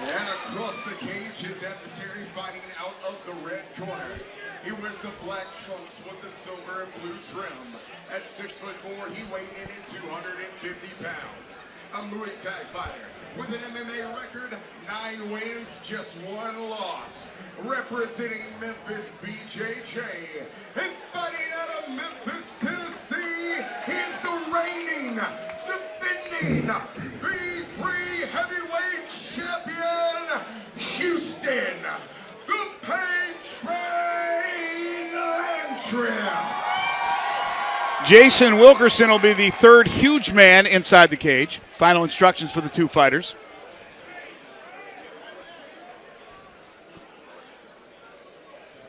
And across the cage, his adversary fighting out of the red corner. He wears the black trunks with the silver and blue trim. At 6'4", he weighed in at 250 pounds. A Muay Thai fighter with an MMA record, 9 wins, just 1 loss. Representing Memphis BJJ and fighting out of Memphis, Tennessee, he's the reigning, defending V3 Heavyweight Champion. Jason Wilkerson will be the third huge man inside the cage. Final instructions for the two fighters.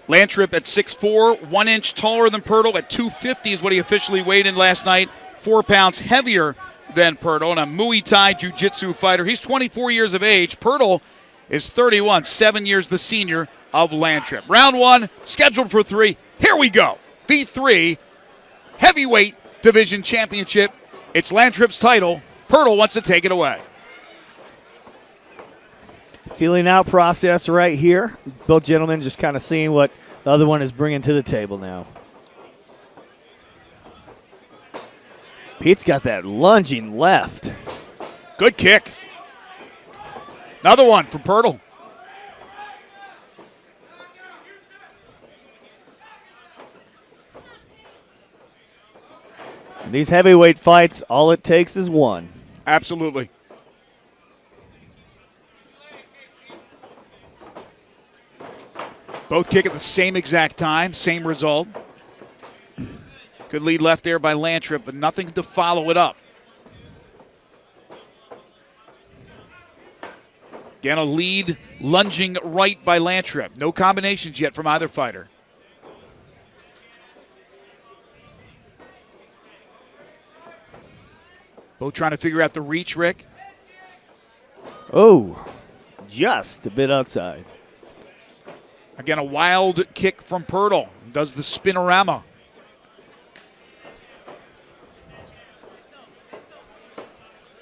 Lantrip at 6'4", 1 inch taller than Purtle. At 250 is what he officially weighed in last night. 4 pounds heavier than Purtle, and a Muay Thai Jiu-Jitsu fighter. He's 24 years of age. Purtle is 31, 7 years the senior of Lantrip. Round 1, scheduled for 3. Here we go. V3 Heavyweight Division Championship. It's Lantrip's title. Purtle wants to take it away. Feeling out process right here. Both gentlemen just kind of seeing what the other one is bringing to the table now. Pete's got that lunging left. Good kick. Another one from Purtle. These heavyweight fights, all it takes is one. Absolutely. Both kick at the same exact time, same result. Good lead left there by Lantrip, but nothing to follow it up. Again, a lead lunging right by Lantrip. No combinations yet from either fighter. Both trying to figure out the reach, Rick. Oh, just a bit outside. Again, a wild kick from Purtle. Does the spinorama.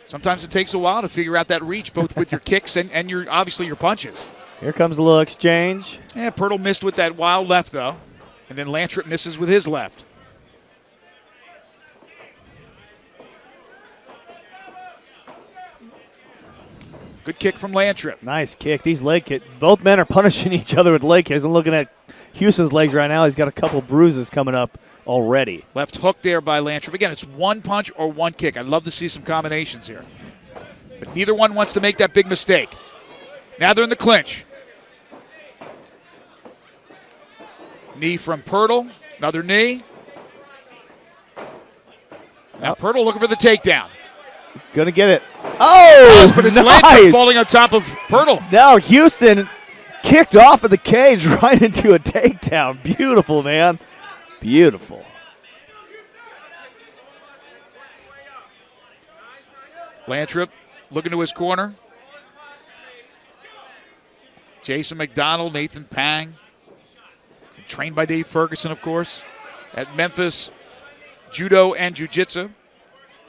Sometimes it takes a while to figure out that reach, both with your kicks and your obviously your punches. Here comes a little exchange. Yeah, Purtle missed with that wild left, though. And then Lantrip misses with his left. Good kick from Lantrip. Nice kick. These leg kicks. Both men are punishing each other with leg kicks. I'm looking at Houston's legs right now. He's got a couple bruises coming up already. Left hook there by Lantrip. Again, it's one punch or one kick. I'd love to see some combinations here. But neither one wants to make that big mistake. Now they're in the clinch. Knee from Purtle. Another knee. Now Purtle looking for the takedown. He's going to get it. Oh, but it's nice. Lantrip falling on top of Purtle. Now Houston kicked off of the cage right into a takedown. Beautiful, man. Beautiful. Lantrip looking to his corner. Jason McDonald, Nathan Pang. Trained by Dave Ferguson, of course, at Memphis Judo and Jiu-Jitsu.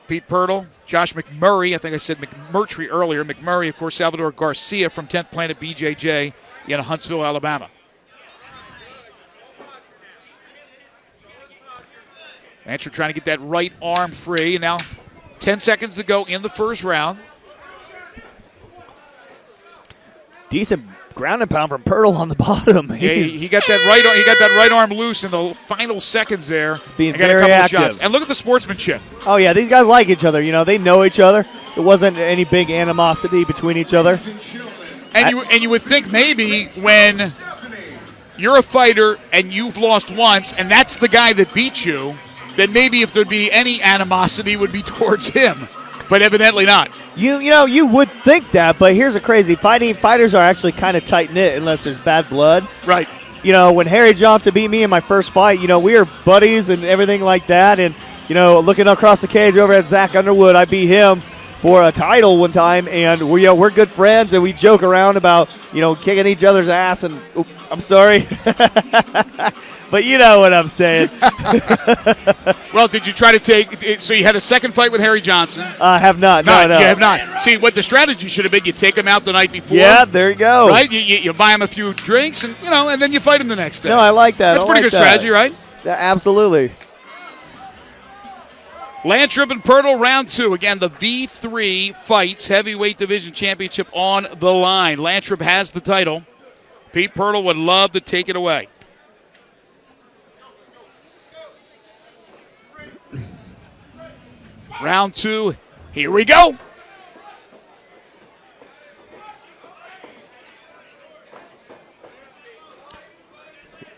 Pete Purtle, Josh McMurray, I think I said McMurtry earlier. McMurray, of course, Salvador Garcia from 10th Planet BJJ in Huntsville, Alabama. Lantrip trying to get that right arm free. And now 10 seconds to go in the first round. Decent ground and pound from Purtle on the bottom. Yeah, he got that right arm loose in the final seconds there. Being and got very a couple active. of shots. And look at the sportsmanship. Oh, yeah, these guys like each other. You know, they know each other. There wasn't any big animosity between each other. And you would think maybe when you're a fighter and you've lost once and that's the guy that beat you, then maybe if there'd be any animosity it would be towards him. But evidently not. You know, you would think that, but here's a crazy fighters are actually kind of tight-knit unless there's bad blood. Right. You know, when Harry Johnson beat me in my first fight, you know, we were buddies and everything like that. And, you know, looking across the cage over at Zach Underwood, I beat him for a title one time, and we're good friends, and we joke around about, you know, kicking each other's ass. And oops, I'm sorry. But you know what I'm saying. Well, did you try to take – so you had a second fight with Harry Johnson? I have not. No. You have not. See, what the strategy should have been, you take him out the night before. Yeah, there you go. Right? You buy him a few drinks, and you know, and then you fight him the next day. No, I like that. That's pretty good strategy, right? Yeah, absolutely. Lantrip and Purtle, round 2. Again, the V3 Fights Heavyweight Division Championship on the line. Lantrip has the title. Pete Purtle would love to take it away. Round 2, here we go.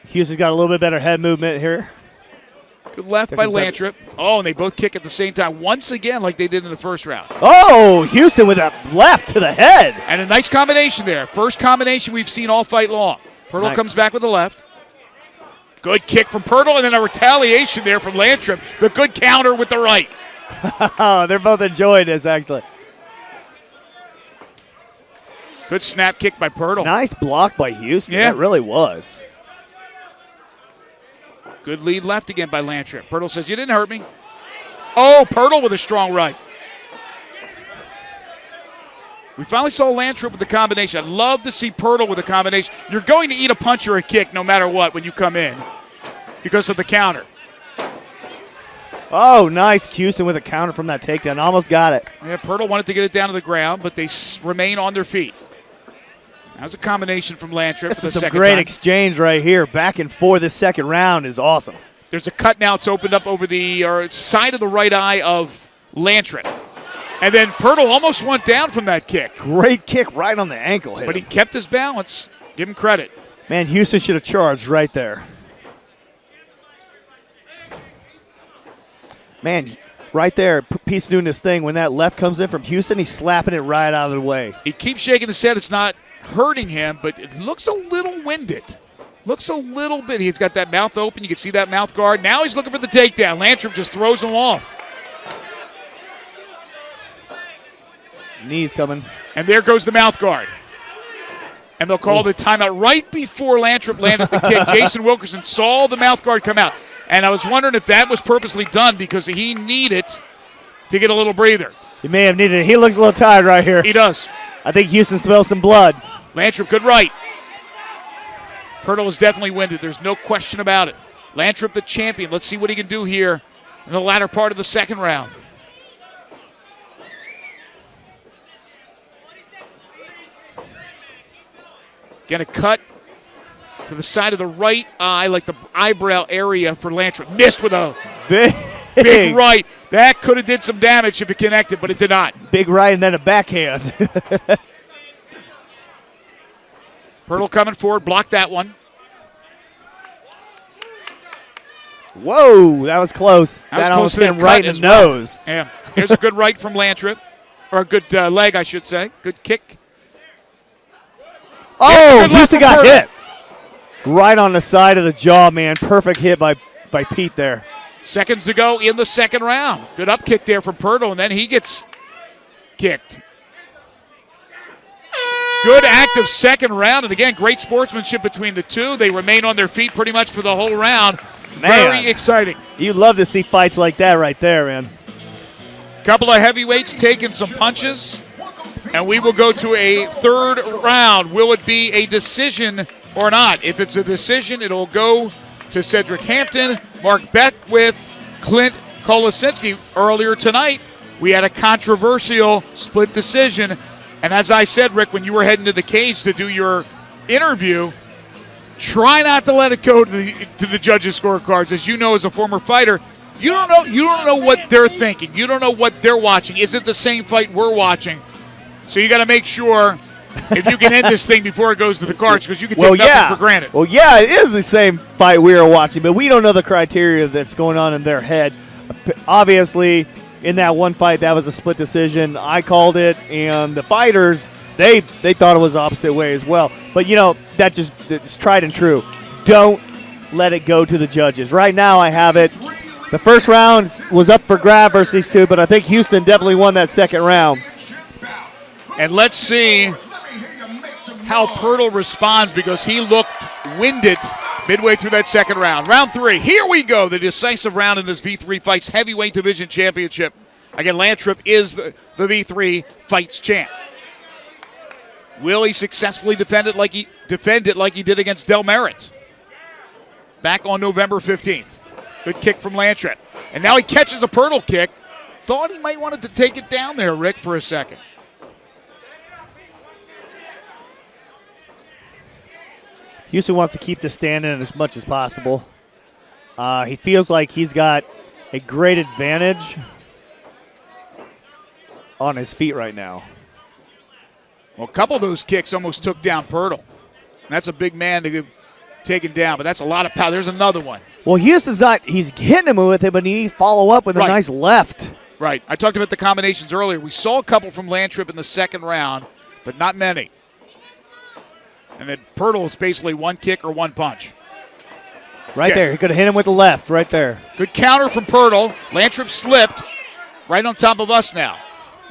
Houston's got a little bit better head movement here. Good left by Lantrip. Oh, and they both kick at the same time once again like they did in the first round. Oh, Houston with a left to the head. And a nice combination there. First combination we've seen all fight long. Purtle comes back with the left. Good kick from Purtle, and then a retaliation there from Lantrip. The good counter with the right. They're both enjoying this, actually. Good snap kick by Purtle. Nice block by Houston. Yeah. That really was. Good lead left again by Lantrip. Purtle says, you didn't hurt me. Oh, Purtle with a strong right. We finally saw Lantrip with the combination. I'd love to see Purtle with a combination. You're going to eat a punch or a kick no matter what when you come in because of the counter. Oh, nice. Houston with a counter from that takedown. Almost got it. Yeah, Purtle wanted to get it down to the ground, but they remain on their feet. That was a combination from Lantrip. This is some great exchange right here. Back and forth. This second round is awesome. There's a cut now. It's opened up over the side of the right eye of Lantrip. And then Purtle almost went down from that kick. Great kick right on the ankle. But he kept his balance. Give him credit. Man, Houston should have charged right there. Man, right there, Pete's doing this thing. When that left comes in from Houston, he's slapping it right out of the way. He keeps shaking his head. It's not hurting him, but it looks a little winded. Looks a little bit. He's got that mouth open. You can see that mouth guard. Now he's looking for the takedown. Lantrip just throws him off. Knees coming. And there goes the mouth guard. And they'll call the timeout right before Lantrip landed the kick. Jason Wilkerson saw the mouth guard come out. And I was wondering if that was purposely done because he needed to get a little breather. He may have needed it. He looks a little tired right here. He does. I think Houston smells some blood. Lantrip, good right. Purtle is definitely winded. There's no question about it. Lantrip, the champion. Let's see what he can do here in the latter part of the second round. Get a cut to the side of the right eye, like the eyebrow area for Lantrip. Missed with a big right. That could have did some damage if it connected, but it did not. Big right and then a backhand. Purtle coming forward, blocked that one. Whoa, that was close. That almost was hit him right in the nose. Yeah, there's a good right from Lantrip, or a good leg, I should say. Good kick. Oh, Houston got hit. Right on the side of the jaw, man. Perfect hit by Pete there. Seconds to go in the second round. Good up kick there from Purtle, and then he gets kicked. Good active second round, and again, great sportsmanship between the two. They remain on their feet pretty much for the whole round. Man, very exciting. You love to see fights like that right there, man. Couple of heavyweights taking some punches, and we will go to a third round. Will it be a decision or not? If it's a decision, it'll go to Cedric Hampton. Mark Beck with Clint Kolosinski. Earlier tonight, we had a controversial split decision. And as I said, Rick, when you were heading to the cage to do your interview, try not to let it go to the judges' scorecards. As you know, as a former fighter, you don't know what they're thinking. You don't know what they're watching. Is it the same fight we're watching? So you got to make sure if you can end this thing before it goes to the cards, because you can take nothing for granted. Well, yeah, it is the same fight we are watching, but we don't know the criteria that's going on in their head. Obviously, in that one fight, that was a split decision. I called it, and the fighters, they thought it was the opposite way as well. But, you know, it's tried and true. Don't let it go to the judges. Right now, I have it. The first round was up for grab versus these two, but I think Houston definitely won that second round. And let's see how Purtle responds, because he looked winded midway through that second round. Round three. Here we go. The decisive round in this V3 Fights Heavyweight Division Championship. Again, Lantrip is the V3 Fights champ. Will he successfully defend it like he did against Del Merritt back on November 15th? Good kick from Lantrip. And now he catches a Purtle kick. Thought he might wanted to take it down there, Rick, for a second. Houston wants to keep this standing as much as possible. He feels like he's got a great advantage on his feet right now. Well, a couple of those kicks almost took down Purtle. That's a big man to get taken down, but that's a lot of power. There's another one. Well, Houston's not, he's hitting him with it, but he needs to follow up with a nice left. Right. I talked about the combinations earlier. We saw a couple from Lantrip in the second round, but not many. And then Purtle is basically one kick or one punch. Right there. He could have hit him with the left right there. Good counter from Purtle. Lantrip slipped right on top of us now.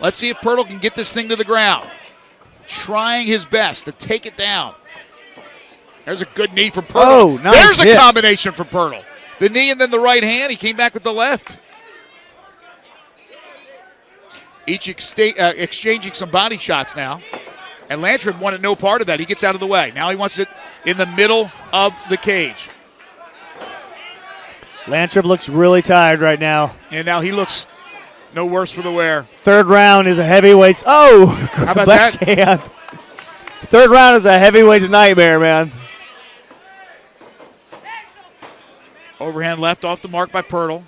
Let's see if Purtle can get this thing to the ground. Trying his best to take it down. There's a good knee from Purtle. Oh, nice There's hit. a combination from Purtle. The knee and then the right hand. He came back with the left. Each exchanging some body shots now. And Lantrip wanted no part of that. He gets out of the way. Now he wants it in the middle of the cage. Lantrip looks really tired right now. And now he looks no worse for the wear. Third round is a heavyweight. Oh, how about that? Backhand. Third round is a heavyweight nightmare, man. Overhand left off the mark by Purtle.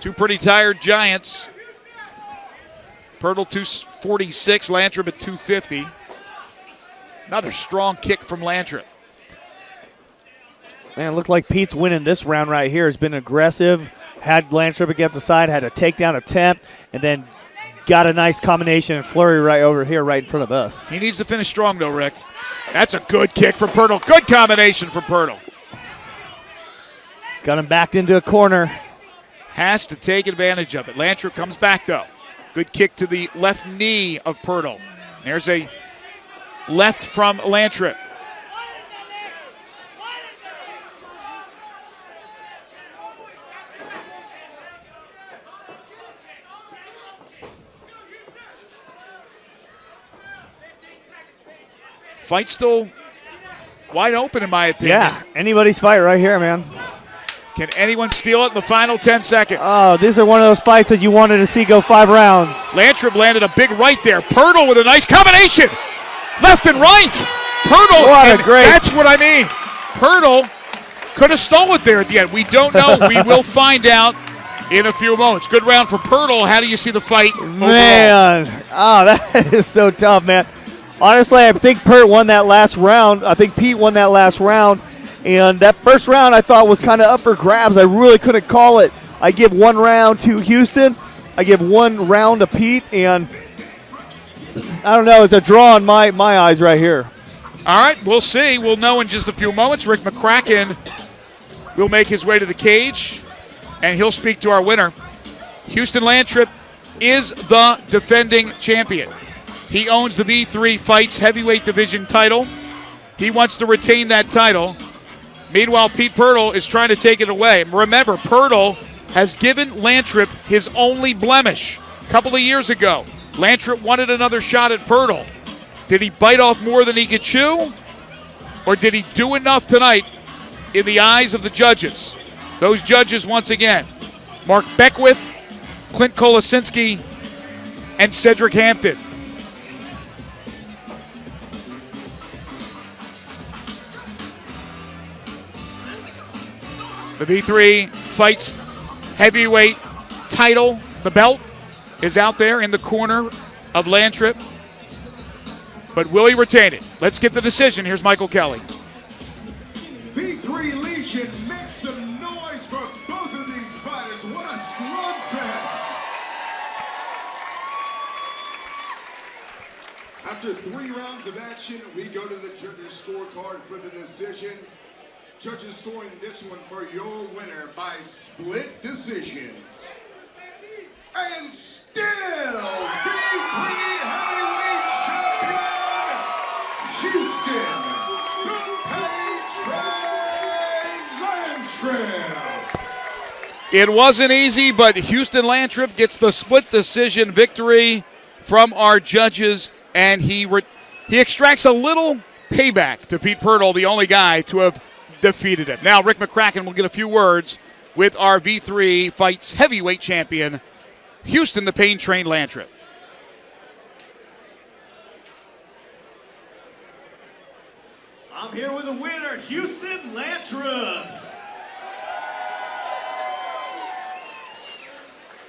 Two pretty tired giants. Purtle 246, Lantrip at 250. Another strong kick from Lantrip. Man, it looked like Pete's winning this round right here. Has been aggressive, had Lantrip against the side, had a takedown attempt, and then got a nice combination and flurry right over here right in front of us. He needs to finish strong, though, Rick. That's a good kick from Purtle. Good combination from Purtle. He's got him backed into a corner. Has to take advantage of it. Lantrip comes back, though. Good kick to the left knee of Purtle. There's a left from Lantrip. Fight still wide open, in my opinion. Yeah, anybody's fight right here, man. Can anyone steal it in the final 10 seconds? Oh, these are one of those fights that you wanted to see go 5 rounds. Lantrip landed a big right there. Purtle with a nice combination. Left and right. Purtle, What a great. that's what I mean. Purtle could have stole it there at the end. We don't know. We will find out in a few moments. Good round for Purtle. How do you see the fight overall? Man, oh, that is so tough, man. Honestly, I think Pert won that last round. I think Pete won that last round. And that first round I thought was kind of up for grabs. I really couldn't call it. I give 1 round to Houston. I give 1 round to Pete. And I don't know. It's a draw in my eyes right here. All right, we'll see. We'll know in just a few moments. Rick McCracken will make his way to the cage, and he'll speak to our winner. Houston Lantrip is the defending champion. He owns the V3Fights heavyweight division title. He wants to retain that title. Meanwhile, Pete Purtle is trying to take it away. Remember, Purtle has given Lantrip his only blemish a couple of years ago. Lantrip wanted another shot at Purtle. Did he bite off more than he could chew? Or did he do enough tonight in the eyes of the judges? Those judges, once again, Mark Beckwith, Clint Kolosinski, and Cedric Hampton. The V3Fights heavyweight title, the belt, is out there in the corner of Lantrip. But will he retain it? Let's get the decision. Here's Michael Kelly. V3 Legion, make some noise for both of these fighters. What a slugfest. After 3 rounds of action, we go to the judges' scorecard for the decision. Judges scoring this one for your winner by split decision. And still, V3 heavyweight champion, Houston, the Lantrip. It wasn't easy, but Houston Lantrip gets the split decision victory from our judges, and he extracts a little payback to Pete Purtle, the only guy to have defeated him. Now Rick McCracken will get a few words with our V3Fights heavyweight champion, Houston the Pain Train Lantrip. I'm here with the winner, Houston Lantrip.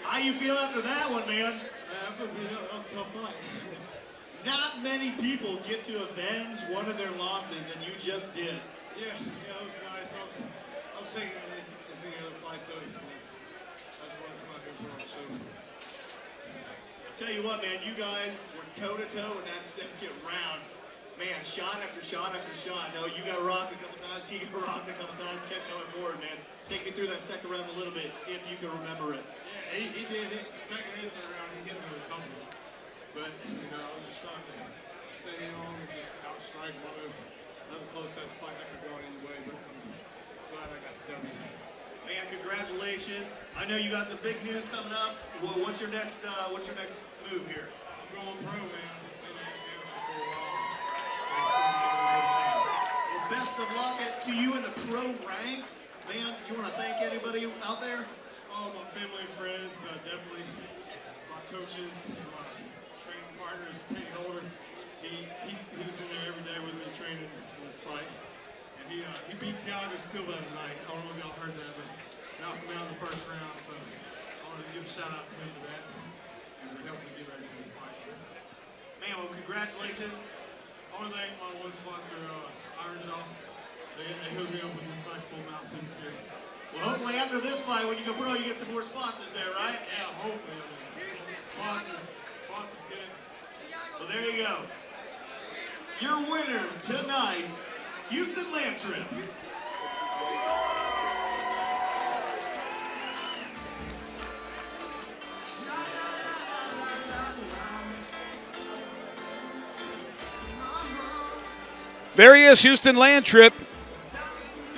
How you feel after that one, man? I feel beat up. That was a tough fight. Not many people get to avenge one of their losses, and you just did. Yeah, it was nice. I was taking it as any other fight, though. I just wanted to come out here and put on a show. Tell you what, man, you guys were toe-to-toe in that second round. Man, shot after shot after shot. No, you got rocked a couple times, he got rocked a couple times, kept coming forward, man. Take me through that second round a little bit, if you can remember it. Yeah, he did. Second and third round, he hit me with a couple. But, I was just trying to stay in on him and just outstrike one of them. That was a close-ass fight. I could have gone any way, but I'm glad I got the W. Man, congratulations. I know you got some big news coming up. Well, what's your next move here? I'm going pro, man. Well, best of luck to you in the pro ranks. Man, you want to thank anybody out there? Oh, my family and friends, definitely my coaches, my training partners, Tate Holder. He was in there every day with me training in this fight. And he beat Thiago Silva tonight. I don't know if y'all heard that, but knocked him out in the first round. So I want to give a shout out to him for that. And we helped me get ready for this fight. Man, well, congratulations. I want to thank my one sponsor, Iron Jaw. They hooked me up with this nice little mouthpiece here. Well, hopefully after this fight, when you go pro, you get some more sponsors there, right? Yeah, hopefully. Sponsors, get it. Well, there you go. Your winner tonight, Houston Lantrip. There he is, Houston Lantrip.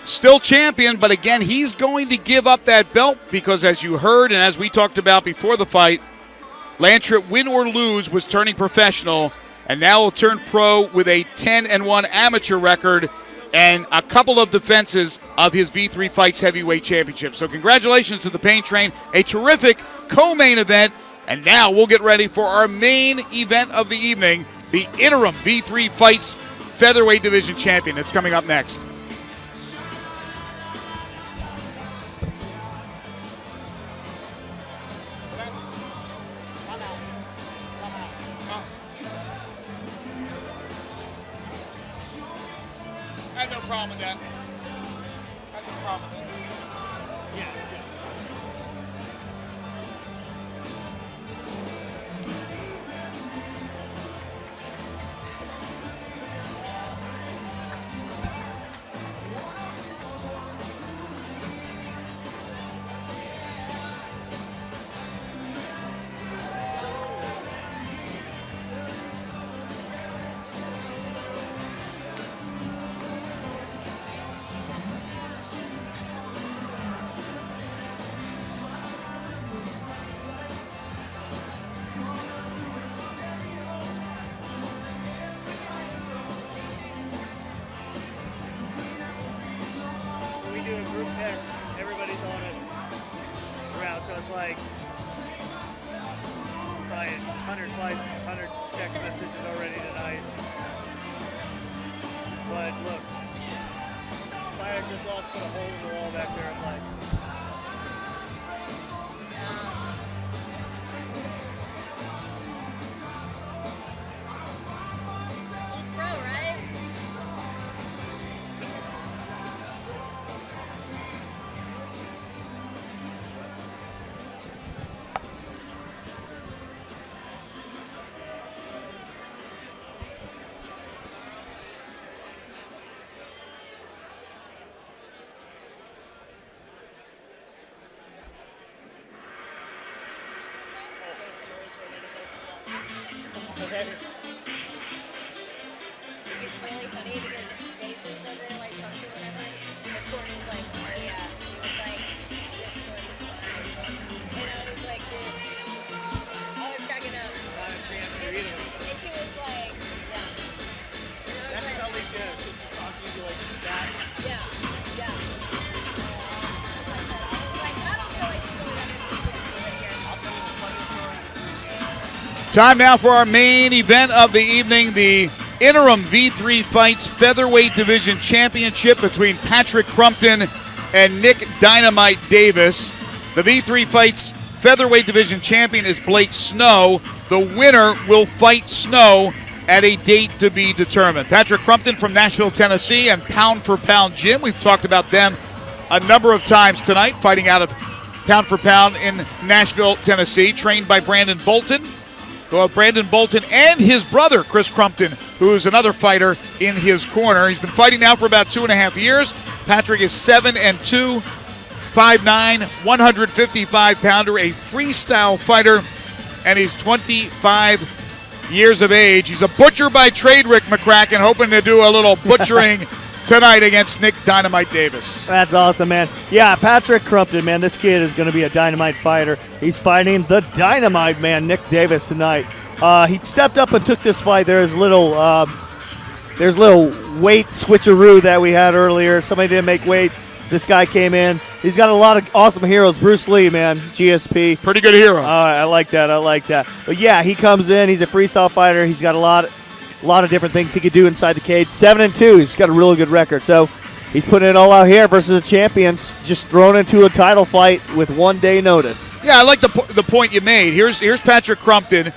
Still champion, but again, he's going to give up that belt because, as you heard and as we talked about before the fight, Lantrip, win or lose, was turning professional, and now will turn pro with a 10-1 amateur record and a couple of defenses of his V3 Fights Heavyweight Championship. So congratulations to the Pain Train, a terrific co-main event, and now we'll get ready for our main event of the evening, the interim V3 Fights Featherweight Division Champion. It's coming up next. I had no problem with that. I had no problem with that. Yeah. We do a group text, everybody's on it route, so it's like probably 100 text messages already tonight. But look, Fire just lost, put a hole in the wall back there. I'm like, Pro, right? Jason Alicia were making faces up. It's really funny because Jason's over there like talking to whatever, and Courtney's like, oh yeah, he was like, this one's fine. And I was like, dude, I was cracking up. not a chance to either. And he was like, yeah. And I was That's like, how they should talk to you like that. yeah. I was like, I don't feel like he's really understanding I'll tell you the funniest story. Time now for our main event of the evening, the interim V3 Fights Featherweight Division Championship between Patrick Crumpton and Nick Dynamite Davis. The V3 Fights Featherweight Division Champion is Blake Snow. The winner will fight Snow at a date to be determined. Patrick Crumpton from Nashville, Tennessee, and Pound for Pound Gym. We've talked about them a number of times tonight, fighting out of Pound for Pound in Nashville, Tennessee, trained by Brandon Bolton. Well, Brandon Bolton and his brother, Chris Crumpton, who is another fighter in his corner. He's been fighting now for about 2.5 years. Patrick is 7-2, 5'9", 155-pounder, a freestyle fighter, and he's 25 years of age. He's a butcher by trade, Rick McCracken, hoping to do a little butchering tonight against Nick Dynamite Davis. That's awesome, man. Yeah, Patrick Crumpton, man, this kid is going to be a dynamite fighter. He's fighting the Dynamite man, Nick Davis, tonight. He stepped up and took this fight. There's little weight switcheroo that we had earlier. Somebody didn't make weight. This guy came in. He's got a lot of awesome heroes. Bruce Lee, man, GSP. Pretty good hero. I like that. But yeah, he comes in. He's a freestyle fighter. He's got a lot of different things he could do inside the cage. 7-2. He's got a really good record. So he's putting it all out here versus the champions, just thrown into a title fight with 1 day notice. Yeah, I like the point you made. Here's Patrick Crumpton,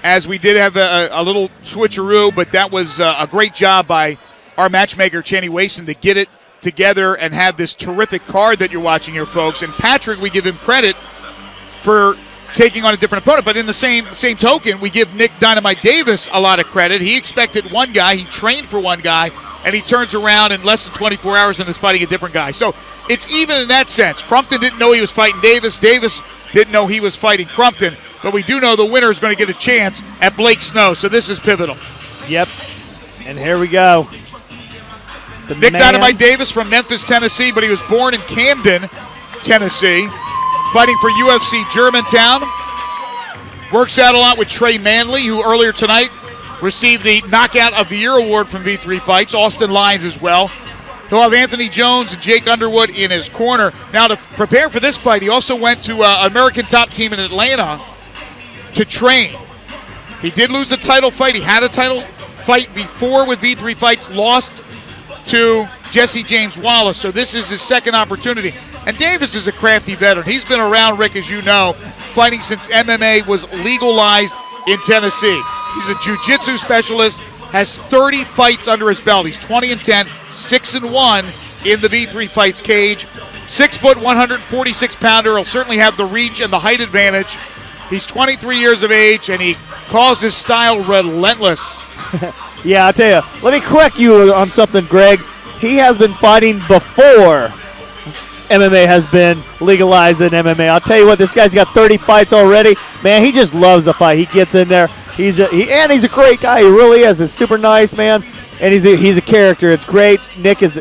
as we did have a little switcheroo, but that was a great job by our matchmaker, Chaney Wason, to get it together and have this terrific card that you're watching here, folks. And Patrick, we give him credit for taking on a different opponent, but in the same token, we give Nick Dynamite Davis a lot of credit. He expected one guy, he trained for one guy, and he turns around in less than 24 hours and is fighting a different guy. So it's even in that sense. Crumpton didn't know he was fighting Davis. Davis didn't know he was fighting Crumpton, but we do know the winner is going to get a chance at Blake Snow, so this is pivotal. Yep, and here we go. Nick Dynamite Davis from Memphis, Tennessee, but he was born in Camden, Tennessee, fighting for UFC Germantown. Works out a lot with Trey Manley, who earlier tonight received the Knockout of the Year award from V3Fights. Austin Lyons as well. He'll have Anthony Jones and Jake Underwood in his corner. Now, to prepare for this fight, he also went to an American top team in Atlanta to train. He did lose a title fight. He had a title fight before with V3Fights, lost to Jesse James Wallace, so this is his second opportunity. And Davis is a crafty veteran. He's been around, Rick, as you know, fighting since MMA was legalized in Tennessee. He's a jiu-jitsu specialist, has 30 fights under his belt. He's 20-10, 6-1 in the V3Fights cage. 6 foot, 146-pounder. He'll certainly have the reach and the height advantage. He's 23 years of age, and he calls his style relentless. Yeah, I'll tell you. Let me correct you on something, Greg. He has been fighting before MMA has been legalized in MMA. I'll tell you what, this guy's got 30 fights already. Man, he just loves the fight. He gets in there. He's a great guy. He really is. He's super nice, man. And he's a character. It's great. Nick is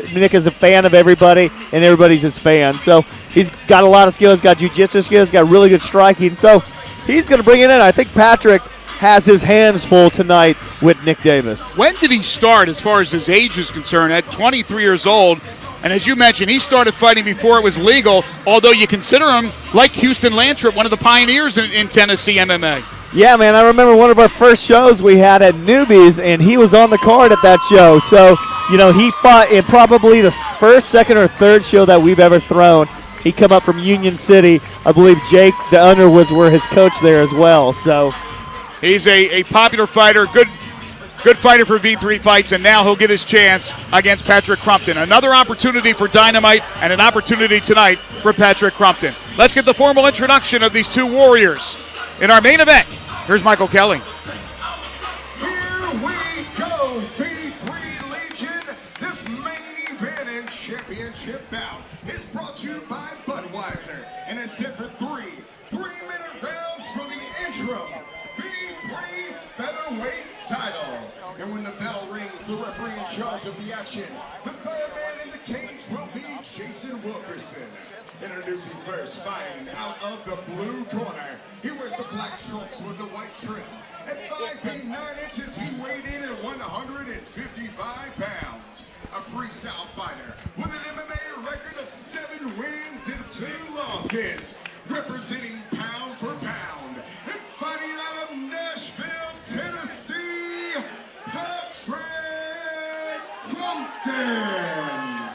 a fan of everybody, and everybody's his fan. So he's got a lot of skills. Got jiu-jitsu skills. Got really good striking. So he's going to bring it in. I think Patrick has his hands full tonight with Nick Davis. When did he start as far as his age is concerned? At 23 years old. And as you mentioned, he started fighting before it was legal, although you consider him, like Houston Lantrip, one of the pioneers in Tennessee MMA. Yeah, man, I remember one of our first shows we had at Newbies, and he was on the card at that show. So, you know, he fought in probably the first, second, or third show that we've ever thrown. He come up from Union City. I believe Jake the Underwoods were his coach there as well. So he's a popular fighter, good fighter for V3Fights, and now he'll get his chance against Patrick Crumpton. Another opportunity for Dynamite and an opportunity tonight for Patrick Crumpton. Let's get the formal introduction of these two warriors in our main event. Here's Michael Kelly. Here we go, V3 Legion. This main event and championship bout is brought to you by Budweiser and is set for 3-minute rounds for the interim V3 featherweight title. And when the bell rings, the referee in charge of the action, the third man in the cage, will be Jason Wilkerson. Introducing first, fighting out of the blue corner. He wears the black trunks with the white trim. At 5 feet 9 inches, he weighed in at 155 pounds. A freestyle fighter with an MMA record of 7 wins and 2 losses. Representing pound for pound. And fighting out of Nashville, Tennessee, Patrick Crumpton.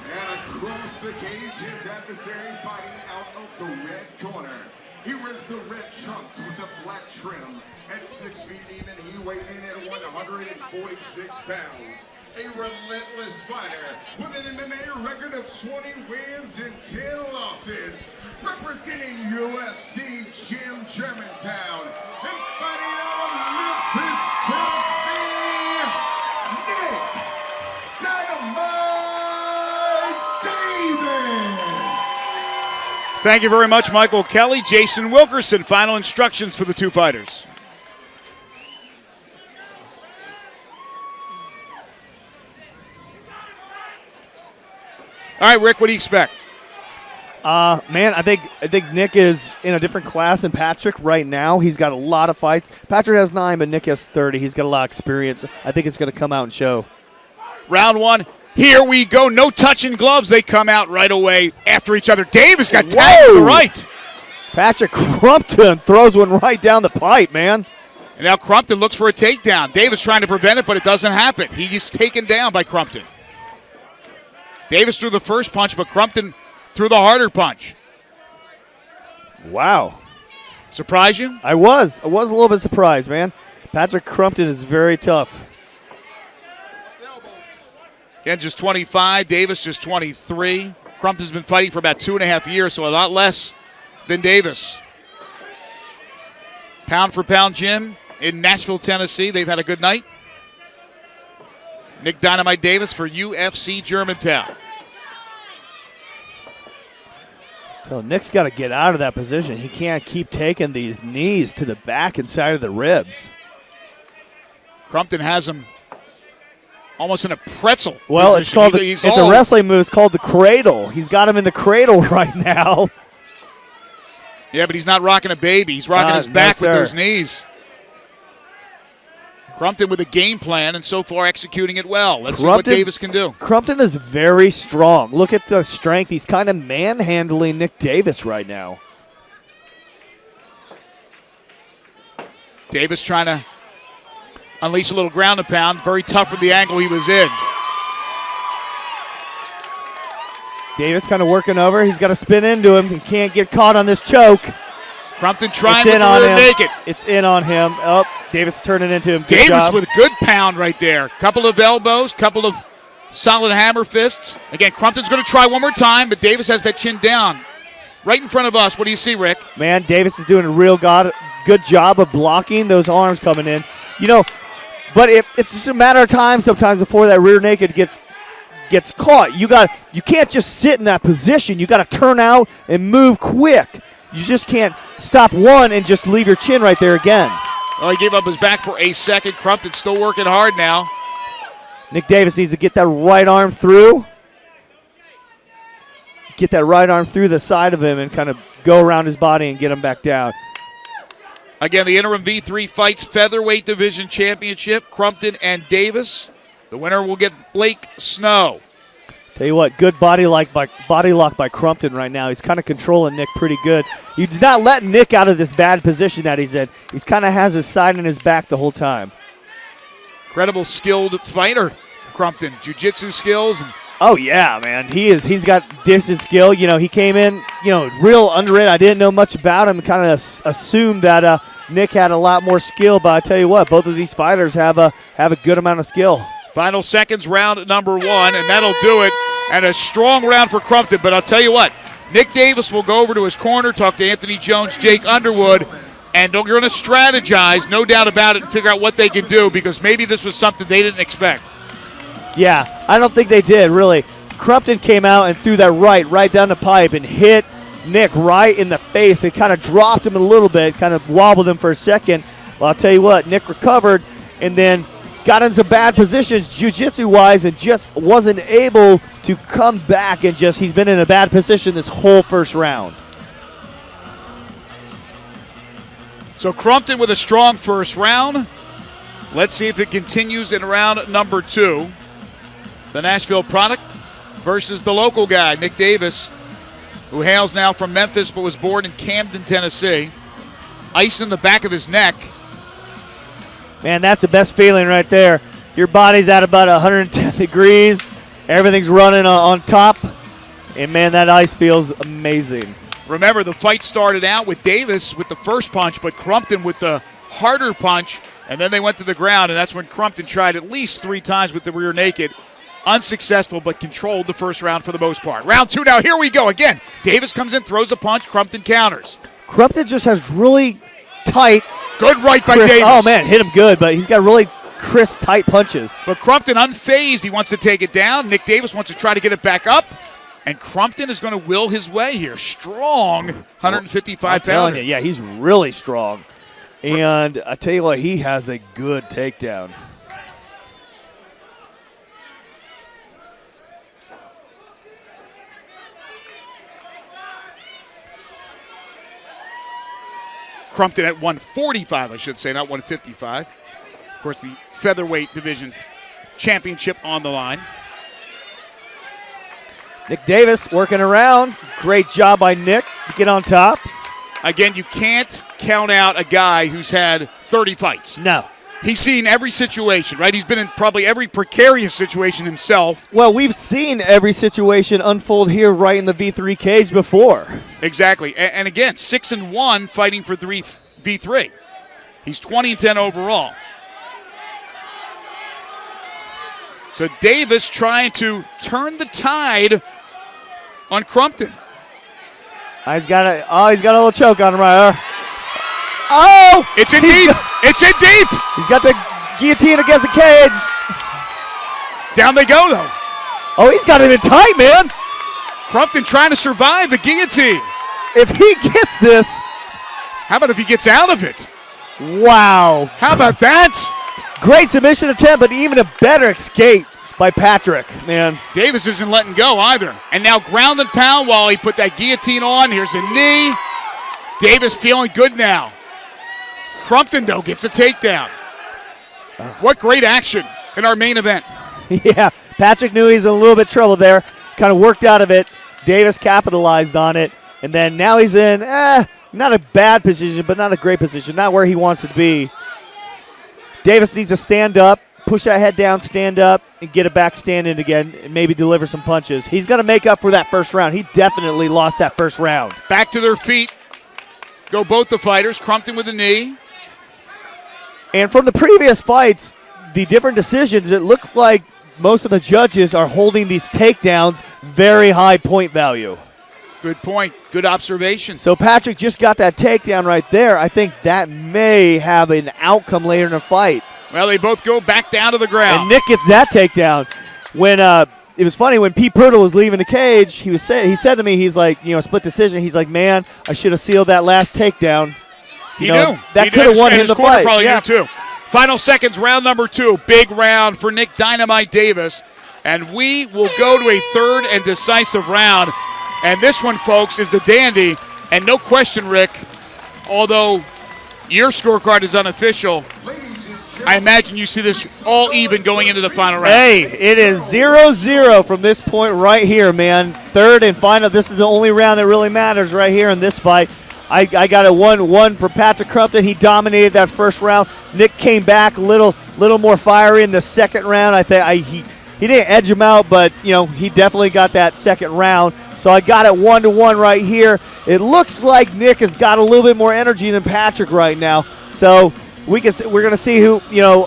And across the cage, his adversary fighting out of the red corner. He wears the red trunks with the black trim. At 6 feet even, he weighed in at 146 pounds. A relentless fighter with an MMA record of 20 wins and 10 losses. Representing UFC Gym Germantown and fighting out of Memphis, Tennessee, Nick Dynamite Davis. Thank you very much, Michael Kelly. Jason Wilkerson, final instructions for the two fighters. All right, Rick, what do you expect? Man, I think Nick is in a different class than Patrick right now. He's got a lot of fights. Patrick has 9, but Nick has 30. He's got a lot of experience. I think it's going to come out and show. Round 1. Here we go. No touching gloves. They come out right away after each other. Davis got tagged to the right. Patrick Crumpton throws one right down the pipe, man. And now Crumpton looks for a takedown. Davis trying to prevent it, but it doesn't happen. He gets taken down by Crumpton. Davis threw the first punch, but Crumpton threw the harder punch. Wow. Surprise you? I was a little bit surprised, man. Patrick Crumpton is very tough. Again, just 25. Davis just 23. Crumpton's been fighting for about 2.5 years, so a lot less than Davis. Pound for pound gym in Nashville, Tennessee. They've had a good night. Nick Dynamite Davis for UFC Germantown. So Nick's got to get out of that position. He can't keep taking these knees to the back and side of the ribs. Crumpton has him almost in a pretzel. Well, position. it's a wrestling move. It's called the cradle. He's got him in the cradle right now. Yeah, but he's not rocking a baby. He's rocking his back with those knees. Crumpton with a game plan, and so far executing it well. Let's see what Davis can do. Crumpton is very strong. Look at the strength. He's kind of manhandling Nick Davis right now. Davis trying to unleash a little ground and pound. Very tough from the angle he was in. Davis kind of working over. He's got to spin into him. He can't get caught on this choke. Crumpton trying to rear naked. It's in on him. Oh, Davis turning into him. Good Davis job. with a good pound right there. Couple of elbows, couple of solid hammer fists. Again, Crumpton's going to try one more time, but Davis has that chin down. Right in front of us. What do you see, Rick? Man, Davis is doing a real good job of blocking those arms coming in. You know, but it's just a matter of time sometimes before that rear naked gets caught. You can't just sit in that position. You got to turn out and move quick. You just can't stop one and just leave your chin right there again. Oh, he gave up his back for a second. Crumpton's still working hard now. Nick Davis needs to get that right arm through. Get that right arm through the side of him and kind of go around his body and get him back down. Again, the interim V3 Fights Featherweight Division Championship, Crumpton and Davis. The winner will get Blake Snow. Tell you what, good body lock by Crumpton right now. He's kind of controlling Nick pretty good. He's not letting Nick out of this bad position that he's in. He's kind of has his side and his back the whole time. Incredible skilled fighter, Crumpton. Jiu-jitsu skills. Oh, yeah, man. He's got distance skill. You know, he came in, real underrated. I didn't know much about him. Kind of assumed that Nick had a lot more skill. But I tell you what, both of these fighters have a good amount of skill. Final seconds, round number 1, and that'll do it. And a strong round for Crumpton. But I'll tell you what, Nick Davis will go over to his corner, talk to Anthony Jones, Jake Underwood, and they're going to strategize, no doubt about it, and figure out what they can do because maybe this was something they didn't expect. Yeah, I don't think they did, really. Crumpton came out and threw that right down the pipe and hit Nick right in the face. It kind of dropped him a little bit, kind of wobbled him for a second. Well, I'll tell you what, Nick recovered and then got in some bad positions jiu-jitsu-wise and just wasn't able to come back and he's been in a bad position this whole first round. So Crumpton with a strong first round. Let's see if it continues in round number 2. The Nashville product versus the local guy, Nick Davis, who hails now from Memphis but was born in Camden, Tennessee. Ice in the back of his neck. Man, that's the best feeling right there. Your body's at about 110 degrees. Everything's running on top. And, man, that ice feels amazing. Remember, the fight started out with Davis with the first punch, but Crumpton with the harder punch, and then they went to the ground, and that's when Crumpton tried at least 3 times with the rear naked. Unsuccessful, but controlled the first round for the most part. Round 2 now, here we go again. Davis comes in, throws a punch, Crumpton counters. Crumpton just has really tight. Good right by crisp, Davis. Oh, man, hit him good, but he's got really crisp, tight punches. But Crumpton unfazed. He wants to take it down. Nick Davis wants to try to get it back up. And Crumpton is going to will his way here. Strong 155-pounder. Yeah, he's really strong. And I tell you what, he has a good takedown. Crumpton at 145, I should say, not 155. Of course, the featherweight division championship on the line. Nick Davis working around. Great job by Nick to get on top. Again, you can't count out a guy who's had 30 fights. No. He's seen every situation, right? He's been in probably every precarious situation himself. Well, we've seen every situation unfold here right in the V3 cage before. Exactly. And again, 6-1 fighting for V3. He's 20-10 overall. So Davis trying to turn the tide on Crumpton. He's got a little choke on him right there. Oh! It's in deep. It's in deep. He's got the guillotine against the cage. Down they go, though. Oh, he's got it in tight, man. Crumpton trying to survive the guillotine. If he gets this. How about if he gets out of it? Wow. How about that? Great submission attempt, but even a better escape by Patrick, man. Davis isn't letting go either. And now ground and pound while he put that guillotine on. Here's a knee. Davis feeling good now. Crumpton, though, gets a takedown. What great action in our main event. Yeah, Patrick knew he's in a little bit of trouble there. Kind of worked out of it. Davis capitalized on it. And then now he's in, not a bad position, but not a great position. Not where he wants to be. Davis needs to stand up, push that head down, stand up, and get it back standing again, and maybe deliver some punches. He's going to make up for that first round. He definitely lost that first round. Back to their feet go both the fighters. Crumpton with a knee. And from the previous fights, the different decisions, it looked like most of the judges are holding these takedowns very high point value. Good point. Good observation. So Patrick just got that takedown right there. I think that may have an outcome later in the fight. Well, they both go back down to the ground. And Nick gets that takedown. When it was funny, when Pete Purtle was leaving the cage, he said to me, he's like, split decision. He's like, man, I should have sealed that last takedown. He knew. That could have won him the fight. Probably knew too. Final seconds, round number 2. Big round for Nick Dynamite Davis. And we will go to a third and decisive round. And this one, folks, is a dandy. And no question, Rick, although your scorecard is unofficial, I imagine you see this all even going into the final round. Hey, it is 0-0 from this point right here, man. Third and final. This is the only round that really matters right here in this fight. I got a 1-1 for Patrick Crumpton. He dominated that first round. Nick came back a little more fiery in the second round. I think he didn't edge him out, but he definitely got that second round. So I got it 1-1 right here. It looks like Nick has got a little bit more energy than Patrick right now. So we're going to see who,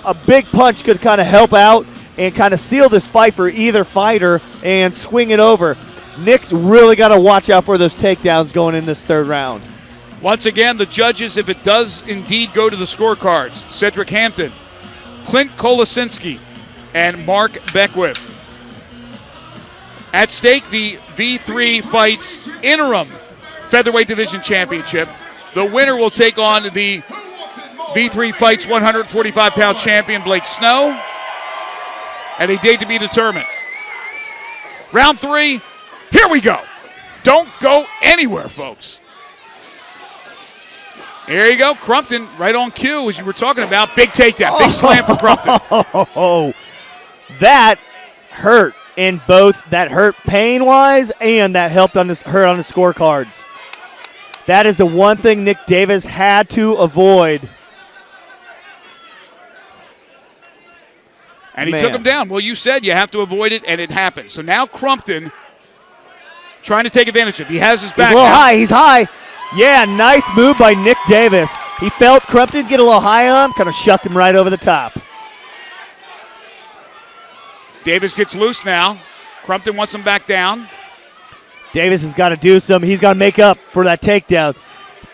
a big punch could kind of help out and kind of seal this fight for either fighter and swing it over. Nick's really got to watch out for those takedowns going in this third round. Once again, the judges, if it does indeed go to the scorecards, Cedric Hampton, Clint Kolasinski, and Mark Beckwith. At stake, the V3 Fights interim featherweight division championship. The winner will take on the V3 Fights 145-pound champion Blake Snow at a date to be determined. Round 3, here we go. Don't go anywhere, folks. There you go, Crumpton, right on cue, as you were talking about. Big takedown, big slam for Crumpton. Oh, that hurt in both. That hurt pain-wise, and that helped on hurt on the scorecards. That is the one thing Nick Davis had to avoid. And he took him down. Well, you said you have to avoid it, and it happened. So now Crumpton trying to take advantage of. He has his He's back a little now. high. He's high. Yeah, nice move by Nick Davis. He felt Crumpton get a little high on him, kind of shucked him right over the top. Davis gets loose now. Crumpton wants him back down. Davis has got to do something. He's got to make up for that takedown.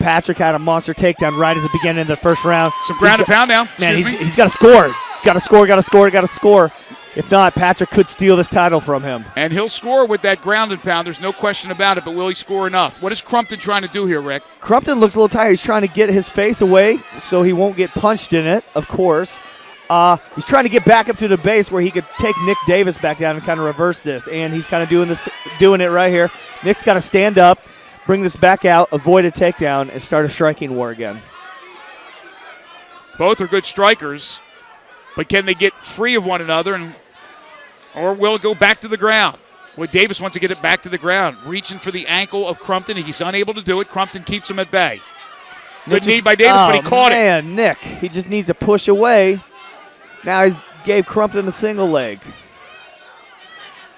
Patrick had a monster takedown right at the beginning of the first round. Some ground and pound now. Man, he's got to score. Got to score. If not, Patrick could steal this title from him. And he'll score with that ground and pound. There's no question about it, but will he score enough? What is Crumpton trying to do here, Rick? Crumpton looks a little tired. He's trying to get his face away so he won't get punched in it, of course. He's trying to get back up to the base where he could take Nick Davis back down and kind of reverse this. And he's kind of doing it right here. Nick's got to stand up, bring this back out, avoid a takedown, and start a striking war again. Both are good strikers, but can they get free of one another, or will it go back to the ground? Well, Davis wants to get it back to the ground, reaching for the ankle of Crumpton. He's unable to do it. Crumpton keeps him at bay. Good knee by Davis, but he caught it. Man, Nick, he just needs to push away. Now he's gave Crumpton a single leg.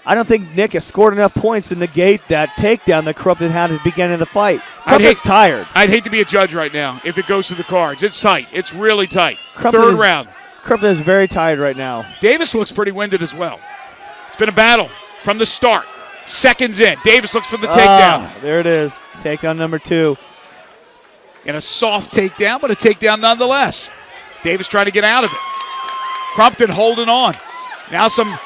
I don't think Nick has scored enough points to negate that takedown that Crumpton had at the beginning of the fight. Crumpton's tired. I'd hate to be a judge right now if it goes to the cards. It's tight. It's really tight. Crumpton Third round. Crumpton is very tired right now. Davis looks pretty winded as well. It's been a battle from the start. Seconds in. Davis looks for the takedown. There it is. Takedown number 2. And a soft takedown, but a takedown nonetheless. Davis trying to get out of it. Crumpton holding on. Now some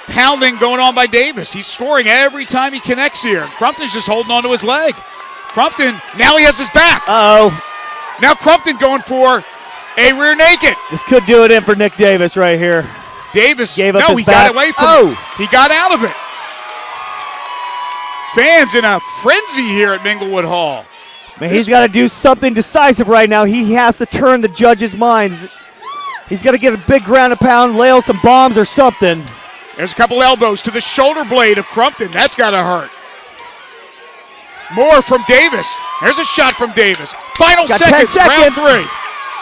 pounding going on by Davis. He's scoring every time he connects here. Crumpton's just holding on to his leg. Crumpton, now he has his back. Uh-oh. Now Crumpton going for a rear naked. This could do it in for Nick Davis right here. Davis, gave up no, his he back. got away from it. He got out of it. Fans in a frenzy here at Minglewood Hall. Man, he's got to do something decisive right now. He has to turn the judges' minds. He's got to get a big ground and pound, lay some bombs or something. There's a couple elbows to the shoulder blade of Crumpton. That's got to hurt. More from Davis. There's a shot from Davis. Final seconds, round 3.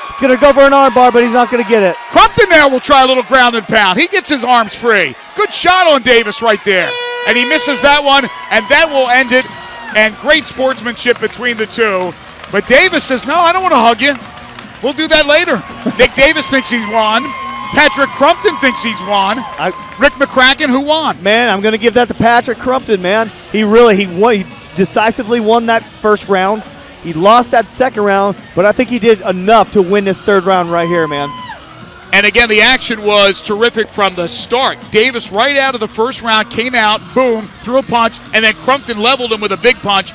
He's going to go for an arm bar, but he's not going to get it. Crumpton now will try a little ground and pound. He gets his arms free. Good shot on Davis right there. And he misses that one, and that will end it. And great sportsmanship between the two. But Davis says, no, I don't want to hug you. We'll do that later. Nick Davis thinks he's won. Patrick Crumpton thinks he's won. Rick McCracken, who won? Man, I'm going to give that to Patrick Crumpton, man. He won. He decisively won that first round. He lost that second round, but I think he did enough to win this third round right here, man. And again, the action was terrific from the start. Davis, right out of the first round, came out, boom, threw a punch, and then Crumpton leveled him with a big punch.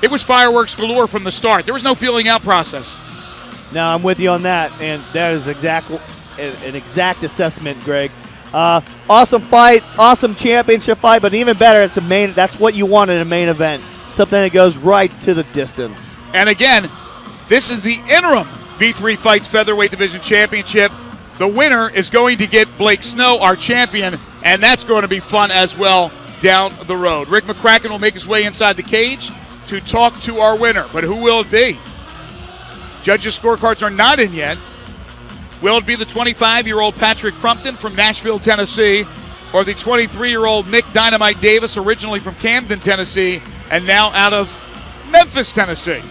It was fireworks galore from the start. There was no feeling out process. No, I'm with you on that, and that is an exact assessment, Greg. Awesome fight, awesome championship fight, but even better, that's what you want in a main event. Something that goes right to the distance. And again, this is the interim V3 Fights Featherweight Division Championship. The winner is going to get Blake Snow, our champion, and that's going to be fun as well down the road. Rick McCracken will make his way inside the cage to talk to our winner, but who will it be? Judges' scorecards are not in yet. Will it be the 25-year-old Patrick Crumpton from Nashville, Tennessee, or the 23-year-old Nick Dynamite Davis, originally from Camden, Tennessee, and now out of Memphis, Tennessee?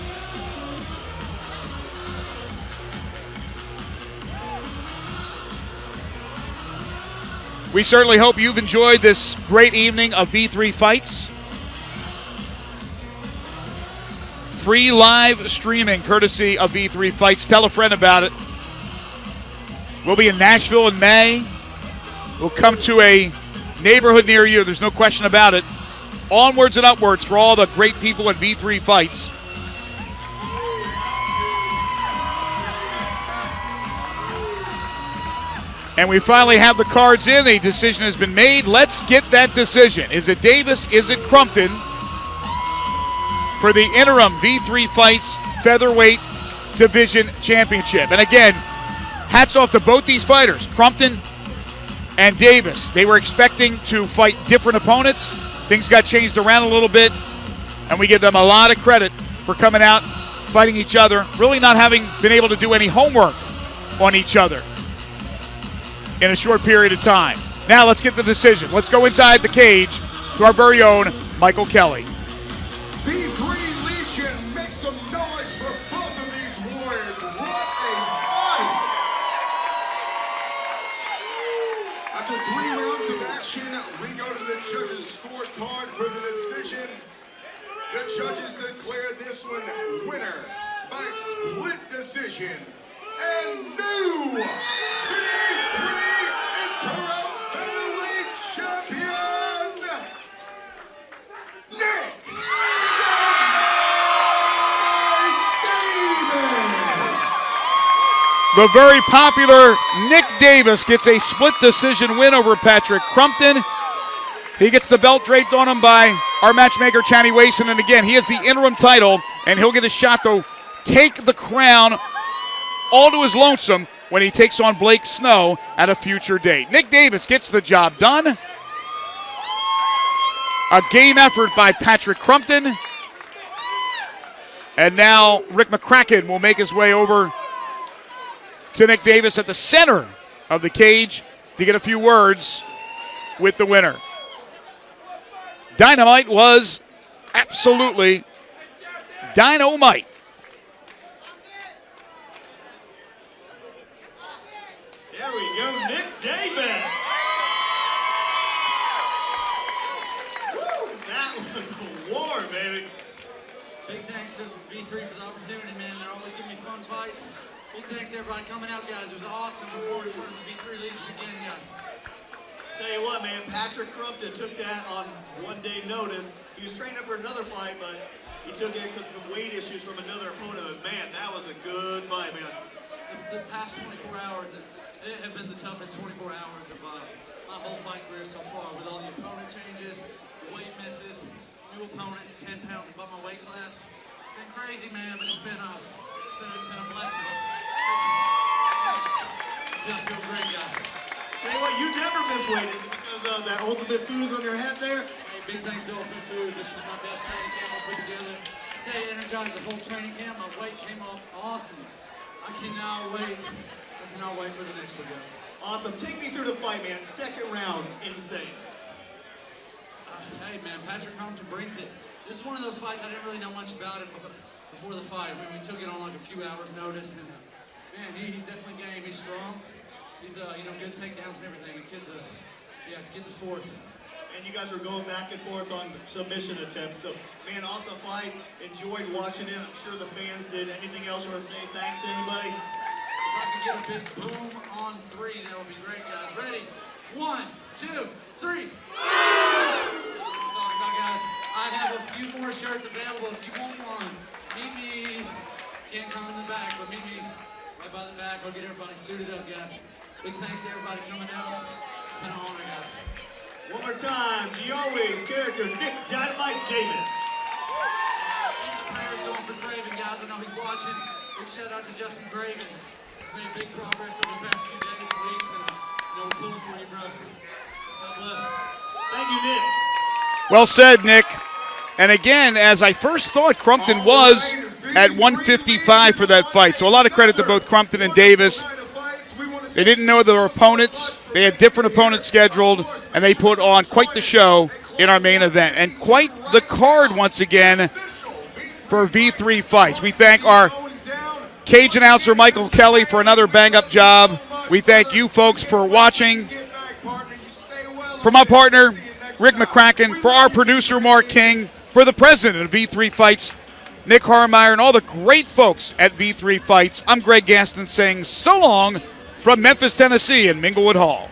We certainly hope you've enjoyed this great evening of V3 Fights. Free live streaming courtesy of V3 Fights. Tell a friend about it. We'll be in Nashville in May. We'll come to a neighborhood near you. There's no question about it. Onwards and upwards for all the great people at V3 Fights. And we finally have the cards in. A decision has been made. Let's get that decision. Is it Davis? Is it Crumpton? For the interim V3 Fights Featherweight Division Championship. And again, hats off to both these fighters, Crumpton and Davis. They were expecting to fight different opponents. Things got changed around a little bit, and we give them a lot of credit for coming out, fighting each other, really not having been able to do any homework on each other in a short period of time. Now let's get the decision. Let's go inside the cage to our very own Michael Kelly. V3 Legion, make some noise for both of these warriors. What a fight! After 3 rounds of action, we go to the judges' scorecard for the decision. The judges declare this one winner by split decision. And new V3 Interim Featherweight Champion, Nick Davis. The very popular Nick Davis gets a split decision win over Patrick Crumpton. He gets the belt draped on him by our matchmaker, Channy Wason. And again, he has the interim title, and he'll get a shot to take the crown all to his lonesome when he takes on Blake Snow at a future date. Nick Davis gets the job done. A game effort by Patrick Crumpton. And now Rick McCracken will make his way over to Nick Davis at the center of the cage to get a few words with the winner. Dynamite was absolutely dynamite. There we go, Nick Davis. Woo, that was a war, baby. Big thanks to V3 for the opportunity, man. They're always giving me fun fights. Big thanks to everybody coming out, guys. It was awesome performing for the V3 Legion again, guys. Tell you what, man, Patrick Crumpton took that on 1 day notice. He was training for another fight, but he took it because of some weight issues from another opponent. But man, that was a good fight, man. The past 24 hours have been the toughest 24 hours of my whole fight career so far, with all the opponent changes, weight misses, new opponents, 10 pounds above my weight class. It's been crazy, man, but it's been a blessing. I feel great, guys. Tell you what, you never miss weight. Is it because of that Ultimate Foods on your head there? Hey, big thanks to Ultimate Food. This was my best training camp I put together. Stayed energized the whole training camp. My weight came off awesome. I cannot wait for the next one, guys. Awesome. Take me through the fight, man. Second round, insane. Hey, man, Patrick Crumpton brings it. This is one of those fights I didn't really know much about it before the fight. I mean, we took it on like a few hours' notice, and man, he's definitely game. He's strong. He's good takedowns and everything. The kid's a force. And you guys are going back and forth on submission attempts. So, man, awesome fight. Enjoyed watching it. I'm sure the fans did. Anything else you want to say? Thanks to anybody? If I could get a big boom on 3, that would be great, guys. Ready? 1, 2, 3. That's what I'm talking about, guys. I have a few more shirts available if you want one. Meet me. Can't come in the back, but meet me right by the back. I'll get everybody suited up, guys. Big thanks to everybody coming out. It's been an honor, guys. One more time, the always character, Nick Dynamite Davis. Keep the prayers going for Craven, guys. I know he's watching. Big shout out to Justin Craven. He's made big progress over the past few days and weeks, and we're pulling for you, bro. God bless. Thank you, Nick. Well said, Nick. And again, as I first thought, Crumpton was at 155 for that fight. So a lot of credit to both Crumpton and Davis. They didn't know their opponents. They had different opponents scheduled, and they put on quite the show in our main event. And quite the card once again for V3 Fights. We thank our cage announcer, Michael Kelly, for another bang-up job. We thank you folks for watching. For my partner, Rick McCracken, for our producer, Mark King, for the president of V3 Fights, Nick Harmeyer, and all the great folks at V3 Fights, I'm Greg Gaston saying so long from Memphis, Tennessee, and Minglewood Hall.